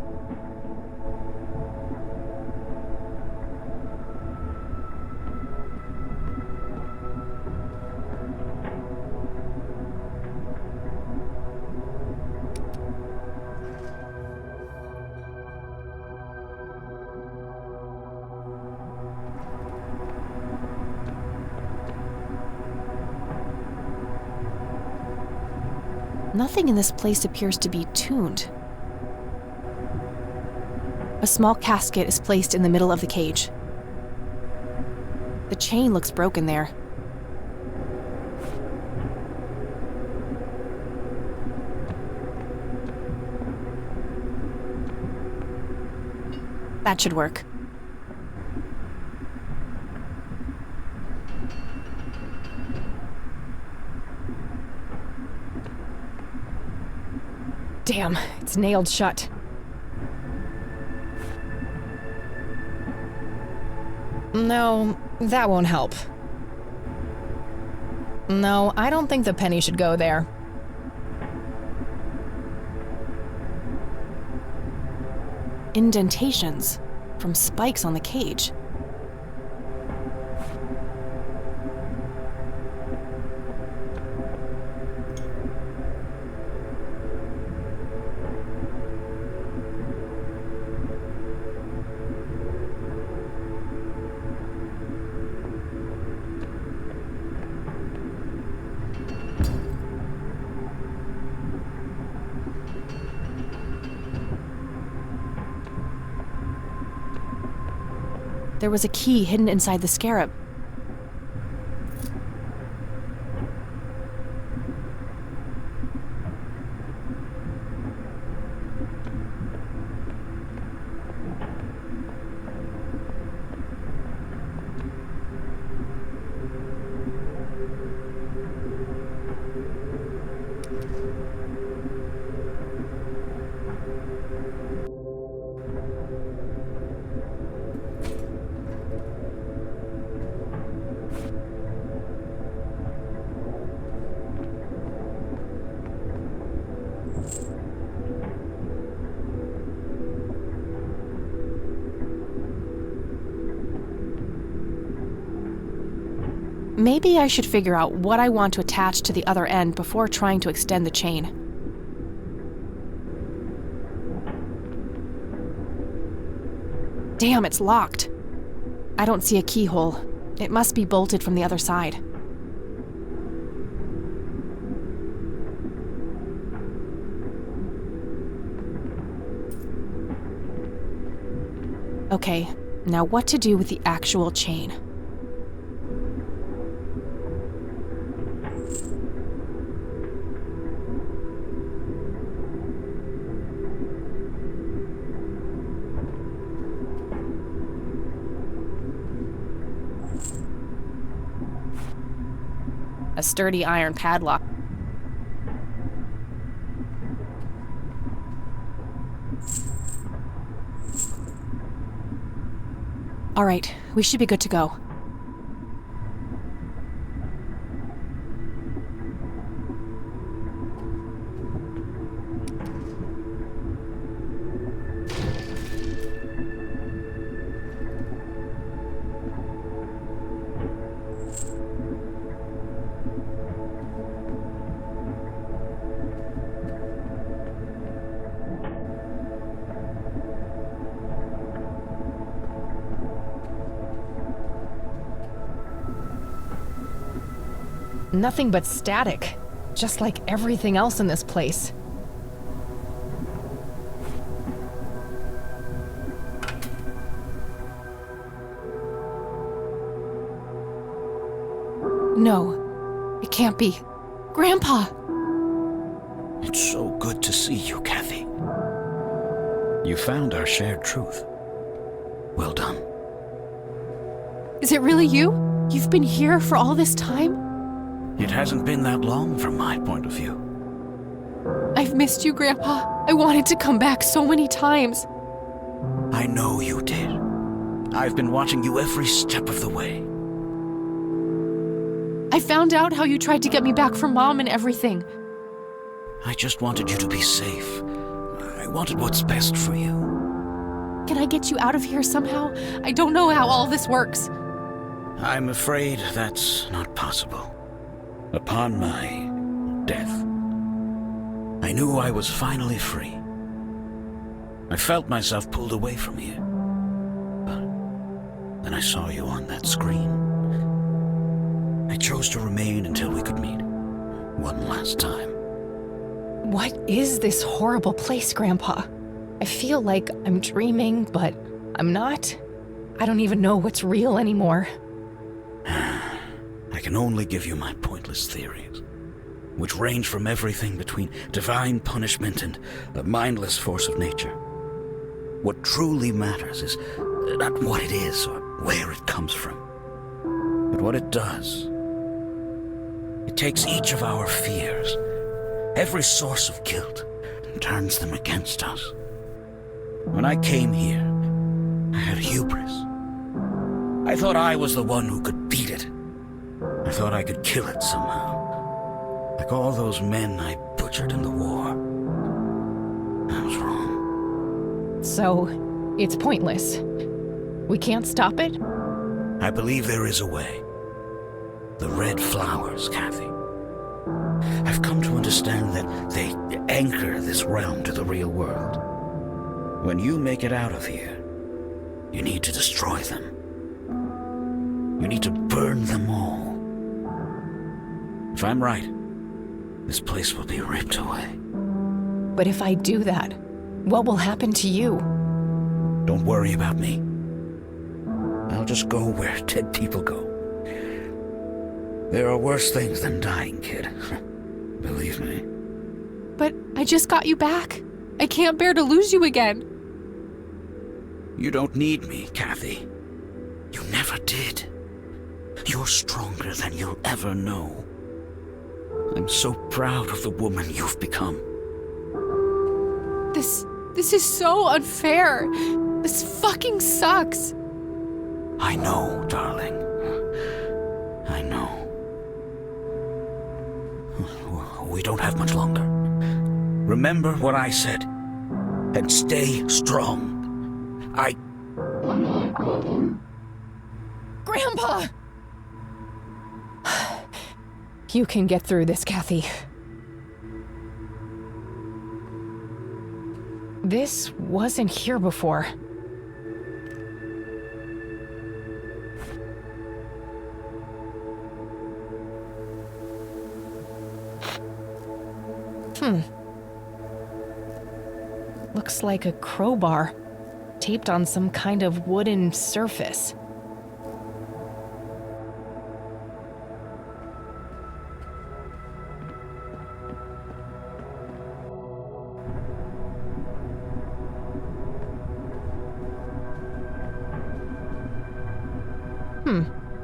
Nothing in this place appears to be tuned. A small casket is placed in the middle of the cage. The chain looks broken there. That should work. Damn, it's nailed shut. No, that won't help. No, I don't think the penny should go there. Indentations from spikes on the cage. There was a key hidden inside the scarab. Maybe I should figure out what I want to attach to the other end before trying to extend the chain. Damn, it's locked. I don't see a keyhole. It must be bolted from the other side. Okay, now what to do with the actual chain? A sturdy iron padlock. All right, we should be good to go. Nothing but static, just like everything else in this place. No, it can't be. Grandpa! It's so good to see you, Kathy. You found our shared truth. Well done. Is it really you? You've been here for all this time? It hasn't been that long from my point of view. I've missed you, Grandpa. I wanted to come back so many times. I know you did. I've been watching you every step of the way. I found out how you tried to get me back from Mom and everything. I just wanted you to be safe. I wanted what's best for you. Can I get you out of here somehow? I don't know how all this works. I'm afraid that's not possible. Upon my death, I knew I was finally free. I felt myself pulled away from here. But then I saw you on that screen. I chose to remain until we could meet. One last time. What is this horrible place, Grandpa? I feel like I'm dreaming, but I'm not. I don't even know what's real anymore. I can only give you my pointless theories, which range from everything between divine punishment and a mindless force of nature. What truly matters is not what it is or where it comes from, but what it does. It takes each of our fears, every source of guilt, and turns them against us. When I came here, I had hubris. I thought I was the one who could beat it. I thought I could kill it somehow. Like all those men I butchered in the war. I was wrong. So, it's pointless. We can't stop it? I believe there is a way. The red flowers, Kathy. I've come to understand that they anchor this realm to the real world. When you make it out of here, you need to destroy them. You need to burn them all. If I'm right, this place will be ripped away. But if I do that, what will happen to you? Don't worry about me. I'll just go where dead people go. There are worse things than dying, kid. Believe me. But I just got you back. I can't bear to lose you again. You don't need me, Kathy. You never did. You're stronger than you'll ever know. I'm so proud of the woman you've become. This is so unfair. This fucking sucks. I know, darling. I know. We don't have much longer. Remember what I said, and stay strong. Grandpa! You can get through this, Kathy. This wasn't here before. Looks like a crowbar, taped on some kind of wooden surface.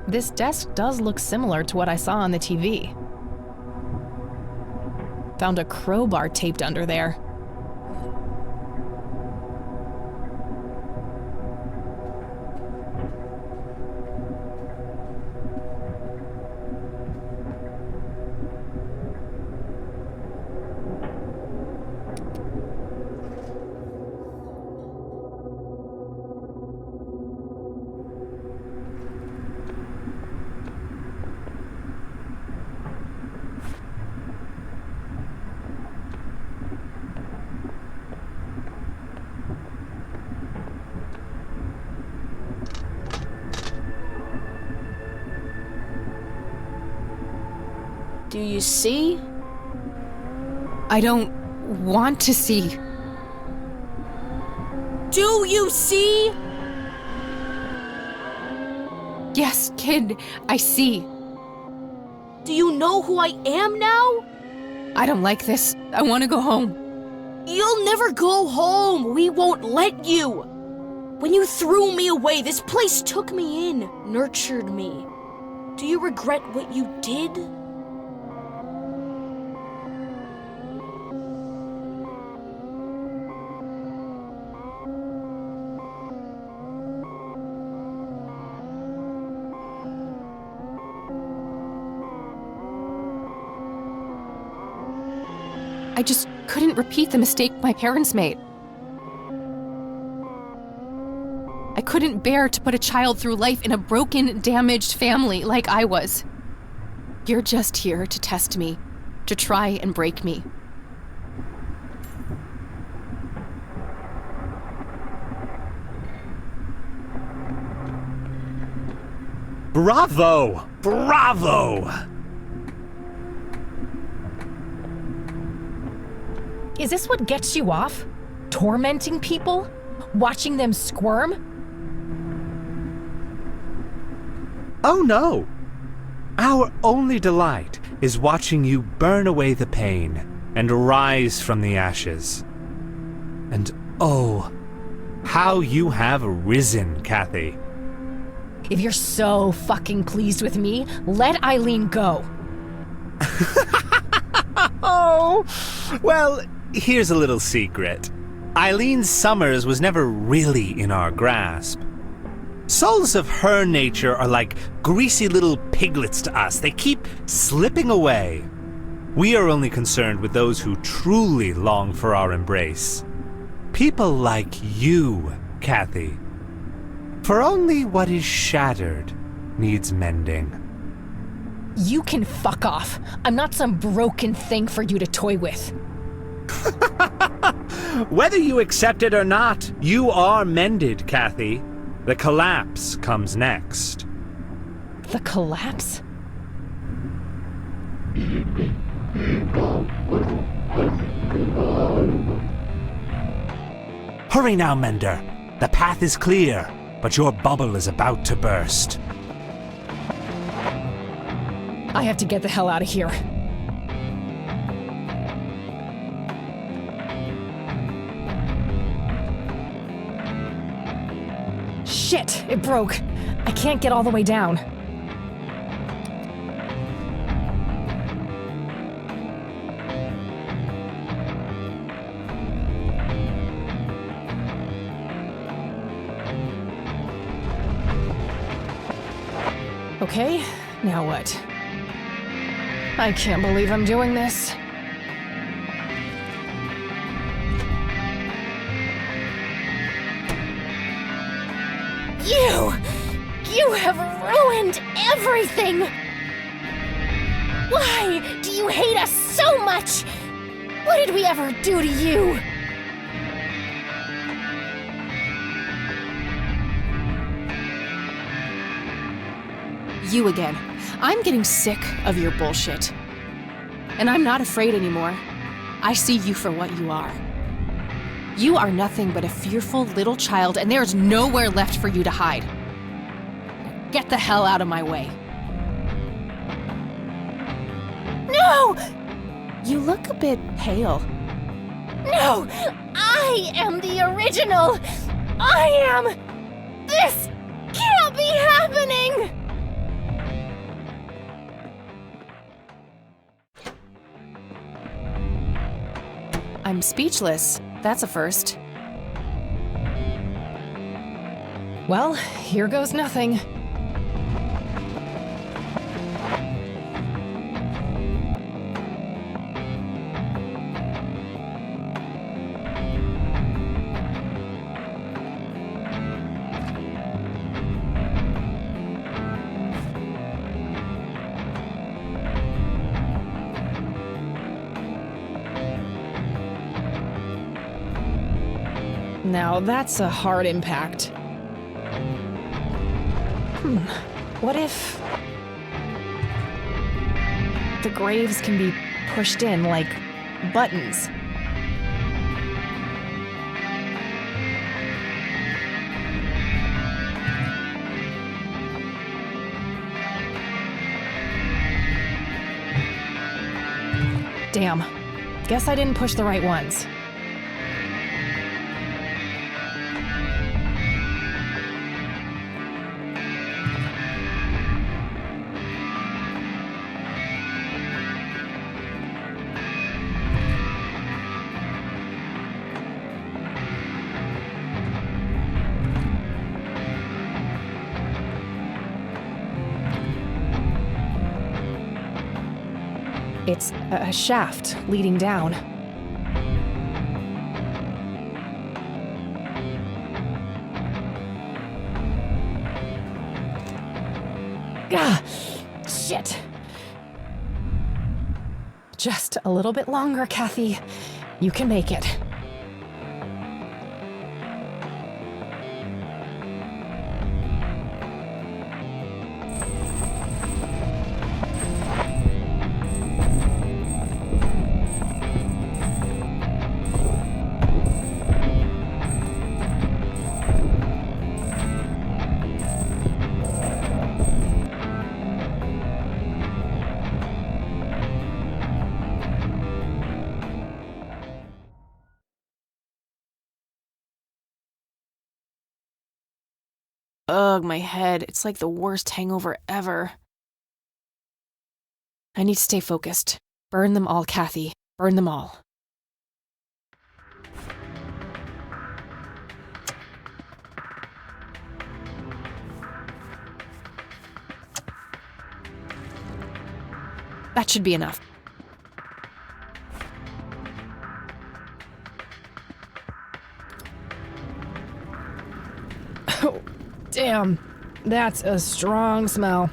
This desk does look similar to what I saw on the TV. Found a crowbar taped under there. Do you see? I don't want to see. Do you see? Yes, kid, I see. Do you know who I am now? I don't like this. I want to go home. You'll never go home. We won't let you. When you threw me away, this place took me in, nurtured me. Do you regret what you did? I just couldn't repeat the mistake my parents made. I couldn't bear to put a child through life in a broken, damaged family like I was. You're just here to test me, to try and break me. Bravo! Bravo! Is this what gets you off? Tormenting people? Watching them squirm? Oh no! Our only delight is watching you burn away the pain and rise from the ashes. And oh, how you have risen, Kathy. If you're so fucking pleased with me, let Eileen go. Oh, well, here's a little secret. Eileen Summers was never really in our grasp. Souls of her nature are like greasy little piglets to us. They keep slipping away. We are only concerned with those who truly long for our embrace. People like you, Kathy. For only what is shattered needs mending. You can fuck off. I'm not some broken thing for you to toy with. Whether you accept it or not, you are mended, Kathy. The collapse comes next. The collapse? Hurry now, Mender. The path is clear. but your bubble is about to burst. I have to get the hell out of here. Shit, it broke. I can't get all the way down. Okay, now what? I can't believe I'm doing this. You have ruined everything! Why do you hate us so much? What did we ever do to you? You again. I'm getting sick of your bullshit. And I'm not afraid anymore. I see you for what you are. You are nothing but a fearful little child, and there's nowhere left for you to hide. Get the hell out of my way. No! You look a bit pale. No! I am the original! I am! This can't be happening! I'm speechless. That's a first. Well, here goes nothing. Now that's a hard impact. What if the graves can be pushed in like buttons? Damn. Guess I didn't push the right ones. It's a shaft leading down. Ah, shit. Just a little bit longer, Kathy. You can make it. Ugh, my head. It's like the worst hangover ever. I need to stay focused. Burn them all, Kathy. Burn them all. That should be enough. Oh, damn. That's a strong smell.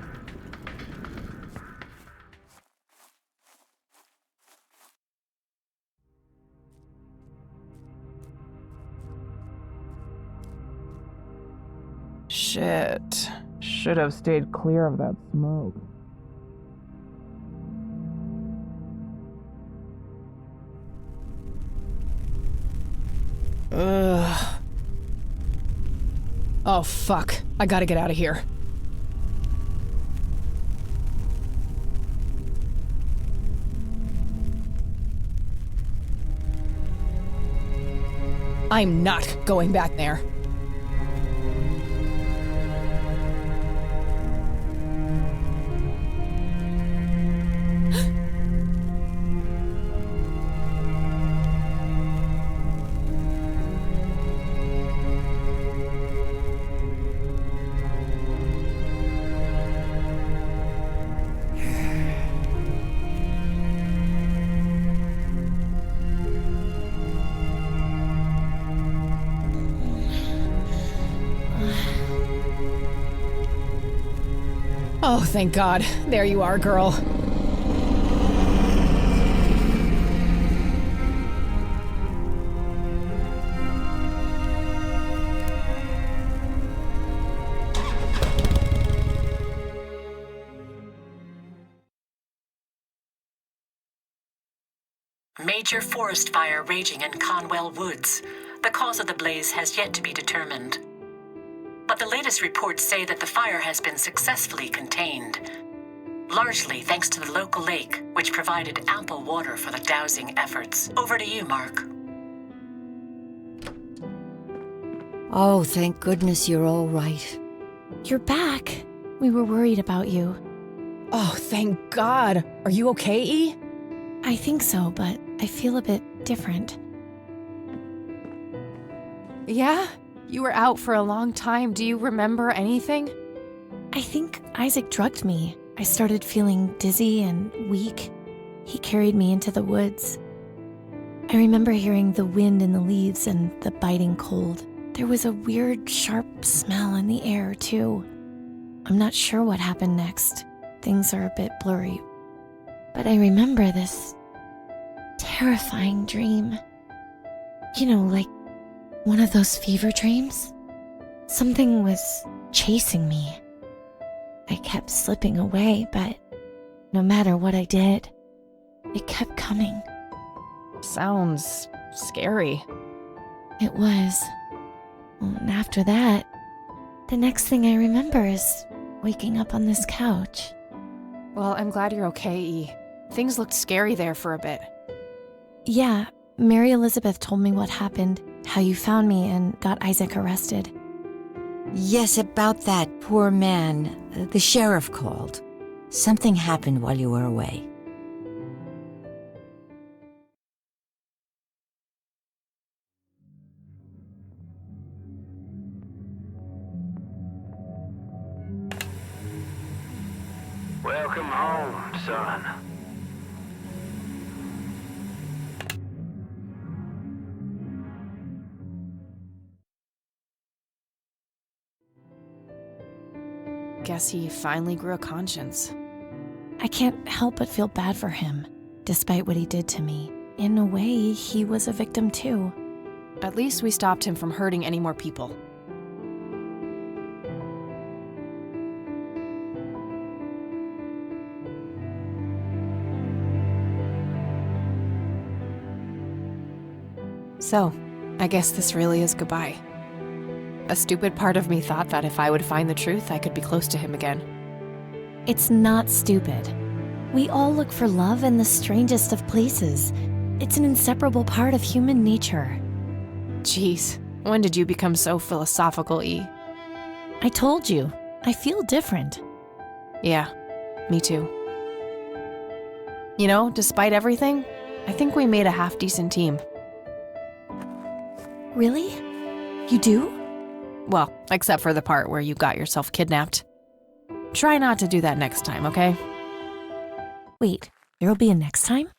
Shit. Should have stayed clear of that smoke. Ugh. Oh, fuck. I gotta get out of here. I'm not going back there. Oh, thank God. There you are, girl. Major forest fire raging in Conwell Woods. The cause of the blaze has yet to be determined. But the latest reports say that the fire has been successfully contained, largely thanks to the local lake, which provided ample water for the dousing efforts. Over to you, Mark. Oh, thank goodness you're all right. You're back. We were worried about you. Oh, thank God. Are you okay, E? I think so, but I feel a bit different. Yeah? You were out for a long time. Do you remember anything? I think Isaac drugged me. I started feeling dizzy and weak. He carried me into the woods. I remember hearing the wind in the leaves and the biting cold. There was a weird, sharp smell in the air, too. I'm not sure what happened next. Things are a bit blurry. But I remember this terrifying dream. You know, like one of those fever dreams? Something was chasing me. I kept slipping away, but no matter what I did, it kept coming. Sounds scary. It was. And after that, the next thing I remember is waking up on this couch. Well, I'm glad you're okay, E. Things looked scary there for a bit. Yeah, Mary Elizabeth told me what happened, how you found me and got Isaac arrested. Yes, about that poor man. The sheriff called. Something happened while you were away. Welcome home, son. Guess he finally grew a conscience. I can't help but feel bad for him, despite what he did to me. In a way, he was a victim too. At least we stopped him from hurting any more people. So, I guess this really is goodbye. A stupid part of me thought that if I would find the truth, I could be close to him again. It's not stupid. We all look for love in the strangest of places. It's an inseparable part of human nature. Jeez, when did you become so philosophical, E? I told you, I feel different. Yeah, me too. You know, despite everything, I think we made a half-decent team. Really? You do? Well, except for the part where you got yourself kidnapped. Try not to do that next time, okay? Wait, there'll be a next time?